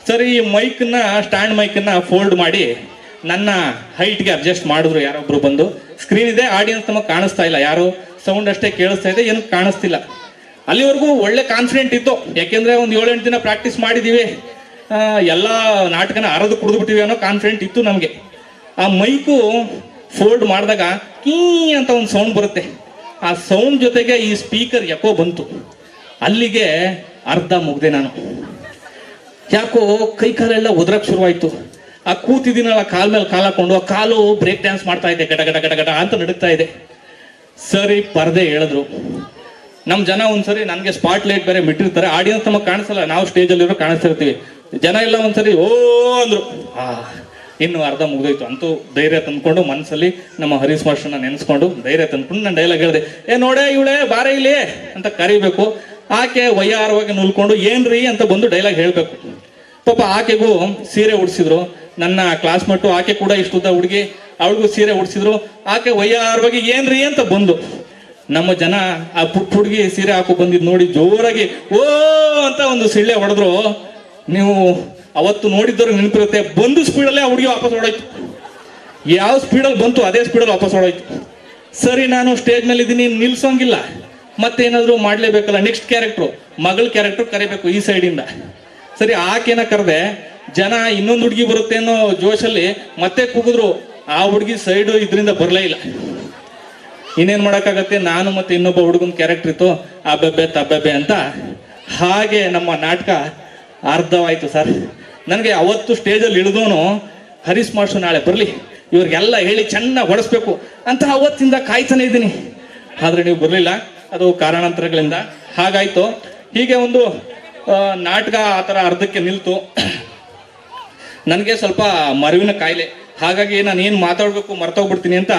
ಸರಿ, ಈ ಮೈಕನ್ನ, ಸ್ಟ್ಯಾಂಡ್ ಮೈಕನ್ನ ಫೋಲ್ಡ್ ಮಾಡಿ ನನ್ನ ಹೈಟ್ಗೆ ಅಡ್ಜಸ್ಟ್ ಮಾಡಿದ್ರು ಯಾರೊಬ್ರು ಬಂದು. ಸ್ಕ್ರೀನ್ ಇದೆ, ಆಡಿಯನ್ಸ್ ನಮಗೆ ಕಾಣಿಸ್ತಾ ಇಲ್ಲ, ಯಾರು ಸೌಂಡ್ ಅಷ್ಟೇ ಕೇಳಿಸ್ತಾ ಇದೆ, ಏನು ಕಾಣಿಸ್ತಿಲ್ಲ. ಅಲ್ಲಿವರೆಗೂ ಒಳ್ಳೆ ಕಾನ್ಫಿಡೆಂಟ್ ಇತ್ತು, ಯಾಕೆಂದ್ರೆ ಒಂದು 7-8 ದಿನ ಪ್ರಾಕ್ಟೀಸ್ ಮಾಡಿದೀವಿ, ಎಲ್ಲ ನಾಟಕನ ಅರದು ಕುಡಿದು ಬಿಟ್ಟಿವಿ ಅನ್ನೋ ಕಾನ್ಫಿಡೆಂಟ್ ಇತ್ತು ನಮಗೆ. ಆ ಮೈಕು ಫೋಲ್ಡ್ ಮಾಡಿದಾಗ ಕೀ ಅಂತ ಒಂದು ಸೌಂಡ್ ಬರುತ್ತೆ, ಆ ಸೌಂಡ್ ಜೊತೆಗೆ ಈ ಸ್ಪೀಕರ್ ಯಾಕೋ ಬಂತು. ಅಲ್ಲಿಗೆ ಅರ್ಧ ಮುಗ್ದೆ ನಾನು. ಯಾಕೋ ಕೈ ಕಾಲೆಲ್ಲ ಒದ್ರಕ್ ಶುರುವಾಯ್ತು. ಆ ಕೂತಿದ್ದೀನಲ್ಲ, ಕಾಲ್ ಮೇಲೆ ಕಾಲ್ ಹಾಕೊಂಡು ಆ ಕಾಲು ಬ್ರೇಕ್ ಡ್ಯಾನ್ಸ್ ಮಾಡ್ತಾ ಇದೆ, ಗಡ ಗಡ ಗಡ ಗಡ ಅಂತ ನಡುಗ್ತಾ ಇದೆ. ಸರಿ, ಪರದೆ ಹೇಳಿದ್ರು. ನಮ್ಮ ಜನ ಒಂದ್ಸರಿ ನನಗೆ ಸ್ಪಾಟ್ ಲೈಟ್ ಬೇರೆ ಬಿಟ್ಟಿರ್ತಾರೆ, ಆಡಿಯನ್ಸ್ ನಮಗೆ ಕಾಣಿಸಲ್ಲ, ನಾವು ಸ್ಟೇಜಲ್ಲಿರೋ ಕಾಣಿಸ್ತಿರ್ತೀವಿ. ಜನ ಎಲ್ಲ ಒಂದ್ಸರಿ ಓ ಅಂದ್ರು. ಇನ್ನು ಅರ್ಧ ಮುಗ್ದೋಯ್ತು. ಅಂತೂ ಧೈರ್ಯ ತಂದ್ಕೊಂಡು ಮನಸ್ಸಲ್ಲಿ ನಮ್ಮ ಹರೀಶ್ ಮಾಸ್ಟರ್ನ ನೆನೆಸ್ಕೊಂಡು ಧೈರ್ಯ ತಂದ್ಕೊಂಡು ನಾನು ಡೈಲಾಗ್ ಹೇಳಿದೆ, ನೋಡೇ ಇವಳೆ ಬಾರೆ ಇಲ್ಲಿ ಅಂತ ಕರಿಬೇಕು. ಆಕೆ ವಯ್ಯಾರವಾಗಿ ನುಲ್ಕೊಂಡು ಏನ್ರಿ ಅಂತ ಬಂದು ಡೈಲಾಗ್ ಹೇಳ್ಬೇಕು. ಪಾಪ ಆಕೆಗೂ ಸೀರೆ ಉಡ್ಸಿದ್ರು, ನನ್ನ ಕ್ಲಾಸ್ಮೇಟು ಆಕೆ ಕೂಡ ಇಷ್ಟುದ್ದ ಹುಡುಗಿ, ಅವಳಿಗೂ ಸೀರೆ ಉಡ್ಸಿದ್ರು. ಆಕೆ ವಯ್ಯಾರವಾಗಿ ಏನ್ರಿ ಅಂತ ಬಂದು, ನಮ್ಮ ಜನ ಆ ಪುಟ್ಟ ಹುಡುಗಿ ಸೀರೆ ಹಾಕೋ ಬಂದಿದ್ ನೋಡಿ ಜೋರಾಗಿ ಓ ಅಂತ ಒಂದು ಸಿಳ್ಳೆ ಹೊಡೆದ್ರು. ನೀವು ಅವತ್ತು ನೋಡಿದ್ದವ್ರಿಗೆ ನೆನಪಿರುತ್ತೆ, ಬಂದು ಸ್ಪೀಡಲ್ಲೇ ಆ ಹುಡುಗಿ ವಾಪಸ್ ಹೊಡೋಯ್ತು. ಯಾವ ಸ್ಪೀಡಲ್ಲಿ ಬಂತು ಅದೇ ಸ್ಪೀಡಲ್ಲಿ ವಾಪಸ್ ಹೊಡೋಯ್ತು. ಸರಿ, ನಾನು ಸ್ಟೇಜ್ ಮೇಲೆ ಇದ್ದೀನಿ, ನಿಲ್ಸೋಂಗಿಲ್ಲ, ಮತ್ತೇನಾದ್ರು ಮಾಡ್ಲೇಬೇಕಲ್ಲ. ನೆಕ್ಸ್ಟ್ ಕ್ಯಾರೆಕ್ಟ್ರು, ಮಗಳ ಕ್ಯಾರೆಕ್ಟರ್ ಕರಿಬೇಕು ಈ ಸೈಡಿಂದ. ಸರಿ, ಆಕೆನ ಕರೆದೆ. ಜನ ಇನ್ನೊಂದು ಹುಡುಗಿ ಬರುತ್ತೆ ಅನ್ನೋ ಜೋಶಲ್ಲಿ ಮತ್ತೆ ಕೂಗಿದ್ರು. ಆ ಹುಡುಗಿ ಸೈಡು ಇದರಿಂದ ಬರಲೇ ಇಲ್ಲ. ಇನ್ನೇನ್ ಮಾಡೋಕ್ಕಾಗತ್ತೆ, ನಾನು ಮತ್ತೆ ಇನ್ನೊಬ್ಬ ಹುಡುಗನ ಕ್ಯಾರೆಕ್ಟರ್ ಇತ್ತು, ಅಬ್ಬೆಬ್ಬೆ ತಬ್ಬೆಬ್ಬೆ ಅಂತ. ಹಾಗೆ ನಮ್ಮ ನಾಟಕ ಅರ್ಧವಾಯ್ತು ಸರ್. ನನಗೆ ಅವತ್ತು ಸ್ಟೇಜಲ್ಲಿ ಇಳಿದೋನು ಹರೀಶ್ ಮಾಸ್ಟರ್ ನಾಳೆ ಬರಲಿ, ಇವ್ರಿಗೆಲ್ಲ ಹೇಳಿ ಚೆನ್ನಾಗಿ ಹೊಡೆಸ್ಬೇಕು ಅಂತ ಅವತ್ತಿಂದ ಕಾಯ್ತಾನೆ ಇದ್ದೀನಿ. ಆದ್ರೆ ನೀವು ಬರಲಿಲ್ಲ, ಅದು ಕಾರಣಾಂತರಗಳಿಂದ ಹಾಗಾಯ್ತು. ಹೀಗೆ ಒಂದು ನಾಟಕ ಆ ಥರ ಅರ್ಧಕ್ಕೆ ನಿಲ್ತು. ನನಗೆ ಸ್ವಲ್ಪ ಮರುವಿನ ಕಾಯಿಲೆ, ಹಾಗಾಗಿ ನಾನು ಏನು ಮಾತಾಡಬೇಕು ಮರ್ತೋಗ್ಬಿಡ್ತೀನಿ ಅಂತ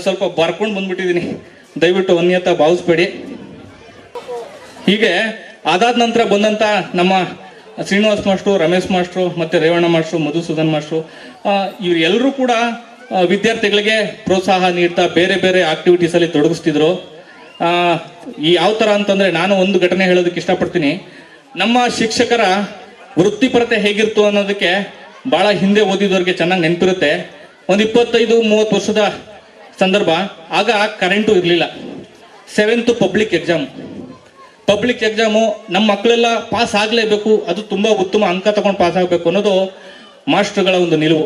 ಸ್ವಲ್ಪ ಬರ್ಕೊಂಡು ಬಂದ್ಬಿಟ್ಟಿದ್ದೀನಿ. ದಯವಿಟ್ಟು ಅನ್ಯತ ಭಾವಿಸ್ಬೇಡಿ. ಹೀಗೆ ಅದಾದ ನಂತರ ಬಂದಂಥ ನಮ್ಮ ಶ್ರೀನಿವಾಸ್ ಮಾಸ್ಟ್ರು, ರಮೇಶ್ ಮಾಸ್ಟ್ರು, ಮತ್ತು ರೇವಣ್ಣ ಮಾಸ್ಟ್ರು, ಮಧುಸೂದನ್ ಮಾಸ್ಟ್ರು, ಇವರೆಲ್ಲರೂ ಕೂಡ ವಿದ್ಯಾರ್ಥಿಗಳಿಗೆ ಪ್ರೋತ್ಸಾಹ ನೀಡ್ತಾ ಬೇರೆ ಬೇರೆ ಆಕ್ಟಿವಿಟೀಸಲ್ಲಿ ತೊಡಗಿಸ್ತಿದ್ರು. ಈ ಯಾವ ಥರ ಅಂತಂದರೆ, ನಾನು ಒಂದು ಘಟನೆ ಹೇಳೋದಕ್ಕೆ ಇಷ್ಟಪಡ್ತೀನಿ. ನಮ್ಮ ಶಿಕ್ಷಕರ ವೃತ್ತಿಪರತೆ ಹೇಗಿರ್ತು ಅನ್ನೋದಕ್ಕೆ ಭಾಳ ಹಿಂದೆ ಓದಿದವ್ರಿಗೆ ಚೆನ್ನಾಗಿ ನೆನಪಿರುತ್ತೆ. ಒಂದು 25-30 ವರ್ಷದ ಸಂದರ್ಭ. ಆಗ ಕರೆಂಟು ಇರಲಿಲ್ಲ. 7th ಪಬ್ಲಿಕ್ ಎಕ್ಸಾಮು ನಮ್ಮ ಮಕ್ಕಳೆಲ್ಲ ಪಾಸ್ ಆಗಲೇಬೇಕು, ಅದು ತುಂಬ ಉತ್ತಮ ಅಂಕ ತಗೊಂಡು ಪಾಸ್ ಆಗಬೇಕು ಅನ್ನೋದು ಮಾಸ್ಟರ್ಗಳ ಒಂದು ನಿಲುವು.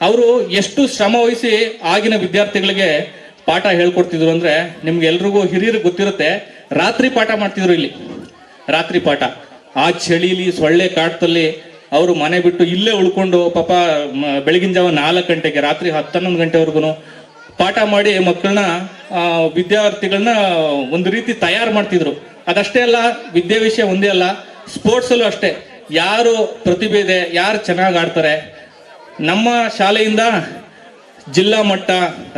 ಅವರು ಎಷ್ಟು ಶ್ರಮ ವಹಿಸಿ ಆಗಿನ ವಿದ್ಯಾರ್ಥಿಗಳಿಗೆ ಪಾಠ ಹೇಳ್ಕೊಡ್ತಿದ್ರು ಅಂದರೆ, ನಿಮ್ಗೆ ಎಲ್ರಿಗೂ ಹಿರಿಯರಿಗೆ ಗೊತ್ತಿರುತ್ತೆ, ರಾತ್ರಿ ಪಾಠ ಮಾಡ್ತಿದ್ರು. ಇಲ್ಲಿ ರಾತ್ರಿ ಪಾಠ, ಆ ಚಳಿಲಿ ಸೊಳ್ಳೆ ಕಾಟದಲ್ಲಿ ಅವರು ಮನೆ ಬಿಟ್ಟು ಇಲ್ಲೇ ಉಳ್ಕೊಂಡು ಪಾಪ ಬೆಳಗಿನ ಜಾವ 4 ಗಂಟೆಗೆ ರಾತ್ರಿ 10-11 ಗಂಟೆವರೆಗೂ ಪಾಠ ಮಾಡಿ ಮಕ್ಕಳನ್ನ, ವಿದ್ಯಾರ್ಥಿಗಳನ್ನ ಒಂದು ರೀತಿ ತಯಾರು ಮಾಡ್ತಿದ್ರು. ಅದಷ್ಟೇ ಅಲ್ಲ, ವಿದ್ಯೆ ವಿಷಯ ಒಂದೇ ಅಲ್ಲ, ಸ್ಪೋರ್ಟ್ಸಲ್ಲೂ ಅಷ್ಟೇ. ಯಾರು ಪ್ರತಿಭೆ ಇದೆ, ಯಾರು ಚೆನ್ನಾಗಿ ಆಡ್ತಾರೆ, ನಮ್ಮ ಶಾಲೆಯಿಂದ ಜಿಲ್ಲಾ ಮಟ್ಟ,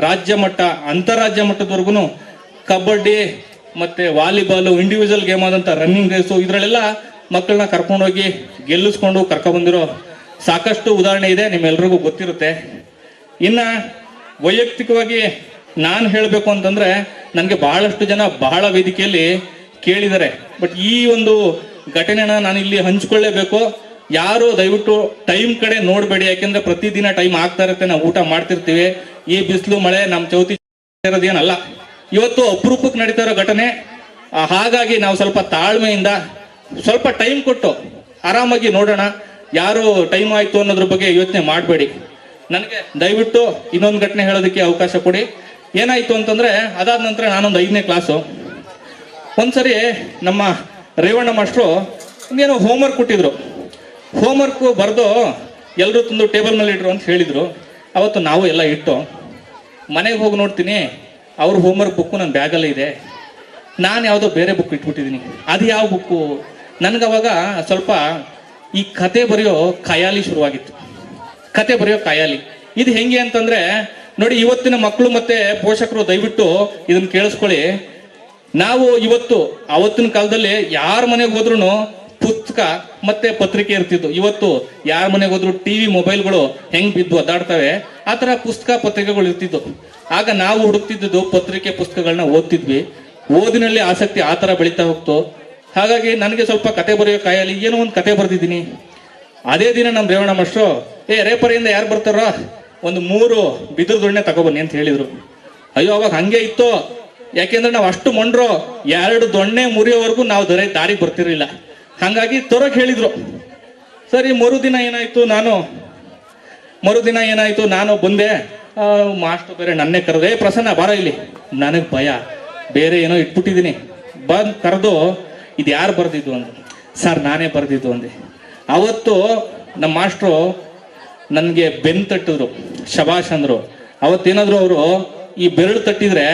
ರಾಜ್ಯ ಮಟ್ಟ, ಅಂತಾರಾಜ್ಯ ಮಟ್ಟದವರೆಗೂ ಕಬಡ್ಡಿ ಮತ್ತು ವಾಲಿಬಾಲು, ಇಂಡಿವಿಜುವಲ್ ಗೇಮ್ ಆದಂಥ ರನ್ನಿಂಗ್ ರೇಸು, ಇದರಲ್ಲೆಲ್ಲ ಮಕ್ಕಳನ್ನ ಕರ್ಕೊಂಡೋಗಿ ಗೆಲ್ಲಿಸ್ಕೊಂಡು ಕರ್ಕೊಂಡ್ಬಂದಿರೋ ಸಾಕಷ್ಟು ಉದಾಹರಣೆ ಇದೆ, ನಿಮ್ಮೆಲ್ರಿಗೂ ಗೊತ್ತಿರುತ್ತೆ. ಇನ್ನು ವೈಯಕ್ತಿಕವಾಗಿ ನಾನು ಹೇಳಬೇಕು ಅಂತಂದರೆ, ನನಗೆ ಬಹಳಷ್ಟು ಜನ ಬಹಳ ವೇದಿಕೆಯಲ್ಲಿ ಕೇಳಿದ್ದಾರೆ. ಬಟ್ ಈ ಒಂದು ಘಟನೆನ ನಾನು ಇಲ್ಲಿ ಹಂಚ್ಕೊಳ್ಳೇಬೇಕು. ಯಾರು ದಯವಿಟ್ಟು ಟೈಮ್ ಕಡೆ ನೋಡಬೇಡಿ, ಯಾಕೆಂದ್ರೆ ಪ್ರತಿದಿನ ಟೈಮ್ ಆಗ್ತಾ ಇರುತ್ತೆ, ನಾವು ಊಟ ಮಾಡ್ತಿರ್ತೀವಿ. ಈ ಬಿಸಿಲು ಮಳೆ ನಮ್ಮ ಚೌತಿ ಇರೋದೇನಲ್ಲ, ಇವತ್ತು ಅಪರೂಪಕ್ಕೆ ನಡೀತಾ ಇರೋ ಘಟನೆ. ಹಾಗಾಗಿ ನಾವು ಸ್ವಲ್ಪ ತಾಳ್ಮೆಯಿಂದ ಸ್ವಲ್ಪ ಟೈಮ್ ಕೊಟ್ಟು ಆರಾಮಾಗಿ ನೋಡೋಣ. ಯಾರು ಟೈಮ್ ಆಯ್ತು ಅನ್ನೋದ್ರ ಬಗ್ಗೆ ಯೋಚನೆ ಮಾಡಬೇಡಿ. ನನಗೆ ದಯವಿಟ್ಟು ಇನ್ನೊಂದು ಘಟನೆ ಹೇಳೋದಕ್ಕೆ ಅವಕಾಶ ಕೊಡಿ. ಏನಾಯ್ತು ಅಂತಂದ್ರೆ, ಅದಾದ ನಂತರ ನಾನೊಂದು 5ನೇ ಕ್ಲಾಸು. ಒಂದ್ಸರಿ ನಮ್ಮ ರೇವಣ್ಣ ಮಾಸ್ಟ್ರು ಏನೋ ಹೋಮ್ವರ್ಕ್ ಕೊಟ್ಟಿದ್ರು. ಹೋಮ್ವರ್ಕ್ ಬರೆದು ಎಲ್ಲರೂ ತಂದು ಟೇಬಲ್ ಮೇಲೆ ಇಟ್ರು ಅಂತ ಹೇಳಿದ್ರು. ಅವತ್ತು ನಾವು ಎಲ್ಲ ಇಟ್ಟು ಮನೆಗೆ ಹೋಗಿ ನೋಡ್ತೀನಿ, ಅವ್ರ ಹೋಮ್ವರ್ಕ್ ಬುಕ್ಕು ನನ್ನ ಬ್ಯಾಗಲ್ಲೇ ಇದೆ. ನಾನು ಯಾವುದೋ ಬೇರೆ ಬುಕ್ ಇಟ್ಬಿಟ್ಟಿದ್ದೀನಿ. ಅದು ಯಾವ ಬುಕ್ಕು? ನನಗವಾಗ ಸ್ವಲ್ಪ ಈ ಕತೆ ಬರೆಯೋ ಖಯಾಲಿ ಶುರುವಾಗಿತ್ತು. ಕತೆ ಬರೆಯೋ ಖಯಾಲಿ ಇದು ಹೆಂಗೆ ಅಂತಂದ್ರೆ, ನೋಡಿ, ಇವತ್ತಿನ ಮಕ್ಕಳು ಮತ್ತೆ ಪೋಷಕರು ದಯವಿಟ್ಟು ಇದನ್ನ ಕೇಳಿಸ್ಕೊಳ್ಳಿ. ನಾವು ಇವತ್ತು, ಅವತ್ತಿನ ಕಾಲದಲ್ಲಿ ಯಾರ ಮನೆಗೆ ಹೋದ್ರೂ ಪುಸ್ತಕ ಮತ್ತೆ ಪತ್ರಿಕೆ ಇರ್ತಿತ್ತು. ಇವತ್ತು ಯಾರ ಮನೆಗೆ ಹೋದ್ರು ಟಿವಿ, ಮೊಬೈಲ್ಗಳು ಹೆಂಗ್ ಬಿದ್ದು ಒದ್ದಾಡ್ತವೆ. ಆ ಥರ ಪುಸ್ತಕ ಪತ್ರಿಕೆಗಳು ಇರ್ತಿದ್ವು. ಆಗ ನಾವು ಹುಡುಕ್ತಿದ್ದು ಪತ್ರಿಕೆ ಪುಸ್ತಕಗಳನ್ನ ಓದ್ತಿದ್ವಿ. ಓದಿನಲ್ಲಿ ಆಸಕ್ತಿ ಆ ಥರ ಬೆಳೀತಾ ಹೋಗ್ತು. ಹಾಗಾಗಿ ನನಗೆ ಸ್ವಲ್ಪ ಕತೆ ಬರೆಯೋ ಕಾಯಲ್ಲಿ ಏನೋ ಒಂದು ಕತೆ ಬರೆದಿದ್ದೀನಿ. ಅದೇ ದಿನ ನಮ್ಮ ರೇವಣ್ಣ ಮಾಸ್ಟ್ರು ರೇಪರಿಯಿಂದ ಯಾರು ಬರ್ತಾರೋ ಒಂದು 3 ಬಿದಿರು ದೊಣ್ಣೆ ತಗೊಬನ್ನಿ ಅಂತ ಹೇಳಿದರು. ಅಯ್ಯೋ ಅವಾಗ ಹಂಗೆ ಇತ್ತು. ಯಾಕೆಂದ್ರೆ ನಾವು ಅಷ್ಟು ಮೊಂಡ್ರು 2 ದೊಣ್ಣೆ ಮುರಿಯೋವರೆಗೂ ನಾವು ದಾರಿಗೆ ಬರ್ತಿರ್ಲಿಲ್ಲ. ಹಾಗಾಗಿ ತರೋಕೆ ಹೇಳಿದ್ರು. ಸರಿ, ಮರುದಿನ ಏನಾಯ್ತು ನಾನು ಬಂದೆ. ಮಾಸ್ಟರ್ ಬೇರೆ ನನ್ನೇ ಕರೆದೆ, ಪ್ರಸನ್ನ ಬಾರ ಇಲ್ಲಿ. ನನಗೆ ಭಯ, ಬೇರೆ ಏನೋ ಇಟ್ಬಿಟ್ಟಿದ್ದೀನಿ. ಬಂದು ಕರೆದು ಇದು ಯಾರು ಬರ್ದಿದ್ದು ಅಂದ. ಸರ್ ನಾನೇ ಬರ್ದಿದ್ದು ಅಂದೆ. ಅವತ್ತು ನಮ್ಮ ಮಾಸ್ಟ್ರು ನನಗೆ ಬೆನ್ನು ತಟ್ಟಿದ್ರು, ಶಬಾಷ್ ಅಂದರು. ಅವತ್ತೇನಾದ್ರು ಅವರು ಈ ಬೆರಳು ತಟ್ಟಿದ್ರೆ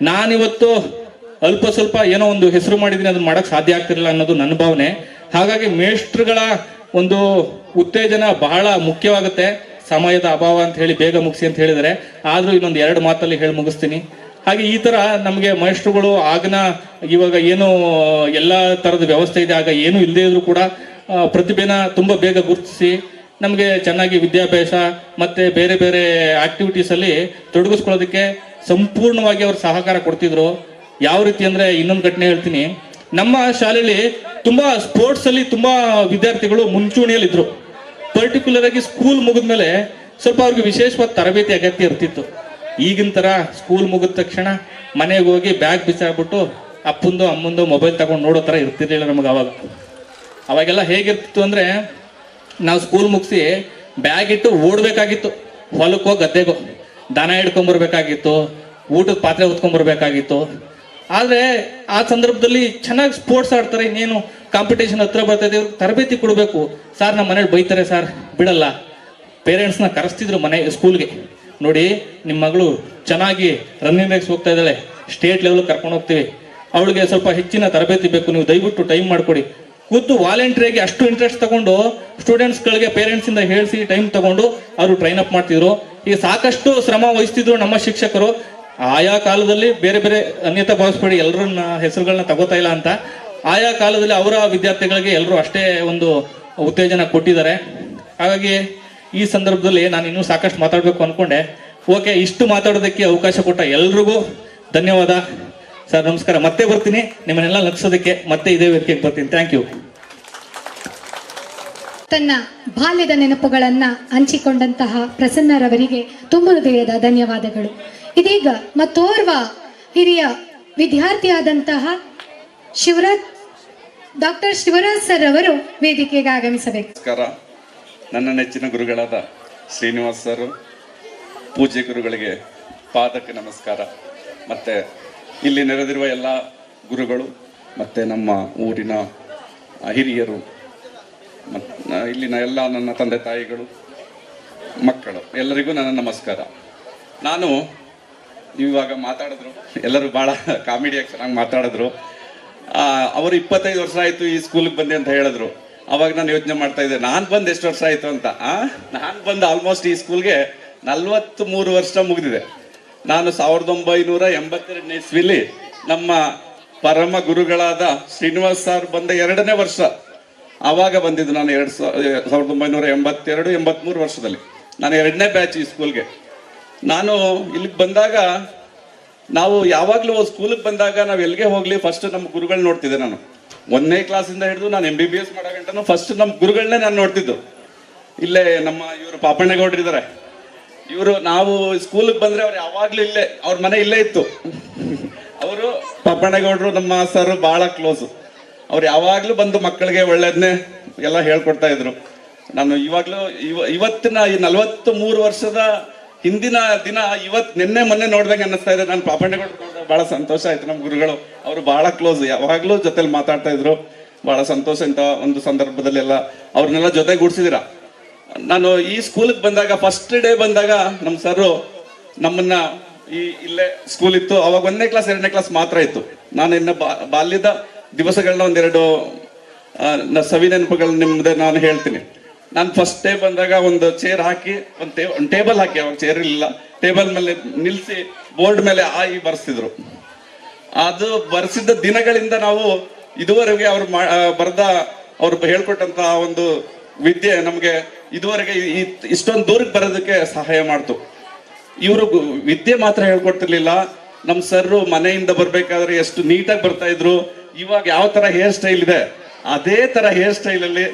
ನಾನಿವತ್ತು ಅಲ್ಪ ಸ್ವಲ್ಪ ಏನೋ ಒಂದು ಹೆಸರು ಮಾಡಿದ್ದೀನಿ, ಅದನ್ನ ಮಾಡೋಕ್ಕೆ ಸಾಧ್ಯ ಆಗ್ತಿರಲಿಲ್ಲ ಅನ್ನೋದು ನನ್ನ ಭಾವನೆ. ಹಾಗಾಗಿ ಮೇಷ್ಟ್ರುಗಳ ಒಂದು ಉತ್ತೇಜನ ಬಹಳ ಮುಖ್ಯವಾಗುತ್ತೆ. ಸಮಯದ ಅಭಾವ ಅಂತ ಹೇಳಿ ಬೇಗ ಮುಗಿಸಿ ಅಂತ ಹೇಳಿದರೆ, ಆದರೂ ಇನ್ನೊಂದು 2 ಮಾತಲ್ಲಿ ಹೇಳಿ ಮುಗಿಸ್ತೀನಿ. ಹಾಗೆ ಈ ಥರ ನಮಗೆ ಮೇಷ್ಟ್ರುಗಳು ಇವಾಗ ಏನು ಎಲ್ಲ ಥರದ ವ್ಯವಸ್ಥೆ ಇದೆ, ಆಗ ಏನೂ ಇಲ್ಲದೇ ಇದ್ರೂ ಕೂಡ ಪ್ರತಿಭೆನ ತುಂಬ ಬೇಗ ಗುರುತಿಸಿ ನಮಗೆ ಚೆನ್ನಾಗಿ ವಿದ್ಯಾಭ್ಯಾಸ ಮತ್ತು ಬೇರೆ ಬೇರೆ ಆಕ್ಟಿವಿಟೀಸಲ್ಲಿ ತೊಡಗಿಸ್ಕೊಳ್ಳೋದಕ್ಕೆ ಸಂಪೂರ್ಣವಾಗಿ ಅವರು ಸಹಕಾರ ಕೊಡ್ತಿದ್ರು. ಯಾವ ರೀತಿ ಅಂದರೆ, ಇನ್ನೊಂದು ಘಟನೆ ಹೇಳ್ತೀನಿ. ನಮ್ಮ ಶಾಲೆಯಲ್ಲಿ ತುಂಬ ಸ್ಪೋರ್ಟ್ಸಲ್ಲಿ ತುಂಬ ವಿದ್ಯಾರ್ಥಿಗಳು ಮುಂಚೂಣಿಯಲ್ಲಿದ್ದರು. ಪರ್ಟಿಕ್ಯುಲರ್ ಆಗಿ ಸ್ಕೂಲ್ ಮುಗಿದ್ಮೇಲೆ ಸ್ವಲ್ಪ ಅವ್ರಿಗೆ ವಿಶೇಷವಾದ ತರಬೇತಿ ಅಗತ್ಯ ಇರ್ತಿತ್ತು. ಈಗಿನ ಥರ ಸ್ಕೂಲ್ ಮುಗಿದ ತಕ್ಷಣ ಮನೆಗೆ ಹೋಗಿ ಬ್ಯಾಗ್ ಬಿಸಾಡ್ಬಿಟ್ಟು ಅಪ್ಪಂದು ಅಮ್ಮಂದು ಮೊಬೈಲ್ ತಗೊಂಡು ನೋಡೋ ಥರ ಇರ್ತಿರ್ಲಿಲ್ಲ ನಮಗೆ. ಅವಾಗೆಲ್ಲ ಹೇಗಿರ್ತಿತ್ತು ಅಂದರೆ, ನಾವು ಸ್ಕೂಲ್ ಮುಗಿಸಿ ಬ್ಯಾಗ್ ಇಟ್ಟು ಓಡಬೇಕಾಗಿತ್ತು. ಹೊಲಕ್ಕೋ ಗದ್ದೆಗೋ ದನ ಹಿಡ್ಕೊಂಬರ್ಬೇಕಾಗಿತ್ತು, ಊಟದ ಪಾತ್ರೆ ಹೊತ್ಕೊಂಬರ್ಬೇಕಾಗಿತ್ತು. ಆದರೆ ಆ ಸಂದರ್ಭದಲ್ಲಿ ಚೆನ್ನಾಗಿ ಸ್ಪೋರ್ಟ್ಸ್ ಆಡ್ತಾರೆ, ಇನ್ನೇನು ಕಾಂಪಿಟೇಷನ್ ಹತ್ರ ಬರ್ತದೆ, ಇವ್ರಿಗೆ ತರಬೇತಿ ಕೊಡಬೇಕು. ಸರ್ ನಮ್ಮ ಮನೇಲಿ ಬೈತಾರೆ ಸರ್, ಬಿಡಲ್ಲ. ಪೇರೆಂಟ್ಸ್ನ ಕರೆಸ್ತಿದ್ರು ಸ್ಕೂಲ್ಗೆ. ನೋಡಿ ನಿಮ್ಮ ಮಗಳು ಚೆನ್ನಾಗಿ ರನ್ನಿಂಗ್ ರೇಸ್ ಹೋಗ್ತಾ ಇದ್ದಾಳೆ, ಸ್ಟೇಟ್ ಲೆವೆಲ್ ಕರ್ಕೊಂಡು ಹೋಗ್ತೀವಿ, ಅವಳಿಗೆ ಸ್ವಲ್ಪ ಹೆಚ್ಚಿನ ತರಬೇತಿ ಬೇಕು, ನೀವು ದಯವಿಟ್ಟು ಟೈಮ್ ಮಾಡಿಕೊಡಿ. ಖುದ್ದು ವಾಲಂಟ್ರಿಯಾಗಿ ಅಷ್ಟು ಇಂಟ್ರೆಸ್ಟ್ ತಗೊಂಡು ಸ್ಟೂಡೆಂಟ್ಸ್ಗಳಿಗೆ ಪೇರೆಂಟ್ಸಿಂದ ಹೇಳಿಸಿ ಟೈಮ್ ತಗೊಂಡು ಅವರು ಟ್ರೈನ್ ಅಪ್ ಮಾಡ್ತಿದ್ರು. ಈಗ ಸಾಕಷ್ಟು ಶ್ರಮ ವಹಿಸ್ತಿದ್ರು ನಮ್ಮ ಶಿಕ್ಷಕರು. ಆಯಾ ಕಾಲದಲ್ಲಿ ಬೇರೆ ಬೇರೆ ಅನ್ಯತಾ ಭಾವಿಸ್ಬೇಡಿ, ಎಲ್ಲರನ್ನ ಹೆಸರುಗಳನ್ನ ತಗೋತಾ ಇಲ್ಲ ಅಂತ. ಆಯಾ ಕಾಲದಲ್ಲಿ ಅವರ ವಿದ್ಯಾರ್ಥಿಗಳಿಗೆ ಎಲ್ಲರೂ ಅಷ್ಟೇ ಒಂದು ಉತ್ತೇಜನ ಕೊಟ್ಟಿದ್ದಾರೆ. ಹಾಗಾಗಿ ಈ ಸಂದರ್ಭದಲ್ಲಿ ನಾನು ಇನ್ನೂ ಸಾಕಷ್ಟು ಮಾತಾಡಬೇಕು ಅಂದ್ಕೊಂಡೆ. ಓಕೆ, ಇಷ್ಟು ಮಾತಾಡೋದಕ್ಕೆ ಅವಕಾಶ ಕೊಟ್ಟ ಎಲ್ರಿಗೂ ಧನ್ಯವಾದ ಸರ್. ನಮಸ್ಕಾರ. ಮತ್ತೆ ಬರ್ತೀನಿ ನಿಮ್ಮನ್ನೆಲ್ಲ ನಗಿಸೋದಕ್ಕೆ, ಮತ್ತೆ ಇದೇ ವೇದಿಕೆಗೆ ಬರ್ತೀನಿ. Thank you. ತನ್ನ ಬಾಲ್ಯದ ನೆನಪುಗಳನ್ನ ಹಂಚಿಕೊಂಡಂತಹ ಪ್ರಸನ್ನರವರಿಗೆ ತುಂಬ ಹೃದಯದ ಧನ್ಯವಾದಗಳು. ಇದೀಗ ಮತ್ತೋರ್ವ ಹಿರಿಯ ವಿದ್ಯಾರ್ಥಿಯಾದಂತಹ ಡಾಕ್ಟರ್ ಶಿವರಾಜ್ ಸರ್ ಅವರು ವೇದಿಕೆಗೆ ಆಗಮಿಸಬೇಕು. ನಮಸ್ಕಾರ. ನನ್ನ ನೆಚ್ಚಿನ ಗುರುಗಳಾದ ಶ್ರೀನಿವಾಸ್ ಸರ್, ಪೂಜ್ಯ ಗುರುಗಳಿಗೆ ಪಾದಕ್ಕೆ ನಮಸ್ಕಾರ. ಮತ್ತು ಇಲ್ಲಿ ನೆರೆದಿರುವ ಎಲ್ಲ ಗುರುಗಳು ಮತ್ತು ನಮ್ಮ ಊರಿನ ಹಿರಿಯರು, ಇಲ್ಲಿನ ಎಲ್ಲ ನನ್ನ ತಂದೆ ತಾಯಿಗಳು, ಮಕ್ಕಳು ಎಲ್ಲರಿಗೂ ನನ್ನ ನಮಸ್ಕಾರ. ನಾನು ಇವಾಗ ಮಾತಾಡಿದ್ರು, ಎಲ್ಲರೂ ಭಾಳ ಕಾಮಿಡಿಯಾಗಿ ಚೆನ್ನಾಗಿ ಮಾತಾಡಿದ್ರು. ಅವರು 25 ವರ್ಷ ಆಯಿತು ಈ ಸ್ಕೂಲಿಗೆ ಬಂದೆ ಅಂತ ಹೇಳಿದ್ರು. ಅವಾಗ ನಾನು ಯೋಚನೆ ಮಾಡ್ತಾ ಇದ್ದೆ, ನಾನು ಬಂದು ಎಷ್ಟು ವರ್ಷ ಆಯಿತು ಅಂತ. ನಾನು ಬಂದು ಆಲ್ಮೋಸ್ಟ್ ಈ ಸ್ಕೂಲ್ಗೆ 43 ವರ್ಷ ಮುಗಿದಿದೆ. ನಾನು 1982ನೇ ಇಸ್ವಿಲಿ ನಮ್ಮ ಪರಮ ಗುರುಗಳಾದ ಶ್ರೀನಿವಾಸ್ ಸರ್ ಬಂದ 2ನೇ ವರ್ಷ ಆವಾಗ ಬಂದಿದ್ದು. ನಾನು 1982-83 ವರ್ಷದಲ್ಲಿ ನಾನು 2ನೇ ಬ್ಯಾಚ್ ಈ ಸ್ಕೂಲ್ಗೆ. ನಾನು ಇಲ್ಲಿಗೆ ಬಂದಾಗ, ನಾವು ಯಾವಾಗಲೂ ಸ್ಕೂಲಿಗೆ ಬಂದಾಗ ನಾವು ಎಲ್ಲಿಗೆ ಹೋಗಲಿ ಫಸ್ಟ್ ನಮ್ಮ ಗುರುಗಳು ನೋಡ್ತಿದ್ದೆ. ನಾನು 1ನೇ ಕ್ಲಾಸಿಂದ ಹಿಡಿದು ನಾನು MBBS ಮಾಡೋ ಗಂಟನೂ ಫಸ್ಟ್ ನಮ್ಮ ಗುರುಗಳನ್ನೇ ನಾನು ನೋಡ್ತಿದ್ದು. ಇಲ್ಲೇ ನಮ್ಮ ಇವರು ಪಾಪಣ್ಣಗೌಡ್ರು ಇದ್ದಾರೆ. ಇವರು ನಾವು ಸ್ಕೂಲಿಗೆ ಬಂದರೆ ಅವ್ರು ಯಾವಾಗಲೂ ಇಲ್ಲೇ, ಅವ್ರ ಮನೆ ಇಲ್ಲೇ ಇತ್ತು. ಅವರು ಪಾಪಣ್ಣಗೌಡರು ನಮ್ಮ ಸರ್ ಭಾಳ ಕ್ಲೋಸು. ಅವ್ರು ಯಾವಾಗಲೂ ಬಂದು ಮಕ್ಕಳಿಗೆ ಒಳ್ಳೇದನ್ನೇ ಎಲ್ಲ ಹೇಳ್ಕೊಡ್ತಾ ಇದ್ರು. ನಾನು ಇವಾಗಲೂ ಇವತ್ತಿನ ಈ 43 ವರ್ಷದ ಹಿಂದಿನ ದಿನ ನಿನ್ನೆ ಮೊನ್ನೆ ನೋಡ್ದಂಗೆ ಅನ್ನಿಸ್ತಾ ಇದೆ. ನಾನು ಪಾಪಣ್ಣಗೌಡರು ಭಾಳ ಸಂತೋಷ ಆಯ್ತು. ನಮ್ಮ ಗುರುಗಳು ಅವರು ಭಾಳ ಕ್ಲೋಸ್, ಯಾವಾಗಲೂ ಜೊತೆಲಿ ಮಾತಾಡ್ತಾ ಇದ್ರು. ಭಾಳ ಸಂತೋಷ. ಇಂಥ ಒಂದು ಸಂದರ್ಭದಲ್ಲಿ ಎಲ್ಲ ಅವ್ರನ್ನೆಲ್ಲ ಜೊತೆಗೂಡಿಸಿದಿರ. ನಾನು ಈ ಸ್ಕೂಲಿಗೆ ಬಂದಾಗ, ಫಸ್ಟ್ ಡೇ ಬಂದಾಗ ನಮ್ಮ ಸರು ನಮ್ಮನ್ನ ಇಲ್ಲೇ ಸ್ಕೂಲ್ ಇತ್ತು. ಅವಾಗ 1ನೇ ಕ್ಲಾಸ್ 2ನೇ ಕ್ಲಾಸ್ ಮಾತ್ರ ಇತ್ತು. ನಾನು ಇನ್ನು ಬಾಲ್ಯದ ದಿವಸಗಳನ್ನ 1-2 ಸವಿ ನೆನಪುಗಳು ನಿಮ್ಮದೇ ನಾನು ಹೇಳ್ತೀನಿ. ನಾನು ಫಸ್ಟ್ ಡೇ ಬಂದಾಗ ಒಂದು ಚೇರ್ ಹಾಕಿ, ಒಂದು ಟೇಬಲ್ ಹಾಕಿ, ಅವಾಗ ಚೇರ್ ಇರಲಿಲ್ಲ, ಟೇಬಲ್ ಮೇಲೆ ನಿಲ್ಲಿಸಿ ಬೋರ್ಡ್ ಮೇಲೆ ಆಯಿ ಬರ್ಸಿದ್ರು. ಅದು ಬರ್ಸಿದ್ದ ದಿನಗಳಿಂದ ನಾವು ಇದುವರೆಗೆ ಅವ್ರು ಹೇಳ್ಕೊಟ್ಟಂತಹ ಒಂದು ವಿದ್ಯೆ ನಮಗೆ ಇದುವರೆಗೆ ಇಷ್ಟೊಂದು ದೂರಕ್ಕೆ ಬರೋದಕ್ಕೆ ಸಹಾಯ ಮಾಡ್ತು. ಇವರು ವಿದ್ಯೆ ಮಾತ್ರ ಹೇಳ್ಕೊಡ್ತಿರ್ಲಿಲ್ಲ, ನಮ್ಮ ಸರ್ರು ಮನೆಯಿಂದ ಬರ್ಬೇಕಾದ್ರೆ ಎಷ್ಟು ನೀಟಾಗಿ ಬರ್ತಾ ಇದ್ರು. ಇವಾಗ ಯಾವ ತರ ಹೇರ್ ಸ್ಟೈಲ್ ಇದೆ ಅದೇ ತರ ಹೇರ್ ಸ್ಟೈಲ್ ಅಲ್ಲಿ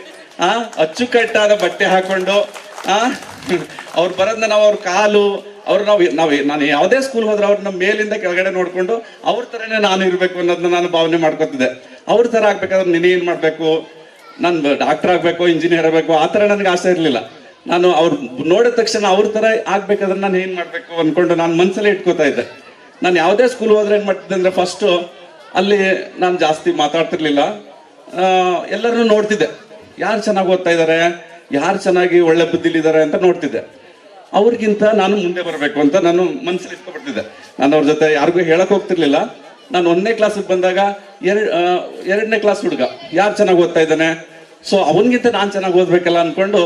ಅಚ್ಚುಕಟ್ಟಾದ ಬಟ್ಟೆ ಹಾಕೊಂಡು ಅವ್ರು ಬರೋದನ್ನ ನಾವು ಅವ್ರ ಕಾಲು ಅವ್ರು ನಾನು ಯಾವುದೇ ಸ್ಕೂಲ್ ಹೋದ್ರೆ ಅವ್ರು ನಮ್ಮ ಮೇಲಿಂದ ಕೆಳಗಡೆ ನೋಡ್ಕೊಂಡು ಅವ್ರ ತರನೇ ನಾನು ಇರ್ಬೇಕು ಅನ್ನೋದನ್ನ ನಾನು ಭಾವನೆ ಮಾಡ್ಕೊತಿದ್ದೆ. ಅವ್ರ ತರ ಆಗ್ಬೇಕಾದ್ರೆ ನೀನೇನ್ ಮಾಡ್ಬೇಕು, ನಾನು ಡಾಕ್ಟರ್ ಆಗ್ಬೇಕು, ಇಂಜಿನಿಯರ್ ಆಗ್ಬೇಕು, ಆ ತರ ನನಗೆ ಆಸೆ ಇರ್ಲಿಲ್ಲ. ನಾನು ಅವ್ರು ನೋಡಿದ ತಕ್ಷಣ ಅವ್ರ ತರ ಆಗ್ಬೇಕಾದ್ರೆ ನಾನು ಏನ್ ಮಾಡ್ಬೇಕು ಅನ್ಕೊಂಡು ನಾನು ಮನ್ಸಲ್ಲೇ ಇಟ್ಕೋತಾ ಇದ್ದೆ. ನಾನು ಯಾವುದೇ ಸ್ಕೂಲ್ ಹೋದ್ರೆ ಏನ್ ಮಾಡ್ತಿದ್ದೆ ಅಂದ್ರೆ ಫಸ್ಟ್ ಅಲ್ಲಿ ನಾನು ಜಾಸ್ತಿ ಮಾತಾಡ್ತಿರ್ಲಿಲ್ಲ, ಎಲ್ಲರನ್ನು ನೋಡ್ತಿದ್ದೆ. ಯಾರು ಚೆನ್ನಾಗಿ ಓದ್ತಾ ಇದ್ದಾರೆ, ಯಾರು ಚೆನ್ನಾಗಿ ಒಳ್ಳೆ ಬುದ್ಧಿಲಿದ್ದಾರೆ ಅಂತ ನೋಡ್ತಿದ್ದೆ. ಅವ್ರಿಗಿಂತ ನಾನು ಮುಂದೆ ಬರಬೇಕು ಅಂತ ನಾನು ಮನ್ಸಲ್ಲಿ ಇಟ್ಕೊಬಿಡ್ತಿದ್ದೆ. ನಾನು ಅವ್ರ ಜೊತೆ ಯಾರಿಗೂ ಹೇಳಕ್ ಹೋಗ್ತಿರ್ಲಿಲ್ಲ. ನಾನು 1ನೇ ಕ್ಲಾಸಿಗೆ ಬಂದಾಗ 2ನೇ ಕ್ಲಾಸ್ ಹುಡುಗ ಯಾರು ಚೆನ್ನಾಗಿ ಓದ್ತಾ ಇದ್ದಾನೆ, ಸೊ ಅವನಿಗಿಂತ ನಾನು ಚೆನ್ನಾಗಿ ಓದ್ಬೇಕಲ್ಲ ಅನ್ಕೊಂಡು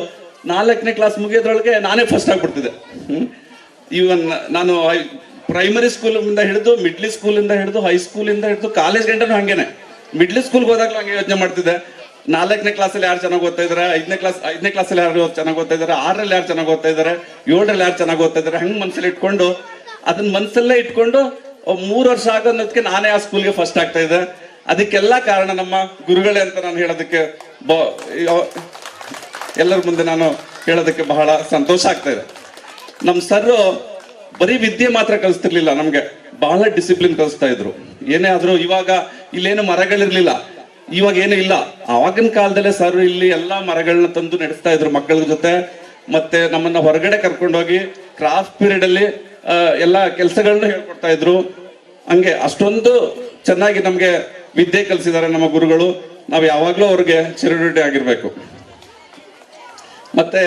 4ನೇ ಕ್ಲಾಸ್ ಮುಗಿಯೋದ್ರೊಳಗೆ ನಾನೇ ಫಸ್ಟ್ ಆಗ್ಬಿಡ್ತಿದ್ದೆ. ಇವನ್ ನಾನು ಪ್ರೈಮರಿ ಸ್ಕೂಲಿಂದ ಹಿಡಿದು ಮಿಡ್ಲ್ ಸ್ಕೂಲಿಂದ ಹಿಡಿದು ಹೈಸ್ಕೂಲಿಂದ ಹಿಡಿದು ಕಾಲೇಜ್ ಗಂಟನೂ ಹಂಗೇನೆ. ಮಿಡ್ಲ್ ಸ್ಕೂಲ್ಗೆ ಹೋದಾಗ್ಲೂ ಹಂಗೆ ಯೋಚನೆ ಮಾಡ್ತಿದ್ದೆ. 4ನೇ ಕ್ಲಾಸಲ್ಲಿ ಯಾರು ಚೆನ್ನಾಗಿ ಓದ್ತಾ ಇದಾರೆ, 5ನೇ ಕ್ಲಾಸಲ್ಲಿ ಯಾರು ಚೆನ್ನಾಗಿ ಓದ್ತಾ ಇದಾರೆ, 6ರಲ್ಲಿ ಯಾರು ಚೆನ್ನಾಗಿ ಓದ್ತಾ ಇದಾರೆ, 7ರಲ್ಲಿ ಯಾರು ಚೆನ್ನಾಗಿ ಓದ್ತಾ ಇದಾರೆ, ಹಂಗೆ ಮನ್ಸಲ್ಲಿ ಇಟ್ಕೊಂಡು ಅದನ್ನ ಮನ್ಸಲ್ಲೇ ಇಟ್ಕೊಂಡು 3 ವರ್ಷ ಆಗೋದಕ್ಕೆ ನಾನೇ ಆ ಸ್ಕೂಲ್ಗೆ ಫಸ್ಟ್ ಆಗ್ತಾ ಇದ್ದೆ. ಅದಕ್ಕೆಲ್ಲ ಕಾರಣ ನಮ್ಮ ಗುರುಗಳೇ ಅಂತ ನಾನು ಹೇಳೋದಕ್ಕೆ ಎಲ್ಲರ ಮುಂದೆ ನಾನು ಹೇಳೋದಕ್ಕೆ ಬಹಳ ಸಂತೋಷ ಆಗ್ತಾ ಇದೆ. ನಮ್ಮ ಸರ್ ಬರೀ ವಿದ್ಯೆ ಮಾತ್ರ ಕಲಿಸ್ತಿರ್ಲಿಲ್ಲ, ನಮ್ಗೆ ಬಹಳ ಡಿಸಿಪ್ಲಿನ್ ಕಲಿಸ್ತಾ ಇದ್ರು. ಏನೇ ಆದ್ರೂ ಇವಾಗ ಇಲ್ಲೇನು ಮರಗಳಿರ್ಲಿಲ್ಲ, ಇವಾಗ ಏನು ಇಲ್ಲ. ಆವಾಗಿನ ಕಾಲದಲ್ಲೇ ಸರ್ ಇಲ್ಲಿ ಎಲ್ಲಾ ಮರಗಳನ್ನ ತಂದು ನಡೆಸ್ತಾ ಇದ್ರು ಮಕ್ಕಳ ಜೊತೆ. ಮತ್ತೆ ನಮ್ಮನ್ನ ಹೊರಗಡೆ ಕರ್ಕೊಂಡೋಗಿ ಕ್ರಾಫ್ಟ್ ಪೀರಿಯಡ್ ಅಲ್ಲಿ ಎಲ್ಲಾ ಕೆಲಸಗಳನ್ನ ಹೇಳ್ಕೊಡ್ತಾ ಇದ್ರು. ಹಂಗೆ ಅಷ್ಟೊಂದು ಚೆನ್ನಾಗಿ ನಮ್ಗೆ ವಿದ್ಯೆ ಕಲಿಸಿದ್ದಾರೆ ನಮ್ಮ ಗುರುಗಳು. ನಾವು ಯಾವಾಗ್ಲೂ ಅವ್ರಿಗೆ ಚಿರಋಣಿ ಆಗಿರ್ಬೇಕು. ಮತ್ತೆ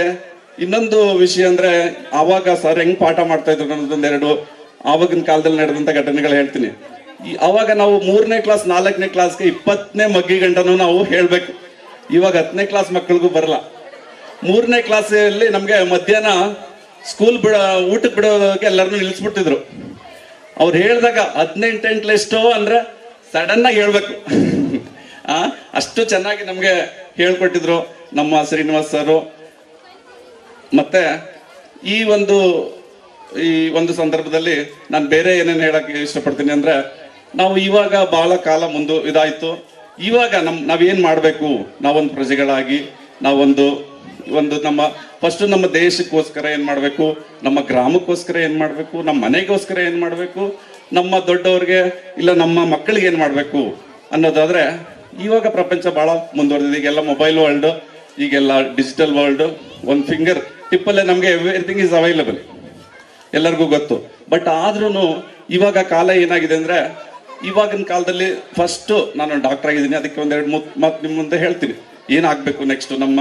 ಇನ್ನೊಂದು ವಿಷಯ ಅಂದ್ರೆ ಆವಾಗ ಸರ್ ಹೆಂಗ್ ಪಾಠ ಮಾಡ್ತಾ ಇದ್ರು ಅನ್ನೋದೊಂದೆರಡು ಆವಾಗಿನ ಕಾಲದಲ್ಲಿ ನಡೆದಂತ ಘಟನೆಗಳು ಹೇಳ್ತೀನಿ. ಅವಾಗ ನಾವು 3ನೇ ಕ್ಲಾಸ್ 4ನೇ ಕ್ಲಾಸ್ಗೆ 20ನೇ ಮಗ್ಗಿ ಗಂಟನೂ ನಾವು ಹೇಳ್ಬೇಕು. ಇವಾಗ 10ನೇ ಕ್ಲಾಸ್ ಮಕ್ಕಳಿಗೂ ಬರಲ್ಲ. 3ನೇ ಕ್ಲಾಸಲ್ಲಿ ನಮ್ಗೆ ಮಧ್ಯಾಹ್ನ ಸ್ಕೂಲ್ ಊಟಕ್ಕೆ ಬಿಡೋದಕ್ಕೆ ಎಲ್ಲರನ್ನೂ ನಿಲ್ಲಿಸ್ಬಿಡ್ತಿದ್ರು. ಅವ್ರು ಹೇಳಿದಾಗ 18 ಎಷ್ಟೋ ಅಂದ್ರೆ ಸಡನ್ ಆಗಿ ಹೇಳ್ಬೇಕು. ಅಷ್ಟು ಚೆನ್ನಾಗಿ ನಮ್ಗೆ ಹೇಳ್ಕೊಟ್ಟಿದ್ರು ನಮ್ಮ ಶ್ರೀನಿವಾಸ್ ಸರ್. ಮತ್ತೆ ಈ ಒಂದು ಸಂದರ್ಭದಲ್ಲಿ ನಾನು ಬೇರೆ ಏನೇನು ಹೇಳಕ್ ಇಷ್ಟಪಡ್ತೀನಿ ಅಂದ್ರೆ, ನಾವು ಇವಾಗ ಬಹಳ ಕಾಲ ಇದಾಯ್ತು. ಇವಾಗ ನಾವೇನ್ ಮಾಡ್ಬೇಕು, ನಾವೊಂದು ಪ್ರಜೆಗಳಾಗಿ ನಾವೊಂದು ನಮ್ಮ ದೇಶಕ್ಕೋಸ್ಕರ ಏನ್ ಮಾಡ್ಬೇಕು, ನಮ್ಮ ಗ್ರಾಮಕ್ಕೋಸ್ಕರ ಏನ್ ಮಾಡ್ಬೇಕು, ನಮ್ಮ ಮನೆಗೋಸ್ಕರ ಏನ್ ಮಾಡ್ಬೇಕು, ನಮ್ಮ ದೊಡ್ಡವ್ರಿಗೆ ಇಲ್ಲ ನಮ್ಮ ಮಕ್ಕಳಿಗೆ ಏನ್ ಮಾಡ್ಬೇಕು ಅನ್ನೋದಾದ್ರೆ, ಇವಾಗ ಪ್ರಪಂಚ ಬಹಳ ಮುಂದುವರೆದಿದೆ. ಈಗೆಲ್ಲ ಮೊಬೈಲ್ ವರ್ಲ್ಡ್, ಈಗೆಲ್ಲ ಡಿಜಿಟಲ್ ವರ್ಲ್ಡ್, ಒಂದು ಫಿಂಗರ್ ಟಿಪ್ಪಲ್ಲೇ ನಮ್ಗೆ ಎವ್ರಿಥಿಂಗ್ ಇಸ್ ಅವೈಲಬಲ್, ಎಲ್ಲರಿಗೂ ಗೊತ್ತು. ಬಟ್ ಆದ್ರೂ ಇವಾಗ ಕಾಲ ಏನಾಗಿದೆ ಅಂದ್ರೆ, ಇವಾಗಿನ ಕಾಲದಲ್ಲಿ ಫಸ್ಟ್ ನಾನು ಡಾಕ್ಟರ್ ಆಗಿದ್ದೀನಿ, ಅದಕ್ಕೆ ಒಂದೆರಡು ಮಾತು ನಿಮ್ಮ ಮುಂದೆ ಹೇಳ್ತೀನಿ. ಏನಾಗಬೇಕು ನೆಕ್ಸ್ಟ್ ನಮ್ಮ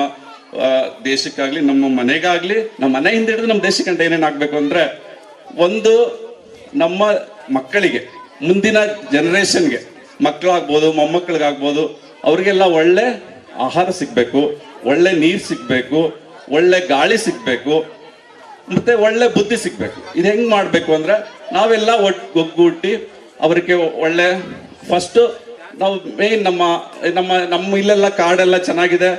ದೇಶಕ್ಕಾಗ್ಲಿ ನಮ್ಮ ಮನೆಗಾಗ್ಲಿ, ನಮ್ಮ ಮನೆಯಿಂದ ಹಿಡಿದು ನಮ್ಮ ದೇಶಕ್ಕಂತ ಏನೇನು ಆಗ್ಬೇಕು ಅಂದ್ರೆ, ಒಂದು ನಮ್ಮ ಮಕ್ಕಳಿಗೆ, ಮುಂದಿನ ಜನರೇಷನ್ಗೆ, ಮಕ್ಕಳಾಗ್ಬೋದು ಮೊಮ್ಮಕ್ಕಳಿಗಾಗ್ಬೋದು, ಅವ್ರಿಗೆಲ್ಲ ಒಳ್ಳೆ ಆಹಾರ ಸಿಗ್ಬೇಕು, ಒಳ್ಳೆ ನೀರು ಸಿಗ್ಬೇಕು, ಒಳ್ಳೆ ಗಾಳಿ ಸಿಗ್ಬೇಕು, ಮತ್ತೆ ಒಳ್ಳೆ ಬುದ್ಧಿ ಸಿಗ್ಬೇಕು. ಇದು ಹೆಂಗ್ ಮಾಡ್ಬೇಕು ಅಂದ್ರೆ, ನಾವೆಲ್ಲ ಒಗ್ಗೂಟಿ ಅವರಿಗೆ ಒಳ್ಳೆ ಫಸ್ಟ್ ನಾವು ಮೇನ್ ನಮ್ಮ ಇಲ್ಲೆಲ್ಲ ಕಾಡೆಲ್ಲ ಚೆನ್ನಾಗಿದೆ,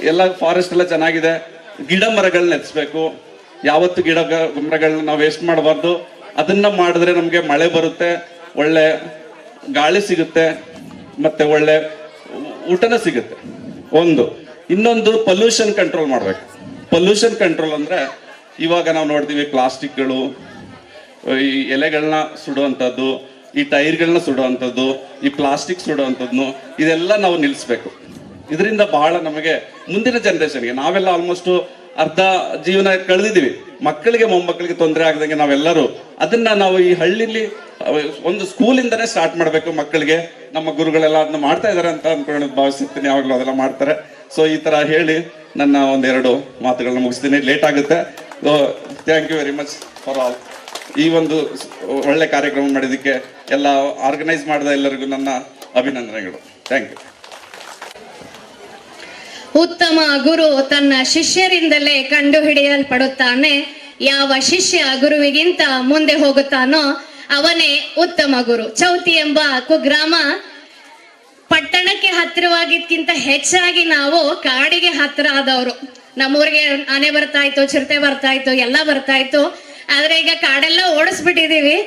ಎಲ್ಲ ಫಾರೆಸ್ಟ್ ಎಲ್ಲ ಚೆನ್ನಾಗಿದೆ, ಗಿಡ ಮರಗಳನ್ನ ನೆಚ್ಬೇಕು. ಯಾವತ್ತು ಗಿಡ ಮರಗಳನ್ನ ನಾವು ವೇಸ್ಟ್ ಮಾಡಬಾರ್ದು. ಅದನ್ನ ಮಾಡಿದ್ರೆ ನಮ್ಗೆ ಮಳೆ ಬರುತ್ತೆ, ಒಳ್ಳೆ ಗಾಳಿ ಸಿಗುತ್ತೆ, ಮತ್ತೆ ಒಳ್ಳೆ ಊಟನ ಸಿಗುತ್ತೆ. ಇನ್ನೊಂದು ಪೊಲ್ಯೂಷನ್ ಕಂಟ್ರೋಲ್ ಮಾಡ್ಬೇಕು. ಪೊಲ್ಯೂಷನ್ ಕಂಟ್ರೋಲ್ ಅಂದ್ರೆ, ಇವಾಗ ನಾವು ನೋಡ್ತೀವಿ ಪ್ಲಾಸ್ಟಿಕ್ಗಳು, ಈ ಎಲೆಗಳನ್ನ ಸುಡುವಂಥದ್ದು, ಈ ಟೈರ್ಗಳನ್ನ ಸುಡುವಂಥದ್ದು, ಈ ಪ್ಲಾಸ್ಟಿಕ್ ಸುಡುವಂಥದ್ದು, ಇದೆಲ್ಲ ನಾವು ನಿಲ್ಲಿಸ್ಬೇಕು. ಇದರಿಂದ ಬಹಳ ನಮಗೆ ಮುಂದಿನ ಜನರೇಷನ್ಗೆ, ನಾವೆಲ್ಲ ಆಲ್ಮೋಸ್ಟ್ ಅರ್ಧ ಜೀವನ ಕಳೆದಿದ್ದೀವಿ, ಮಕ್ಕಳಿಗೆ ಮೊಮ್ಮಕ್ಕಳಿಗೆ ತೊಂದರೆ ಆಗದಂಗೆ ನಾವೆಲ್ಲರೂ ಅದನ್ನ ನಾವು ಈ ಹಳ್ಳಿಲಿ ಒಂದು ಸ್ಕೂಲಿಂದನೇ ಸ್ಟಾರ್ಟ್ ಮಾಡಬೇಕು. ಮಕ್ಕಳಿಗೆ ನಮ್ಮ ಗುರುಗಳೆಲ್ಲ ಅದನ್ನ ಮಾಡ್ತಾ ಇದಾರೆ ಅಂತ ಅನ್ಕೊಂಡು ಭಾವಿಸ್ತೀನಿ, ಯಾವಾಗಲೂ ಅದೆಲ್ಲ ಮಾಡ್ತಾರೆ. ಸೊ ಈ ತರ ಹೇಳಿ ನನ್ನ ಒಂದೆರಡು ಮಾತುಗಳನ್ನ ಮುಗಿಸ್ತೀನಿ, ಲೇಟ್ ಆಗುತ್ತೆ. Thank you very much for all. ಈ ಒಂದು ಒಳ್ಳೆ ಕಾರ್ಯಕ್ರಮ ಮಾಡಿದ್ದಕ್ಕೆ ಎಲ್ಲ ಆರ್ಗನೈಸ್ ಮಾಡಿದ ಎಲ್ಲರಿಗೂ ನನ್ನ ಅಭಿನಂದನೆಗಳು. Thank you. ಉತ್ತಮ ಗುರು ತನ್ನ ಶಿಷ್ಯರಿಂದಲೇ ಕಂಡುಹಿಡಿಯಲ್ಪಡುತ್ತಾನೆ. ಯಾವ ಶಿಷ್ಯ ಗುರುವಿಗಿಂತ ಮುಂದೆ ಹೋಗುತ್ತಾನೋ ಅವನೇ ಉತ್ತಮ ಗುರು. ಚೌತಿ ಎಂಬ ಕುಗ್ರಾಮ ಪಟ್ಟಣಕ್ಕೆ ಹತ್ತಿರವಾಗಿದ್ಕಿಂತ ಹೆಚ್ಚಾಗಿ ನಾವು ಕಾಡಿಗೆ ಹತ್ತಿರ ಆದವರು. ನಮ್ಮೂರಿಗೆ ಆನೆ ಬರ್ತಾ ಇತ್ತು, ಚಿರತೆ ಬರ್ತಾ ಇತ್ತು, ಎಲ್ಲ ಬರ್ತಾ ಇತ್ತು. ಆದ್ರೆ ಈಗ ಕಾಡೆಲ್ಲ ಓಡಿಸ್ಬಿಟ್ಟಿದೀವಿ.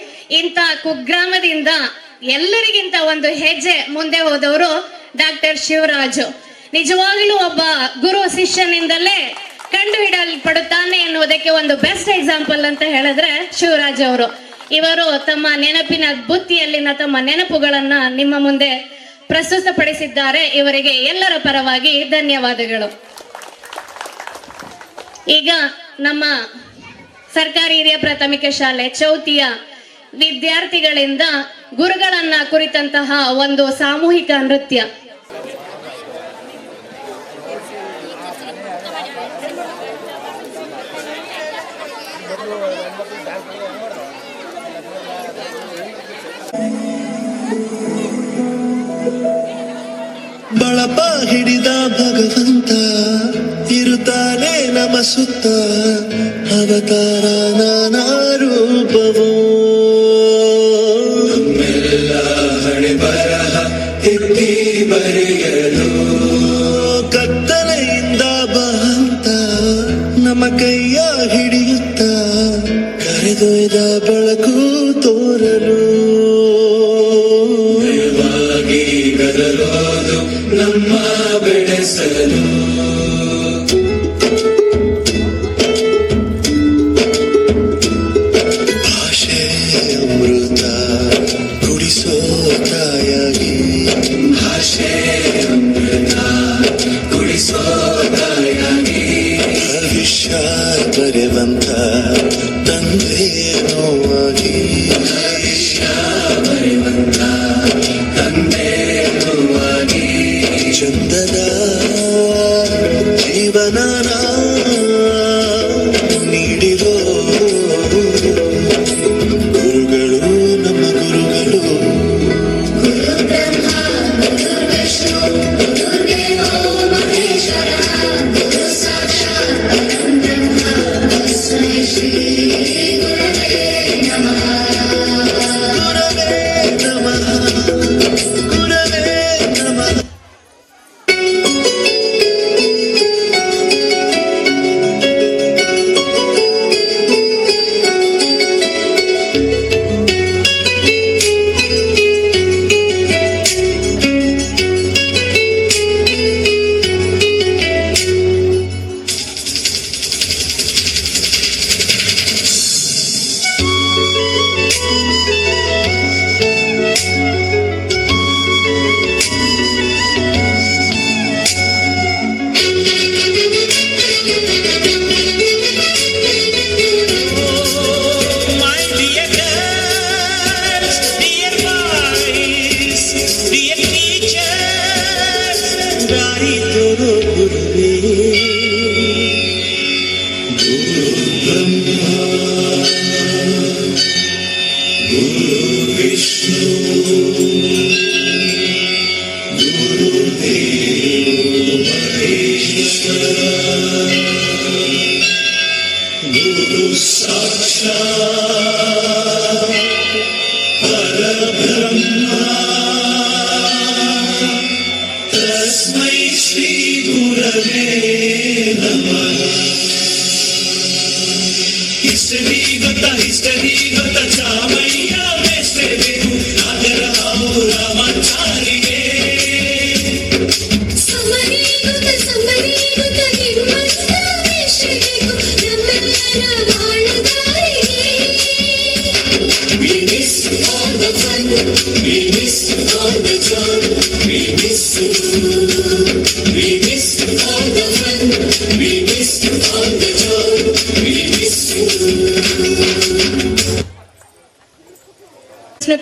ಇಂಥ ಕುಗ್ರಾಮದಿಂದ ಎಲ್ಲರಿಗಿಂತ ಒಂದು ಹೆಜ್ಜೆ ಮುಂದೆ ಹೋದವರು ಡಾಕ್ಟರ್ ಶಿವರಾಜು. ನಿಜವಾಗ್ಲೂ ಒಬ್ಬ ಗುರು ಶಿಷ್ಯನಿಂದಲೇ ಕಂಡು ಹಿಡಿಯಲ್ಪಡುತ್ತಾನೆ ಎನ್ನುವುದಕ್ಕೆ ಒಂದು ಬೆಸ್ಟ್ ಎಕ್ಸಾಂಪಲ್ ಅಂತ ಹೇಳಿದ್ರೆ ಶಿವರಾಜ್ ಅವರು. ಇವರು ತಮ್ಮ ನೆನಪಿನ ಬುತ್ತಿಯಲ್ಲಿನ ತಮ್ಮ ನೆನಪುಗಳನ್ನ ನಿಮ್ಮ ಮುಂದೆ ಪ್ರಸ್ತುತಪಡಿಸಿದ್ದಾರೆ. ಇವರಿಗೆ ಎಲ್ಲರ ಪರವಾಗಿ ಧನ್ಯವಾದಗಳು. ಈಗ ನಮ್ಮ ಸರ್ಕಾರಿ ಹಿರಿಯ ಪ್ರಾಥಮಿಕ ಶಾಲೆ ಚೌತಿಯ ವಿದ್ಯಾರ್ಥಿಗಳಿಂದ ಗುರುಗಳನ್ನ ಕುರಿತಂತಹ ಒಂದು ಸಾಮೂಹಿಕ ನೃತ್ಯ. ಬಳಪ ಹಿಡಿದ ಭಗವಂತ ಇರುತ್ತಾನೆ ನಮ ಸುತ್ತ, ಅವತಾರ ನಾನಾ ರೂಪವೋ. ಮೆಲ್ಲ ಹಣೆ ಬರಹ ಎತ್ತಿ ಬರೆಯಲು ಕತ್ತಲೆಯಿಂದ ಬಹಂತ ನಮ್ಮ ಕೈಯ ಹಿಡಿಯುತ್ತ, ಕರೆದೊಯ್ದ ಬೆಳಕು ತೋರಲು. ಗದಲೋದು ನಮ್ಮ ಬೆಳೆಸಲು. ಭಾಷೆ ಅಮೃತ ಕುಡಿಸೋ ತಾಯಾಗಿ, ಭಾಷೆ ಅಮೃತ ಕುಡಿಸೋ ತಾಯಾಗಿ, ಭವಿಷ್ಯ ಬರೆವಂತ ತಂದೆ ನೋವಾಗಿ, ಭವಿಷ್ಯ ಬರೆವಂತ ತಂದೆ ಚಂದದ ಜೀವನ ನೀಡಿರೋ ಗುರುಗಳು ನಮ್ಮ ಗುರುಗಳು.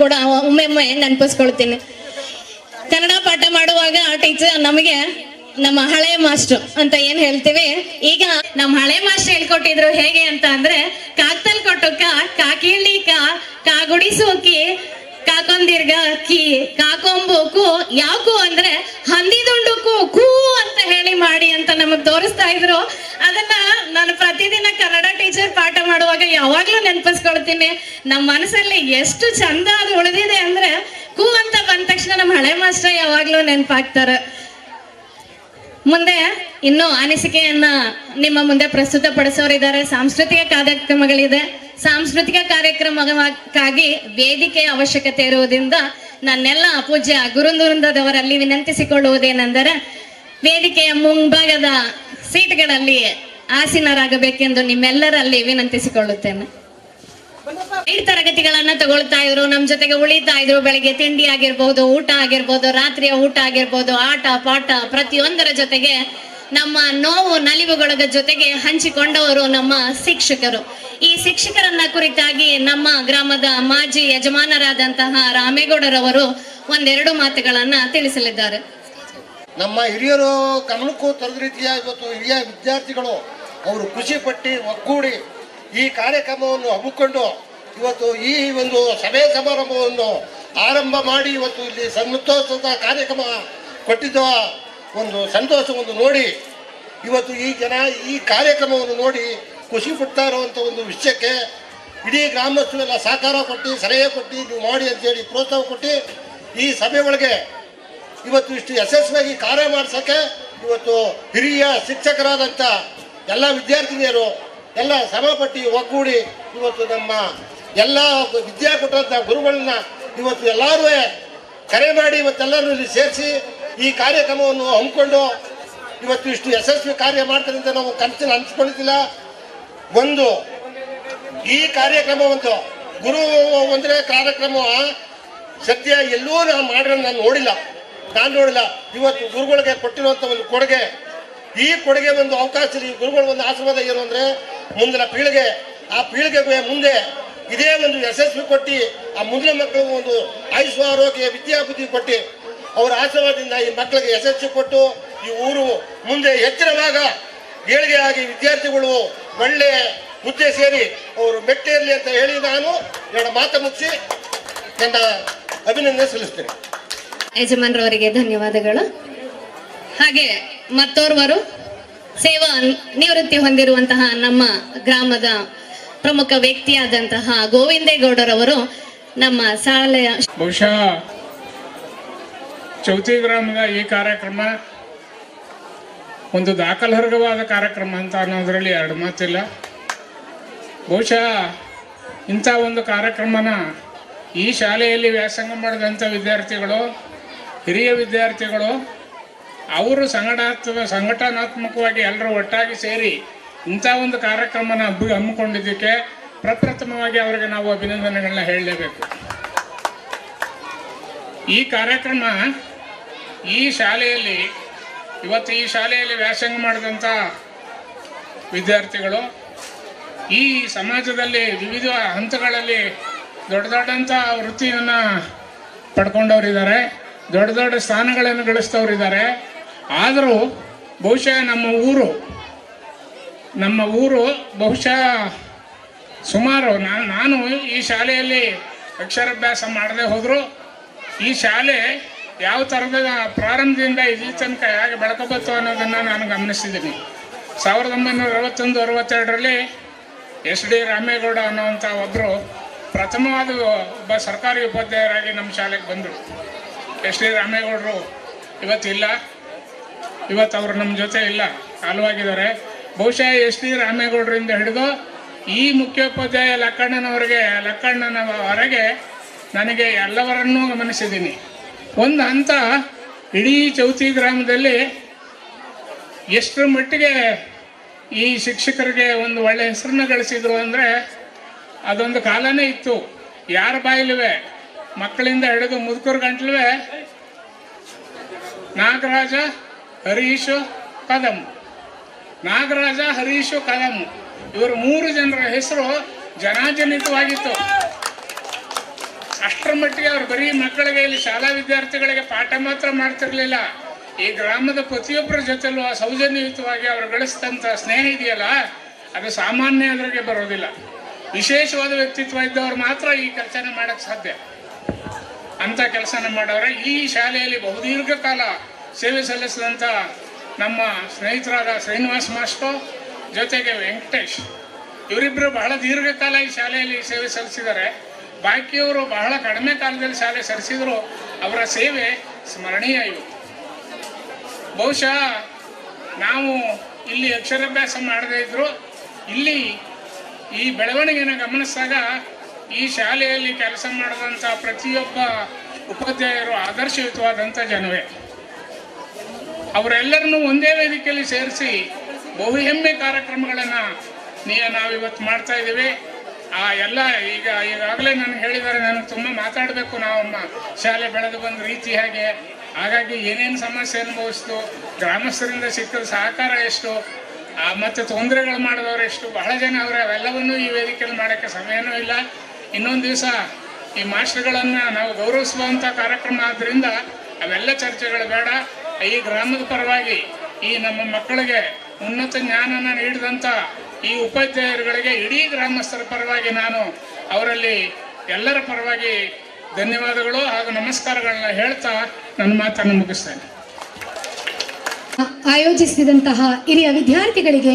ಕೂಡ ಒಮ್ಮೆ ನೆನಪಿಸ್ಕೊಳ್ತೀನಿ. ಕನ್ನಡ ಪಾಠ ಮಾಡುವಾಗ ಟೀಚರ್ ನಮಗೆ ನಮ್ಮ ಹಳೆ ಮಾಸ್ಟರ್ ಅಂತ ಏನ್ ಹೇಳ್ತೀವಿ, ಈಗ ನಮ್ಮ ಹಳೆ ಮಾಸ್ಟರ್ ಹೇಳ್ಕೊಟ್ಟಿದ್ರು ಹೇಗೆ ಅಂತ ಅಂದ್ರೆ, ಕಾಕ್ತಲ್ ಕೊಟ್ಟುಕ ಕಾಕಿಳ್ಳಿ ಕಾಗುಡಿಸೋಕಿ ಕಾಕೊಂದಿರ್ಗ ಕಿ ಕಾಕೊಂಬುಕು ಯಾಕು ಅಂದ್ರೆ ಹಂದಿದುಂಡುಕು ಕೂ ಅಂತ ಹೇಳಿ ಮಾಡಿ ಅಂತ ನಮಗ್ ತೋರಿಸ್ತಾ ಇದ್ರು. ಅದನ್ನ ನಾನು ಪ್ರತಿದಿನ ಕನ್ನಡ ಟೀಚರ್ ಪಾಠ ಮಾಡುವಾಗ ಯಾವಾಗ್ಲೂ ನೆನಪಿಸ್ಕೊಳ್ತೀನಿ. ನಮ್ಮ ಮನಸ್ಸಲ್ಲಿ ಎಷ್ಟು ಚಂದ ಅದು ಉಳಿದಿದೆ ಅಂದ್ರೆ ಕು ಅಂತ ಬಂದ ತಕ್ಷಣ ನಮ್ಮ ಹಳೆ ಮಾಸ್ಟರ್ ಯಾವಾಗ್ಲೂ ನೆನಪಾಗ್ತಾರ. ಮುಂದೆ ಇನ್ನೂ ಅನಿಸಿಕೆಯನ್ನ ನಿಮ್ಮ ಮುಂದೆ ಪ್ರಸ್ತುತಪಡಿಸೋರಿದ್ದಾರೆ. ಸಾಂಸ್ಕೃತಿಕ ಕಾರ್ಯಕ್ರಮಗಳಿದೆ. ಸಾಂಸ್ಕೃತಿಕ ಕಾರ್ಯಕ್ರಮಕ್ಕಾಗಿ ವೇದಿಕೆಯ ಅವಶ್ಯಕತೆ ಇರುವುದರಿಂದ ನನ್ನೆಲ್ಲ ಪೂಜ್ಯ ಗುರುವೃಂದದವರಲ್ಲಿ ವಿನಂತಿಸಿಕೊಳ್ಳುವುದೇನೆಂದರೆ ವೇದಿಕೆಯ ಮುಂಭಾಗದ ಸೀಟ್ಗಳಲ್ಲಿ ಆಸೀನರಾಗಬೇಕೆಂದು ನಿಮ್ಮೆಲ್ಲರಲ್ಲಿ ವಿನಂತಿಸಿಕೊಳ್ಳುತ್ತೇನೆ. 5 ತರಗತಿಗಳನ್ನ ತಗೊಳ್ತಾ ಇದ್ರು, ನಮ್ ಜೊತೆಗೆ ಉಳಿತಾ ಇದ್ರು. ಬೆಳಿಗ್ಗೆ ತಿಂಡಿ ಆಗಿರ್ಬಹುದು, ಊಟ ಆಗಿರ್ಬಹುದು, ರಾತ್ರಿಯ ಊಟ ಆಗಿರ್ಬಹುದು, ಆಟ ಪಾಠ ಪ್ರತಿಯೊಂದರ ಜೊತೆಗೆ ನಮ್ಮ ನೋವು ನಲಿವುಗಳ ಜೊತೆಗೆ ಹಂಚಿಕೊಂಡವರು ನಮ್ಮ ಶಿಕ್ಷಕರು. ಈ ಶಿಕ್ಷಕರನ್ನ ಕುರಿತಾಗಿ ನಮ್ಮ ಗ್ರಾಮದ ಮಾಜಿ ಯಜಮಾನರಾದಂತಹ ರಾಮೇಗೌಡರವರು ಒಂದೆರಡು ಮಾತುಗಳನ್ನ ತಿಳಿಸಲಿದ್ದಾರೆ. ನಮ್ಮ ಹಿರಿಯರು ಗಮನಕ್ಕೂ ತರದ ರೀತಿಯ ಇವತ್ತು ಹಿರಿಯ ವಿದ್ಯಾರ್ಥಿಗಳು ಅವರು ಖುಷಿ ಪಟ್ಟು ಒಗ್ಗೂಡಿ ಈ ಕಾರ್ಯಕ್ರಮವನ್ನು ಹಮ್ಮಿಕೊಂಡು ಇವತ್ತು ಈ ಒಂದು ಸಭೆ ಸಮಾರಂಭವನ್ನು ಆರಂಭ ಮಾಡಿ ಇವತ್ತು ಇಲ್ಲಿ ಸಂತೋಷದ ಕಾರ್ಯಕ್ರಮ ಕೊಟ್ಟಿದ್ದ ಒಂದು ಸಂತೋಷವನ್ನು ನೋಡಿ ಇವತ್ತು ಈ ಜನ ಈ ಕಾರ್ಯಕ್ರಮವನ್ನು ನೋಡಿ ಖುಷಿ ಪಡ್ತಾ ಇರುವಂಥ ಒಂದು ವಿಷಯಕ್ಕೆ ಇಡೀ ಗ್ರಾಮಸ್ಥರೆಲ್ಲ ಸಹಕಾರ ಕೊಟ್ಟು ಸಲಹೆ ಕೊಟ್ಟು ನೀವು ಮಾಡಿ ಅಂತೇಳಿ ಪ್ರೋತ್ಸಾಹ ಕೊಟ್ಟು ಈ ಸಭೆ ಒಳಗೆ ಇವತ್ತು ಇಷ್ಟು ಯಶಸ್ವಿಯಾಗಿ ಕಾರ್ಯ ಮಾಡಿಸೋಕ್ಕೆ ಇವತ್ತು ಹಿರಿಯ ಶಿಕ್ಷಕರಾದಂಥ ಎಲ್ಲ ವಿದ್ಯಾರ್ಥಿನಿಯರು ಎಲ್ಲ ಶ್ರಮಪಟ್ಟು ಒಗ್ಗೂಡಿ ಇವತ್ತು ನಮ್ಮ ಎಲ್ಲ ವಿದ್ಯಾ ಕೊಟ್ಟಂಥ ಗುರುಗಳನ್ನ ಇವತ್ತು ಎಲ್ಲರೂ ಕರೆ ಮಾಡಿ ಇವತ್ತೆಲ್ಲರೂ ಇಲ್ಲಿ ಸೇರಿಸಿ ಈ ಕಾರ್ಯಕ್ರಮವನ್ನು ಹಮ್ಮಿಕೊಂಡು ಇವತ್ತು ಇಷ್ಟು ಯಶಸ್ವಿ ಕಾರ್ಯ ಮಾಡ್ತಾರೆ ಅಂತ ನಾವು ಕನಸನ್ನು ಹಂಚ್ಕೊಂಡಿದ್ದಿಲ್ಲ. ಒಂದು ಈ ಕಾರ್ಯಕ್ರಮ ಒಂದು ಗುರು ಒಂದರೆ ಕಾರ್ಯಕ್ರಮ ಸದ್ಯ ಎಲ್ಲೂ ನಾನು ಮಾಡಿರೋದು ನಾನು ನೋಡಿಲ್ಲ. ಇವತ್ತು ಗುರುಗಳಿಗೆ ಕೊಟ್ಟಿರುವಂಥ ಒಂದು ಕೊಡುಗೆ, ಈ ಕೊಡುಗೆ ಒಂದು ಅವಕಾಶ, ಈ ಗುರುಗಳ ಒಂದು ಆಶೀರ್ವಾದ ಏನು ಅಂದರೆ ಮುಂದಿನ ಪೀಳಿಗೆ, ಆ ಪೀಳಿಗೆಗೆ ಮುಂದೆ ಇದೇ ಒಂದು ಯಶಸ್ವಿ ಕೊಟ್ಟು ಆ ಮುಂದಿನ ಮಕ್ಕಳಿಗೆ ಒಂದು ಆಯುಷ್ಯ ಆರೋಗ್ಯ ವಿದ್ಯಾಬುದ್ಧಿ ಕೊಟ್ಟು ಅವರ ಆಶೀರ್ವಾದದಿಂದ ಈ ಮಕ್ಕಳಿಗೆ ಯಶಸ್ವಿ ಕೊಟ್ಟು ಈ ಊರು ಮುಂದೆ ಹೆಚ್ಚಿನ ಭಾಗ ಏಳಿಗೆ ಆಗಿ ವಿದ್ಯಾರ್ಥಿಗಳು ಒಳ್ಳೆ ಹುದ್ದೆ ಸೇರಿ ಅವರು ಮೆಟ್ಟೇರಲಿ ಅಂತ ಹೇಳಿ ನಾನು ಎರಡು ಮಾತು ಮುಗಿಸಿ ನನ್ನ ಅಭಿನಂದನೆ ಸಲ್ಲಿಸ್ತೇನೆ. ಯಜಮಾನರವರಿಗೆ ಧನ್ಯವಾದಗಳು. ಹಾಗೆ ಮತ್ತೋರ್ವರು ಸೇವಾ ನಿವೃತ್ತಿ ಹೊಂದಿರುವಂತಹ ನಮ್ಮ ಗ್ರಾಮದ ಪ್ರಮುಖ ವ್ಯಕ್ತಿಯಾದಂತಹ ಗೋವಿಂದೇಗೌಡರವರು ನಮ್ಮ ಶಾಲೆಯ ಬಹುಶಃ ಚೌತಿ ಗ್ರಾಮದ ಈ ಕಾರ್ಯಕ್ರಮ ಒಂದು ದಾಖಲಾರ್ಹವಾದ ಕಾರ್ಯಕ್ರಮ ಅಂತ ಅನ್ನೋದರಲ್ಲಿ ಎರಡು ಮಾತಿಲ್ಲ. ಬಹುಶಃ ಇಂಥ ಒಂದು ಕಾರ್ಯಕ್ರಮನ ಈ ಶಾಲೆಯಲ್ಲಿ ವ್ಯಾಸಂಗ ಮಾಡಿದಂಥ ವಿದ್ಯಾರ್ಥಿಗಳು, ಹಿರಿಯ ವಿದ್ಯಾರ್ಥಿಗಳು, ಅವರು ಸಂಘಟನಾತ್ಮಕವಾಗಿ ಎಲ್ಲರೂ ಒಟ್ಟಾಗಿ ಸೇರಿ ಇಂಥ ಒಂದು ಕಾರ್ಯಕ್ರಮನ ಹಮ್ಮಿಕೊಂಡಿದ್ದಕ್ಕೆ ಪ್ರಪ್ರಥಮವಾಗಿ ಅವರಿಗೆ ನಾವು ಅಭಿನಂದನೆಗಳನ್ನ ಹೇಳಲೇಬೇಕು. ಈ ಕಾರ್ಯಕ್ರಮ ಈ ಶಾಲೆಯಲ್ಲಿ ಇವತ್ತು ಈ ಶಾಲೆಯಲ್ಲಿ ವ್ಯಾಸಂಗ ಮಾಡಿದಂಥ ವಿದ್ಯಾರ್ಥಿಗಳು ಈ ಸಮಾಜದಲ್ಲಿ ವಿವಿಧ ಹಂತಗಳಲ್ಲಿ ದೊಡ್ಡ ದೊಡ್ಡಂಥ ವೃತ್ತಿಯನ್ನು ಪಡ್ಕೊಂಡವರಿದ್ದಾರೆ, ದೊಡ್ಡ ದೊಡ್ಡ ಸ್ಥಾನಗಳನ್ನು ಗಳಿಸ್ತವರಿದ್ದಾರೆ. ಆದರೂ ಬಹುಶಃ ನಮ್ಮ ಊರು ಬಹುಶಃ ಸುಮಾರು ನಾನು ಈ ಶಾಲೆಯಲ್ಲಿ ಅಕ್ಷರಾಭ್ಯಾಸ ಮಾಡದೆ ಹೋದರೂ ಈ ಶಾಲೆ ಯಾವ ಥರದ ಪ್ರಾರಂಭದಿಂದ ಇಲ್ಲಿ ತನಕ ಹೇಗೆ ಬೆಳ್ಕೊಬತ್ತು ಅನ್ನೋದನ್ನು ನಾನು ಗಮನಿಸಿದ್ದೀನಿ. 1961-62ರಲ್ಲಿ SD ರಾಮೇಗೌಡ ಅನ್ನೋವಂಥ ಒಬ್ಬರು ಪ್ರಥಮವಾದ ಒಬ್ಬ ಸರ್ಕಾರಿ ಉಪಾಧ್ಯಾಯರಾಗಿ ನಮ್ಮ ಶಾಲೆಗೆ ಬಂದರು. SD ರಾಮೇಗೌಡರು ಇವತ್ತಿಲ್ಲ, ಇವತ್ತು ಅವರು ನಮ್ಮ ಜೊತೆ ಇಲ್ಲ, ಕಾಲವಾಗಿದ್ದಾರೆ. ಬಹುಶಃ SD ರಾಮೇಗೌಡರಿಂದ ಹಿಡಿದು ಈ ಮುಖ್ಯೋಪಾಧ್ಯಾಯ ಲಕ್ಕಣ್ಣನವರೆಗೆ ನನಗೆ ಎಲ್ಲವರನ್ನೂ ಗಮನಿಸಿದ್ದೀನಿ. ಒಂದು ಹಂತ ಇಡೀ ಚೌತಿ ಗ್ರಾಮದಲ್ಲಿ ಎಷ್ಟರ ಮಟ್ಟಿಗೆ ಈ ಶಿಕ್ಷಕರಿಗೆ ಒಂದು ಒಳ್ಳೆಯ ಹೆಸರನ್ನ ಗಳಿಸಿದ್ರು ಅಂದರೆ ಅದೊಂದು ಕಾಲನೇ ಇತ್ತು. ಯಾರ ಬಾಯಿಲುವೆ ಮಕ್ಕಳಿಂದ ಹಿಡಿದು ಮುದುಕರ ಗಂಟ್ಲುವೆ ನಾಗರಾಜ ಹರೀಶು ಕದಂ ಇವರು 3 ಜನರ ಹೆಸರು ಜನಾಜನಿತವಾಗಿತ್ತು. ಅಷ್ಟರ ಮಟ್ಟಿಗೆ ಅವ್ರು ಬರೀ ಮಕ್ಕಳಿಗೆ ಇಲ್ಲಿ ಶಾಲಾ ವಿದ್ಯಾರ್ಥಿಗಳಿಗೆ ಪಾಠ ಮಾತ್ರ ಮಾಡ್ತಿರ್ಲಿಲ್ಲ, ಈ ಗ್ರಾಮದ ಪ್ರತಿಯೊಬ್ಬರ ಜೊತೆಲೂ ಸೌಜನ್ಯಯುತವಾಗಿ ಅವರು ಗಳಿಸಿದಂಥ ಸ್ನೇಹ ಇದೆಯಲ್ಲ, ಅದು ಸಾಮಾನ್ಯ ಅದ್ರಿಗೆ ಬರೋದಿಲ್ಲ. ವಿಶೇಷವಾದ ವ್ಯಕ್ತಿತ್ವ ಇದ್ದವ್ರು ಮಾತ್ರ ಈ ಕೆಲಸನ ಮಾಡೋಕ್ಕೆ ಸಾಧ್ಯ. ಅಂಥ ಕೆಲಸನ ಮಾಡೋರೆ. ಈ ಶಾಲೆಯಲ್ಲಿ ಬಹುದೀರ್ಘ ಕಾಲ ಸೇವೆ ಸಲ್ಲಿಸಿದಂಥ ನಮ್ಮ ಸ್ನೇಹಿತರಾದ ಶ್ರೀನಿವಾಸ್ ಮಾಸ್ಟರ್ ಜೊತೆಗೆ ವೆಂಕಟೇಶ್, ಇವರಿಬ್ಬರು ಬಹಳ ದೀರ್ಘಕಾಲ ಈ ಶಾಲೆಯಲ್ಲಿ ಸೇವೆ ಸಲ್ಲಿಸಿದ್ದಾರೆ. ಬಾಕಿಯವರು ಬಹಳ ಕಡಿಮೆ ಕಾಲದಲ್ಲಿ ಶಾಲೆ ಸರಿಸಿದ್ರು. ಅವರ ಸೇವೆ ಸ್ಮರಣೀಯ ಇವು. ಬಹುಶಃ ನಾವು ಇಲ್ಲಿ ಅಕ್ಷರಾಭ್ಯಾಸ ಮಾಡದೇ ಇದ್ರು ಇಲ್ಲಿ ಈ ಬೆಳವಣಿಗೆನ ಗಮನಿಸಿದಾಗ ಈ ಶಾಲೆಯಲ್ಲಿ ಕೆಲಸ ಮಾಡಿದಂಥ ಪ್ರತಿಯೊಬ್ಬ ಉಪಾಧ್ಯಾಯರು ಆದರ್ಶಯುತವಾದಂಥ ಜನವೇ. ಅವರೆಲ್ಲರನ್ನೂ ಒಂದೇ ವೇದಿಕೆಯಲ್ಲಿ ಸೇರಿಸಿ ಬಹು ಹೆಮ್ಮೆ ಕಾರ್ಯಕ್ರಮಗಳನ್ನು ನಾವಿವತ್ತು ಮಾಡ್ತಾ ಇದ್ದೀವಿ. ಆ ಎಲ್ಲ ಈಗಾಗಲೇ ನನಗೆ ಹೇಳಿದ್ದಾರೆ, ನನಗೆ ತುಂಬ ಮಾತಾಡಬೇಕು. ನಮ್ಮ ಶಾಲೆ ಬೆಳೆದು ಬಂದ ರೀತಿ ಹೇಗೆ, ಹಾಗಾಗಿ ಏನೇನು ಸಮಸ್ಯೆ ಅನುಭವಿಸ್ತು, ಗ್ರಾಮಸ್ಥರಿಂದ ಸಿಕ್ಕ ಸಹಕಾರ ಎಷ್ಟು, ಮತ್ತು ತೊಂದರೆಗಳು ಮಾಡಿದವರು ಎಷ್ಟು, ಬಹಳ ಜನ ಅವರೇ. ಅವೆಲ್ಲವನ್ನೂ ಈ ವೇದಿಕೆಯಲ್ಲಿ ಮಾಡೋಕ್ಕೆ ಸಮಯನೂ ಇಲ್ಲ. ಇನ್ನೊಂದು ದಿವಸ ಈ ಮಾಸ್ಟರ್ಗಳನ್ನು ನಾವು ಗೌರವಿಸುವಂಥ ಕಾರ್ಯಕ್ರಮ ಆದ್ದರಿಂದ ಅವೆಲ್ಲ ಚರ್ಚೆಗಳು ಬೇಡ. ಈ ಗ್ರಾಮದ ಪರವಾಗಿ ಈ ನಮ್ಮ ಮಕ್ಕಳಿಗೆ ಉನ್ನತ ಜ್ಞಾನನ ನೀಡಿದಂಥ ಈ ಉಪಾಧ್ಯಾಯರುಗಳಿಗೆ ಇಡೀ ಗ್ರಾಮಸ್ಥರ ಪರವಾಗಿ ನಾನು ಅವರಲ್ಲಿ ಎಲ್ಲರ ಪರವಾಗಿ ಧನ್ಯವಾದಗಳು ಹಾಗೂ ನಮಸ್ಕಾರಗಳನ್ನ ಹೇಳ್ತಾ ನನ್ನ ಮಾತನ್ನು ಮುಗಿಸ್ತೇನೆ. ಆಯೋಜಿಸಿದಂತಹ ಹಿರಿಯ ವಿದ್ಯಾರ್ಥಿಗಳಿಗೆ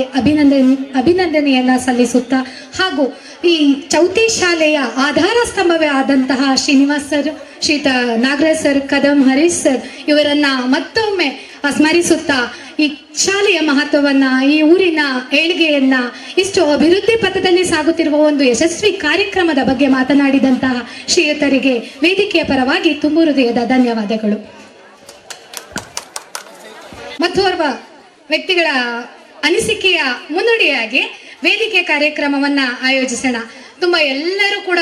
ಅಭಿನಂದನೆಯನ್ನ ಸಲ್ಲಿಸುತ್ತಾ ಹಾಗೂ ಈ ಚೌತಿ ಶಾಲೆಯ ಆಧಾರ ಸ್ತಂಭವೇ ಆದಂತಹ Srinivas sir, Shritha Nagaraj sir, Kadam Harish sir ಇವರನ್ನ ಮತ್ತೊಮ್ಮೆ ಸ್ಮರಿಸುತ್ತಾ ಈ ಶಾಲೆಯ ಮಹತ್ವವನ್ನ, ಈ ಊರಿನ ಏಳಿಗೆಯನ್ನ, ಇಷ್ಟು ಅಭಿವೃದ್ಧಿ ಪಥದಲ್ಲಿ ಸಾಗುತ್ತಿರುವ ಒಂದು ಯಶಸ್ವಿ ಕಾರ್ಯಕ್ರಮದ ಬಗ್ಗೆ ಮಾತನಾಡಿದಂತಹ ಶ್ರೀಯುತರಿಗೆ ವೇದಿಕೆಯ ಪರವಾಗಿ ತುಂಬು ಹೃದಯದ ಧನ್ಯವಾದಗಳು. ಮತ್ತೋರ್ವ ವ್ಯಕ್ತಿಗಳ ಅನಿಸಿಕೆಯ ಮುನ್ನುಡಿಯಾಗಿ ವೇದಿಕೆ ಕಾರ್ಯಕ್ರಮವನ್ನ ಆಯೋಜಿಸೋಣ. ತುಂಬಾ ಎಲ್ಲರೂ ಕೂಡ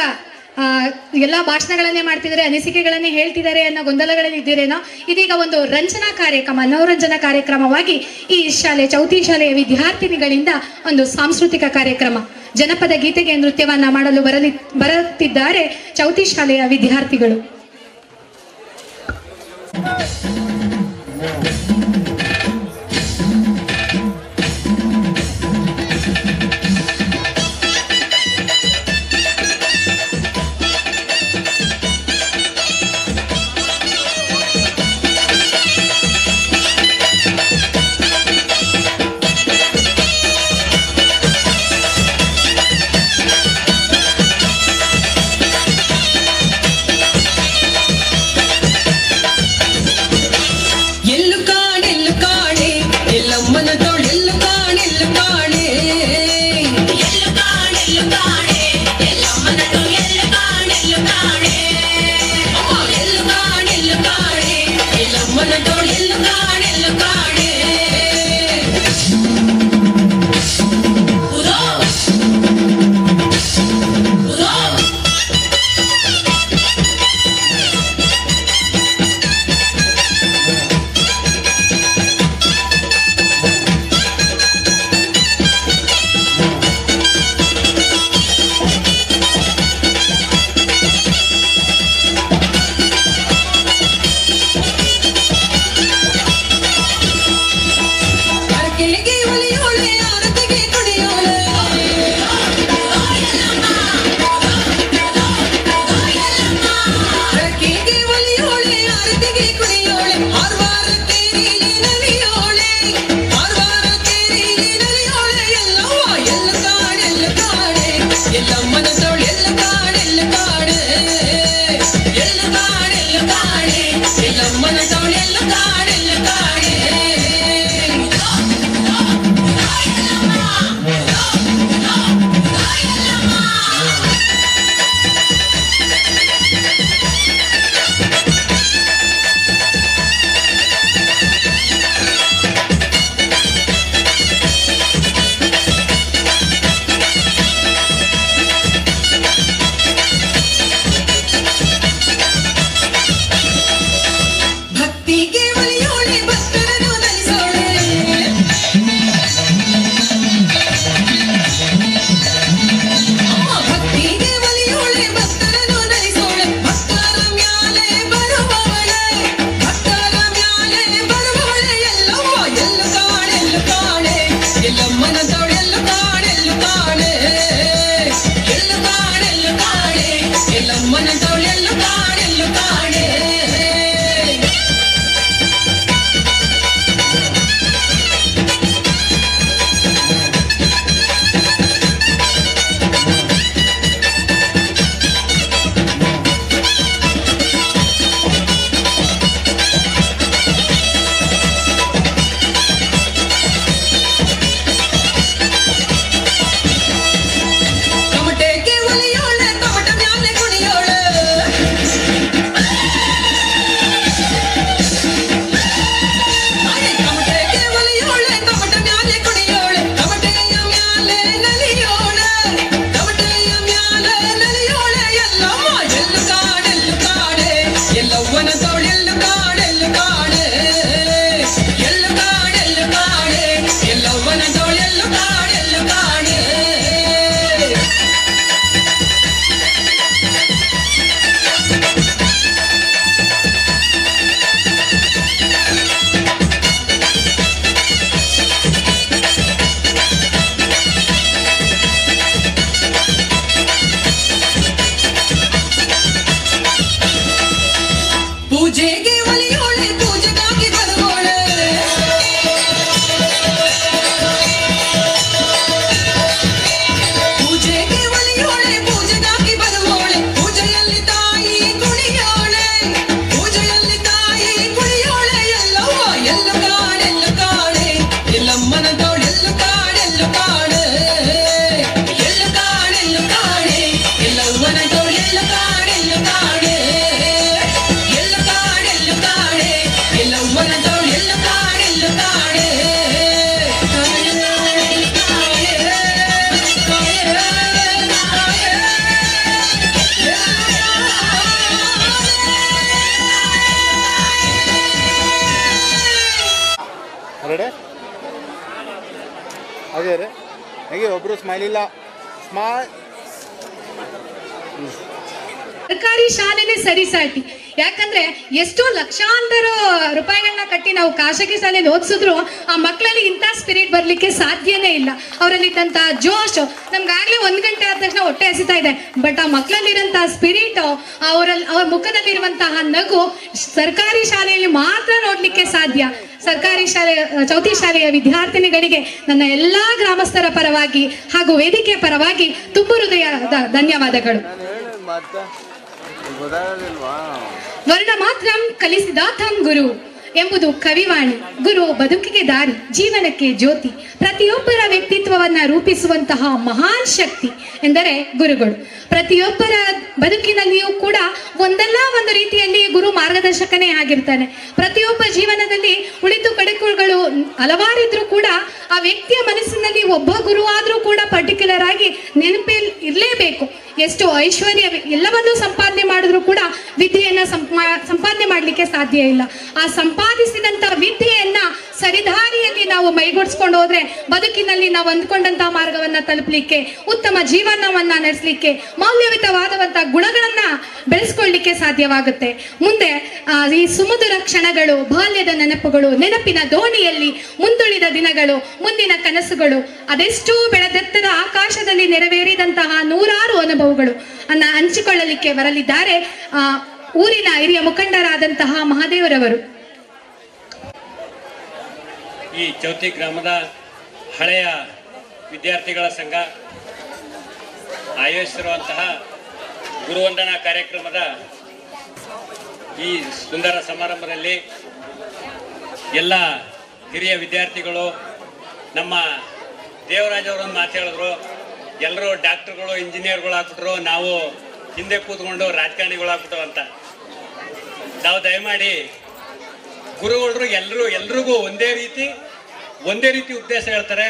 ಎಲ್ಲ ಭಾಷಣಗಳನ್ನೇ ಮಾಡ್ತಿದ್ದಾರೆ, ಅನಿಸಿಕೆಗಳನ್ನೇ ಹೇಳ್ತಿದ್ದಾರೆ ಅನ್ನೋ ಗೊಂದಲಗಳಲ್ಲಿ ಇದ್ದೀರೇನೋ. ಇದೀಗ ಒಂದು ರಂಜನಾ ಕಾರ್ಯಕ್ರಮ, ಮನೋರಂಜನಾ ಕಾರ್ಯಕ್ರಮವಾಗಿ ಈ ಶಾಲೆ ಚೌತಿ ಶಾಲೆಯ ವಿದ್ಯಾರ್ಥಿನಿಗಳಿಂದ ಒಂದು ಸಾಂಸ್ಕೃತಿಕ ಕಾರ್ಯಕ್ರಮ, ಜನಪದ ಗೀತೆಗೆ ನೃತ್ಯವನ್ನ ಮಾಡಲು ಬರುತ್ತಿದ್ದಾರೆ ಚೌತಿ ಶಾಲೆಯ ವಿದ್ಯಾರ್ಥಿಗಳು. ಎಲ್ಲು ಒಬ್ರು ಸ್ಮೈಲ್ ಇಲ್ಲ. ಸ್ಮೈಲ್. ಸರ್ಕಾರಿ ಶಾಲೆನೇ ಸರಿಸಾಟಿ. ಯಾಕಂದ್ರೆ ಎಷ್ಟೋ ಲಕ್ಷಾಂತರ ರೂಪಾಯಿಗಳನ್ನ ಕಟ್ಟಿ ನಾವು ಖಾಸಗಿ ಶಾಲೆಯಲ್ಲಿ ಓದಿಸಿದ್ರು ಆ ಮಕ್ಕಳಲ್ಲಿ ಇಂಥ ಸ್ಪಿರಿಟ್ ಬರ್ಲಿಕ್ಕೆ ಸಾಧ್ಯನೇ ಇಲ್ಲ. ಅವರಲ್ಲಿದ್ದಂತ ಜೋಶ್ ನಮ್ಗಾಗ್ಲೇ 1 ಗಂಟೆ ಆದ ತಕ್ಷಣ ಹೊಟ್ಟೆ ಹಸಿತಾ ಇದೆ. ಬಟ್ ಆ ಮಕ್ಕಳಲ್ಲಿರುವಂತಹ ಸ್ಪಿರಿಟ್, ಅವ್ರ ಮುಖದಲ್ಲಿರುವಂತಹ ನಗು ಸರ್ಕಾರಿ ಶಾಲೆಯಲ್ಲಿ ಮಾತ್ರ ನೋಡ್ಲಿಕ್ಕೆ ಸಾಧ್ಯ. ಸರ್ಕಾರಿ ಶಾಲೆ ಚೌತಿ ಶಾಲೆಯ ವಿದ್ಯಾರ್ಥಿನಿಗಳಿಗೆ ನನ್ನ ಎಲ್ಲಾ ಗ್ರಾಮಸ್ಥರ ಪರವಾಗಿ ಹಾಗೂ ವೇದಿಕೆಯ ಪರವಾಗಿ ತುಂಬ ಹೃದಯದ ಧನ್ಯವಾದಗಳು. ವರ್ಣ ಮಾತ್ರಂ ಕಲಿಸಿದಾತಂ ಗುರು ಎಂಬುದು ಕವಿವಾಣಿ. ಗುರು ಬದುಕಿಗೆ ದಾರಿ, ಜೀವನಕ್ಕೆ ಜ್ಯೋತಿ. ಪ್ರತಿಯೊಬ್ಬರ ವ್ಯಕ್ತಿತ್ವವನ್ನ ರೂಪಿಸುವಂತಹ ಮಹಾನ್ ಶಕ್ತಿ ಎಂದರೆ ಗುರುಗಳು. ಪ್ರತಿಯೊಬ್ಬರ ಬದುಕಿನಲ್ಲಿಯೂ ಕೂಡ ಒಂದಲ್ಲ ಒಂದು ರೀತಿಯಲ್ಲಿ ಗುರು ಮಾರ್ಗದರ್ಶಕನೇ ಆಗಿರ್ತಾನೆ. ಪ್ರತಿಯೊಬ್ಬ ಜೀವನದಲ್ಲಿ ಉಳಿತು ಕಡೆಕುಗಳು ಹಲವಾರಿದ್ರೂ ಕೂಡ ಆ ವ್ಯಕ್ತಿಯ ಮನಸ್ಸಿನಲ್ಲಿ ಒಬ್ಬ ಗುರು ಆದ್ರೂ ಕೂಡ ಪರ್ಟಿಕ್ಯುಲರ್ ಆಗಿ ನೆನಪಲ್ಲಿ ಇರಲೇಬೇಕು. ಎಷ್ಟೋ ಐಶ್ವರ್ಯ ಎಲ್ಲವನ್ನೂ ಸಂಪಾದನೆ ಮಾಡಿದ್ರು ಕೂಡ ವಿದ್ಯೆಯನ್ನ ಸಂಪಾದನೆ ಮಾಡಲಿಕ್ಕೆ ಸಾಧ್ಯ ಇಲ್ಲ. ಆ ಸಂಪಾದಿಸಿದಂತ ವಿದ್ಯೆಯನ್ನ ಸರಿದಾರಿಯಲ್ಲಿ ನಾವು ಮೈಗೂಡಿಸ್ಕೊಂಡು ಹೋದ್ರೆ ಬದುಕಿನಲ್ಲಿ ನಾವು ಅಂದ್ಕೊಂಡಂತಹ ಮಾರ್ಗವನ್ನ ತಲುಪಲಿಕ್ಕೆ, ಉತ್ತಮ ಜೀವನವನ್ನ ನಡೆಸಲಿಕ್ಕೆ, ಮೌಲ್ಯಯುತವಾದಂತಹ ಗುಣಗಳನ್ನ ಬೆಳೆಸ್ಕೊಳ್ಳಿಕ್ಕೆ ಸಾಧ್ಯವಾಗುತ್ತೆ. ಮುಂದೆ ಈ ಸುಮಧುರ ಕ್ಷಣಗಳು, ಬಾಲ್ಯದ ನೆನಪುಗಳು, ನೆನಪಿನ ದೋಣಿಯಲ್ಲಿ ಮುಂದುಳಿದ ದಿನಗಳು, ಮುಂದಿನ ಕನಸುಗಳು, ಅದೆಷ್ಟೋ ಬೆಳೆದೆತ್ತರ ಆಕಾಶದಲ್ಲಿ ನೆರವೇರಿದಂತಹ ನೂರಾರು ಅನುಭವಗಳು ಅನ್ನ ಹಂಚಿಕೊಳ್ಳಲಿಕ್ಕೆ ಬರಲಿದ್ದಾರೆ ಊರಿನ ಹಿರಿಯ ಮುಖಂಡರಾದಂತಹ ಮಹಾದೇವರವರು. ಈ ಚೌತಿ ಗ್ರಾಮದ ಹಳೆಯ ವಿದ್ಯಾರ್ಥಿಗಳ ಸಂಘ ಆಯೋಜಿಸಿರುವಂತಹ ಗುರುವಂದನಾ ಕಾರ್ಯಕ್ರಮದ ಈ ಸುಂದರ ಸಮಾರಂಭದಲ್ಲಿ ಎಲ್ಲ ಹಿರಿಯ ವಿದ್ಯಾರ್ಥಿಗಳು, ನಮ್ಮ ದೇವರಾಜ್ ಅವರೊಂದು ಮಾತು ಹೇಳಿದ್ರು, ಎಲ್ಲರೂ ಡಾಕ್ಟರ್ಗಳು ಇಂಜಿನಿಯರ್ಗಳು ಆಗ್ಬಿಟ್ರು, ನಾವು ಹಿಂದೆ ಕೂತ್ಕೊಂಡು ರಾಜಕಾರಣಿಗಳು ಆಗ್ಬಿಟ್ಟು ಅಂತ. ನಾವು ದಯಮಾಡಿ ಗುರುಗಳು ಎಲ್ರಿಗೂ ಒಂದೇ ರೀತಿ ಉದ್ದೇಶ ಹೇಳ್ತಾರೆ.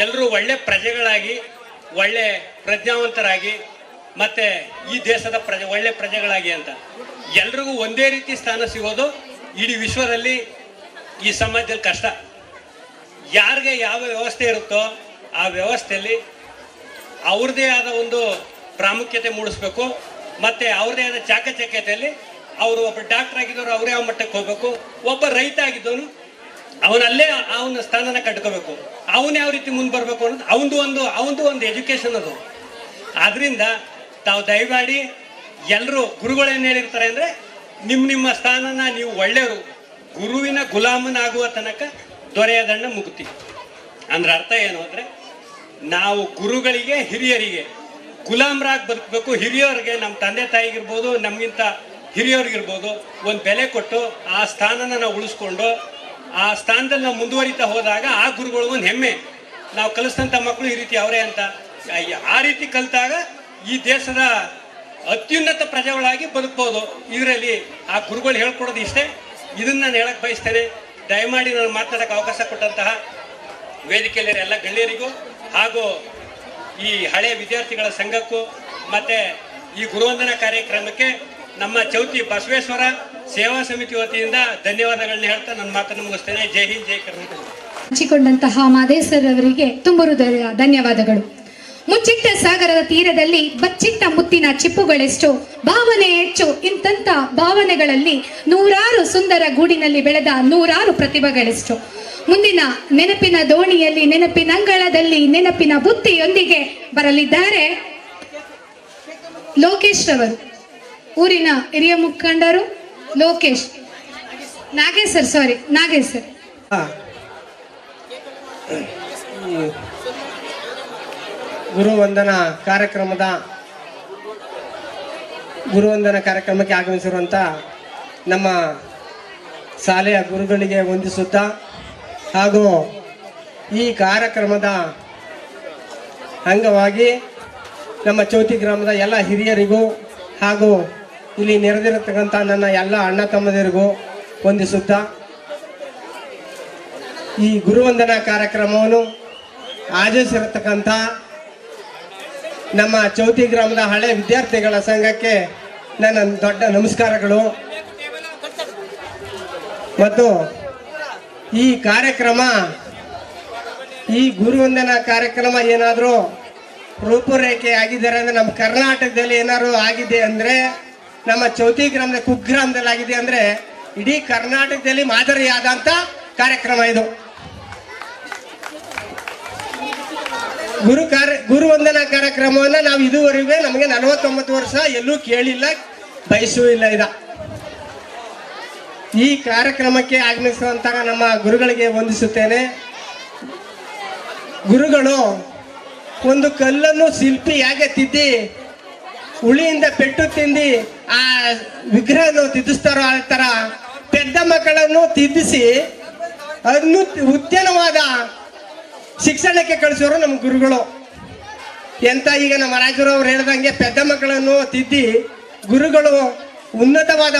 ಎಲ್ಲರೂ ಒಳ್ಳೆ ಪ್ರಜೆಗಳಾಗಿ, ಒಳ್ಳೆ ಪ್ರಜ್ಞಾವಂತರಾಗಿ, ಮತ್ತೆ ಈ ದೇಶದ ಒಳ್ಳೆ ಪ್ರಜೆಗಳಾಗಿ ಅಂತ. ಎಲ್ರಿಗೂ ಒಂದೇ ರೀತಿ ಸ್ಥಾನ ಸಿಗೋದು ಇಡೀ ವಿಶ್ವದಲ್ಲಿ, ಈ ಸಮಾಜದಲ್ಲಿ ಕಷ್ಟ. ಯಾರಿಗೆ ಯಾವ ವ್ಯವಸ್ಥೆ ಇರುತ್ತೋ ಆ ವ್ಯವಸ್ಥೆಯಲ್ಲಿ ಅವ್ರದ್ದೇ ಆದ ಒಂದು ಪ್ರಾಮುಖ್ಯತೆ ಮೂಡಿಸ್ಬೇಕು. ಮತ್ತೆ ಅವ್ರದೇ ಆದ ಚಾಕಚಕ್ಯತೆಯಲ್ಲಿ ಅವರು ಒಬ್ಬ ಡಾಕ್ಟರ್ ಆಗಿದ್ದವರು ಅವರೇ ಆ ಮಟ್ಟಕ್ಕೆ ಹೋಗ್ಬೇಕು. ಒಬ್ಬ ರೈತ ಆಗಿದ್ದವನು ಅವನಲ್ಲೇ ಅವನ ಸ್ಥಾನನ ಕಟ್ಕೋಬೇಕು. ಅವನು ಯಾವ ರೀತಿ ಮುಂದೆ ಬರಬೇಕು ಅನ್ನೋದು ಅವನದು ಒಂದು ಎಜುಕೇಶನ್ ಅದು. ಆದ್ರಿಂದ ತಾವು ದಯಮಾಡಿ ಎಲ್ಲರೂ ಗುರುಗಳೇನು ಹೇಳಿರ್ತಾರೆ ಅಂದರೆ, ನಿಮ್ಮ ಸ್ಥಾನನ ನೀವು ಒಳ್ಳೆಯವರು, ಗುರುವಿನ ಗುಲಾಮನಾಗುವ ತನಕ ದೊರೆಯದಣ್ಣ ಮುಕ್ತಿ. ಅಂದ್ರೆ ಅರ್ಥ ಏನು ಅಂದರೆ, ನಾವು ಗುರುಗಳಿಗೆ, ಹಿರಿಯರಿಗೆ ಗುಲಾಮರಾಗಿ ಬದುಕಬೇಕು. ಹಿರಿಯರಿಗೆ, ನಮ್ಮ ತಂದೆ ತಾಯಿಗಿರ್ಬೋದು, ನಮಗಿಂತ ಹಿರಿಯವ್ರಿಗಿರ್ಬೋದು, ಒಂದು ಬೆಲೆ ಕೊಟ್ಟು ಆ ಸ್ಥಾನನ ನಾವು ಉಳಿಸ್ಕೊಂಡು ಆ ಸ್ಥಾನದಲ್ಲಿ ನಾವು ಮುಂದುವರಿತಾ ಹೋದಾಗ ಆ ಗುರುಗಳಿಗೊಂದು ಹೆಮ್ಮೆ, ನಾವು ಕಲಿಸಿದಂಥ ಮಕ್ಕಳು ಈ ರೀತಿ ಅವರೇ ಅಂತ. ಆ ರೀತಿ ಕಲಿತಾಗ ಈ ದೇಶದ ಅತ್ಯುನ್ನತ ಪ್ರಜೆಗಳಾಗಿ ಬದುಕ್ಬೋದು. ಇದರಲ್ಲಿ ಆ ಗುರುಗಳು ಹೇಳ್ಕೊಡೋದು ಇಷ್ಟೇ. ಇದನ್ನು ನಾನು ಹೇಳಕ್ಕೆ ಬಯಸ್ತೇನೆ. ದಯಮಾಡಿ ನಾನು ಮಾತನಾಡೋಕ್ಕೆ ಅವಕಾಶ ಕೊಟ್ಟಂತಹ ವೇದಿಕೆಯಲ್ಲಿ ಎಲ್ಲ ಗಣ್ಯರಿಗೂ ಹಾಗೂ ಈ ಹಳೆಯ ವಿದ್ಯಾರ್ಥಿಗಳ ಸಂಘಕ್ಕೂ ಮತ್ತು ಈ ಗುರುವಂದನಾ ಕಾರ್ಯಕ್ರಮಕ್ಕೆ ನಮ್ಮ ಚೌತಿ ಬಸವೇಶ್ವರ ಸೇವಾ ಸಮಿತಿ ವತಿಯಿಂದ ಧನ್ಯವಾದಗಳನ್ನ ಹೇಳ್ತಾ ನನ್ನ ಮಾತನ್ನು ಮುಗಿಸ್ತೇನೆ. ಜೈ ಹಿಂದ್, ಜೈ ಕರ್ನಾಟಕ. ಹಂಚಿಕೊಂಡಂತಹ ಮಾದೇಸರ್ ಅವರಿಗೆ ತುಂಬ ಹೃದಯ ಧನ್ಯವಾದಗಳು. ಮುಚ್ಚಿಟ್ಟ ಸಾಗರದ ತೀರದಲ್ಲಿ ಬಚ್ಚಿಟ್ಟ ಮುತ್ತಿನ ಚಿಪ್ಪುಗಳೆಷ್ಟು, ಭಾವನೆ ಹೆಚ್ಚು. ಇಂಥ ಭಾವನೆಗಳಲ್ಲಿ ನೂರಾರು ಸುಂದರ ಗೂಡಿನಲ್ಲಿ ಬೆಳೆದ ನೂರಾರು ಪ್ರತಿಭೆಗಳೆಷ್ಟು. ಮುಂದಿನ ನೆನಪಿನ ದೋಣಿಯಲ್ಲಿ, ನೆನಪಿನಂಗಳದಲ್ಲಿ, ನೆನಪಿನ ಬುತ್ತಿಯೊಂದಿಗೆ ಬರಲಿದ್ದಾರೆ ಲೋಕೇಶ್ ರವರು. ಊರಿನ ಹಿರಿಯ ಮುಖಂಡರು ನಾಗೇಶ್ ಸರ್. ಗುರುವಂದನಾ ಕಾರ್ಯಕ್ರಮಕ್ಕೆ ಆಗಮಿಸಿರುವಂಥ ನಮ್ಮ ಶಾಲೆಯ ಗುರುಗಳಿಗೆ ವಂದಿಸುತ್ತಾ, ಹಾಗೂ ಈ ಕಾರ್ಯಕ್ರಮದ ಅಂಗವಾಗಿ ನಮ್ಮ ಚೌತಿ ಗ್ರಾಮದ ಎಲ್ಲ ಹಿರಿಯರಿಗೂ ಹಾಗೂ ಇಲ್ಲಿ ನೆರೆದಿರತಕ್ಕಂಥ ನನ್ನ ಎಲ್ಲ ಅಣ್ಣ ತಮ್ಮದಿರಿಗೂ ವಂದಿಸುತ್ತಾ, ಈ ಗುರುವಂದನಾ ಕಾರ್ಯಕ್ರಮವನ್ನು ಆಯೋಜಿಸಿರತಕ್ಕಂಥ ನಮ್ಮ ಚೌತಿ ಗ್ರಾಮದ ಹಳೆ ವಿದ್ಯಾರ್ಥಿಗಳ ಸಂಘಕ್ಕೆ ನನ್ನ ದೊಡ್ಡ ನಮಸ್ಕಾರಗಳು. ಮತ್ತು ಈ ಕಾರ್ಯಕ್ರಮ ಈ ಗುರುವಂದನಾ ಕಾರ್ಯಕ್ರಮ ಏನಾದರೂ ರೂಪುರೇಖೆ ಆಗಿದ್ದಾರೆ ಅಂದರೆ ನಮ್ಮ ಕರ್ನಾಟಕದಲ್ಲಿ ಏನಾದ್ರು ಆಗಿದೆ ಅಂದರೆ ನಮ್ಮ ಚೌತಿ ಗ್ರಾಮದ ಕುಗ್ರಾಮದಲ್ಲಿ ಆಗಿದೆ ಅಂದರೆ ಇಡೀ ಕರ್ನಾಟಕದಲ್ಲಿ ಮಾದರಿಯಾದಂಥ ಕಾರ್ಯಕ್ರಮ ಇದು. ಗುರುವಂದನಾ ಕಾರ್ಯಕ್ರಮವನ್ನು ನಾವು ಇದುವರೆಗೂ ನಮಗೆ 49 ವರ್ಷ ಎಲ್ಲೂ ಕೇಳಿಲ್ಲ, ಬಯಸೂ ಇಲ್ಲ. ಈ ಕಾರ್ಯಕ್ರಮಕ್ಕೆ ಆಗಮಿಸುವಂತಹ ನಮ್ಮ ಗುರುಗಳಿಗೆ ವಂದಿಸುತ್ತೇನೆ. ಗುರುಗಳು ಒಂದು ಕಲ್ಲನ್ನು ಶಿಲ್ಪಿ ಹೇಗೆ ತಿದ್ದಿ ಉಳಿಯಿಂದ ಪೆಟ್ಟು ತಿಂದು ಆ ವಿಗ್ರಹವನ್ನು ತಿದ್ದಿಸ್ತಾರೋ ಆ ಥರ ಪೆದ್ದ ಮಕ್ಕಳನ್ನು ತಿದ್ದಿಸಿ ಉತ್ತಮವಾದ ಶಿಕ್ಷಣಕ್ಕೆ ಕಳಿಸೋರು ನಮ್ಮ ಗುರುಗಳು. ಎಂತ ಈಗ ನಮ್ಮ ರಾಜರವರು ಹೇಳ್ದಂಗೆ ಪೆದ್ದ ಮಕ್ಕಳನ್ನು ತಿದ್ದಿ ಗುರುಗಳು ಉನ್ನತವಾದ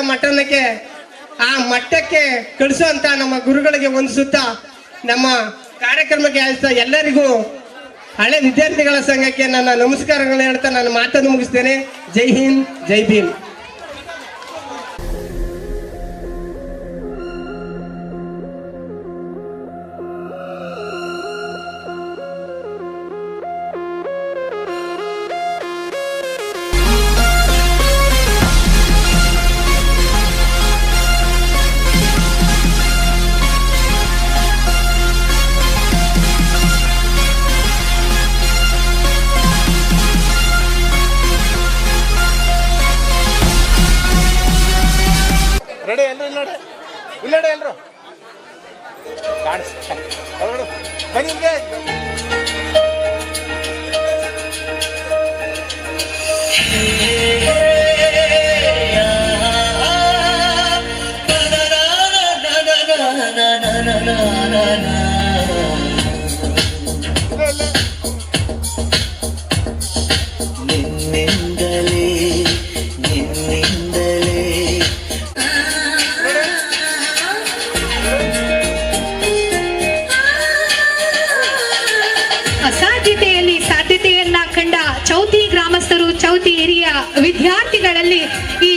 ಆ ಮಟ್ಟಕ್ಕೆ ಕಳಿಸುವಂತ ನಮ್ಮ ಗುರುಗಳಿಗೆ ವಂದಿಸುತ್ತಾ ನಮ್ಮ ಕಾರ್ಯಕ್ರಮಕ್ಕೆ ಎಲ್ಲರಿಗೂ ಹಳೆ ವಿದ್ಯಾರ್ಥಿಗಳ ಸಂಘಕ್ಕೆ ನನ್ನ ನಮಸ್ಕಾರಗಳನ್ನು ಹೇಳ್ತಾ ನಾನು ಮಾತನ್ನು ಮುಗಿಸ್ತೇನೆ. ಜೈ ಹಿಂದ್, ಜೈ ಭೀಮ್. ರೆಡಿ ಎಲ್ಲರೂ ಇಲ್ಲಡೆ ಎಲ್ಲರೂ ಬನ್ನಿ ಇಲ್ಲಿಗೆ. ಅಸಾಧ್ಯತೆಯಲ್ಲಿ ಸಾಧ್ಯತೆಯನ್ನ ಕಂಡ ಚೌತಿ ಗ್ರಾಮಸ್ಥರು, ಚೌತಿ ಹಿರಿಯ ವಿದ್ಯಾರ್ಥಿಗಳಲ್ಲಿ ಈ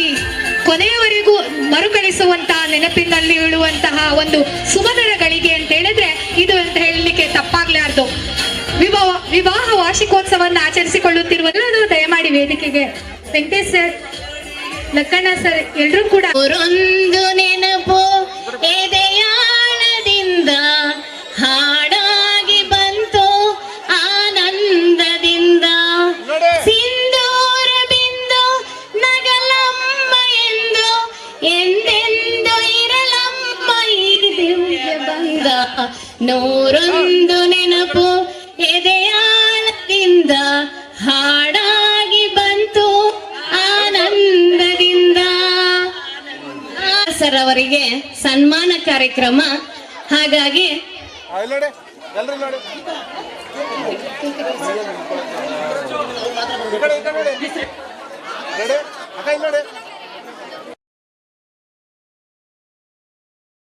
ಕೊನೆಯವರೆಗೂ ಮರುಕಳಿಸುವಂತಹ ನೆನಪಿನಲ್ಲಿ ಉಳುವಂತಹ ಒಂದು ಸುಮಧುರ ಗಳಿಗೆ ಅಂತ ಹೇಳಿದ್ರೆ ಇದು ಅಂತ ಹೇಳಲಿಕ್ಕೆ ತಪ್ಪಾಗ್ಲಾರ್ದು. ವಿವಾಹ ವಾರ್ಷಿಕೋತ್ಸವವನ್ನು ಆಚರಿಸಿಕೊಳ್ಳುತ್ತಿರುವ ದಯಮಾಡಿ ವೇದಿಕೆಗೆ ವೆಂಕಟೇಶ್ ಸರ್, ಲಕ್ಕಣ್ಣ ಸರ್ ಎಲ್ಲರೂ ಕೂಡ ಒಂದು ನೆನಪು ಎದೆಯಾಳದಿಂದ ಹಾಡಾಗಿ ಬಂತು ಆನಂದದಿಂದ, ಸಿಂಧೂರ ಬಿಂದು ನಗಲಮ್ಮ ಎಂದು ಎಂದೆಂದು ಇರಲಮ್ಮ ಈ ದಿವ್ಯ ಬಂದ. ನೂರೊಂದು ನೆನಪು ಎದೆಯಾಳದಿಂದ ಹಾಡಾಗಿ ಬಂತು ಆನಂದದಿಂದ. ಸರ್ ಅವರಿಗೆ ಸನ್ಮಾನ ಕಾರ್ಯಕ್ರಮ. ಹಾಗಾಗಿ ನೋಡಿ ಎಲ್ಲರೂ ನೋಡಿ ನೋಡಿ ಅಕ್ಕ ನೋಡಿ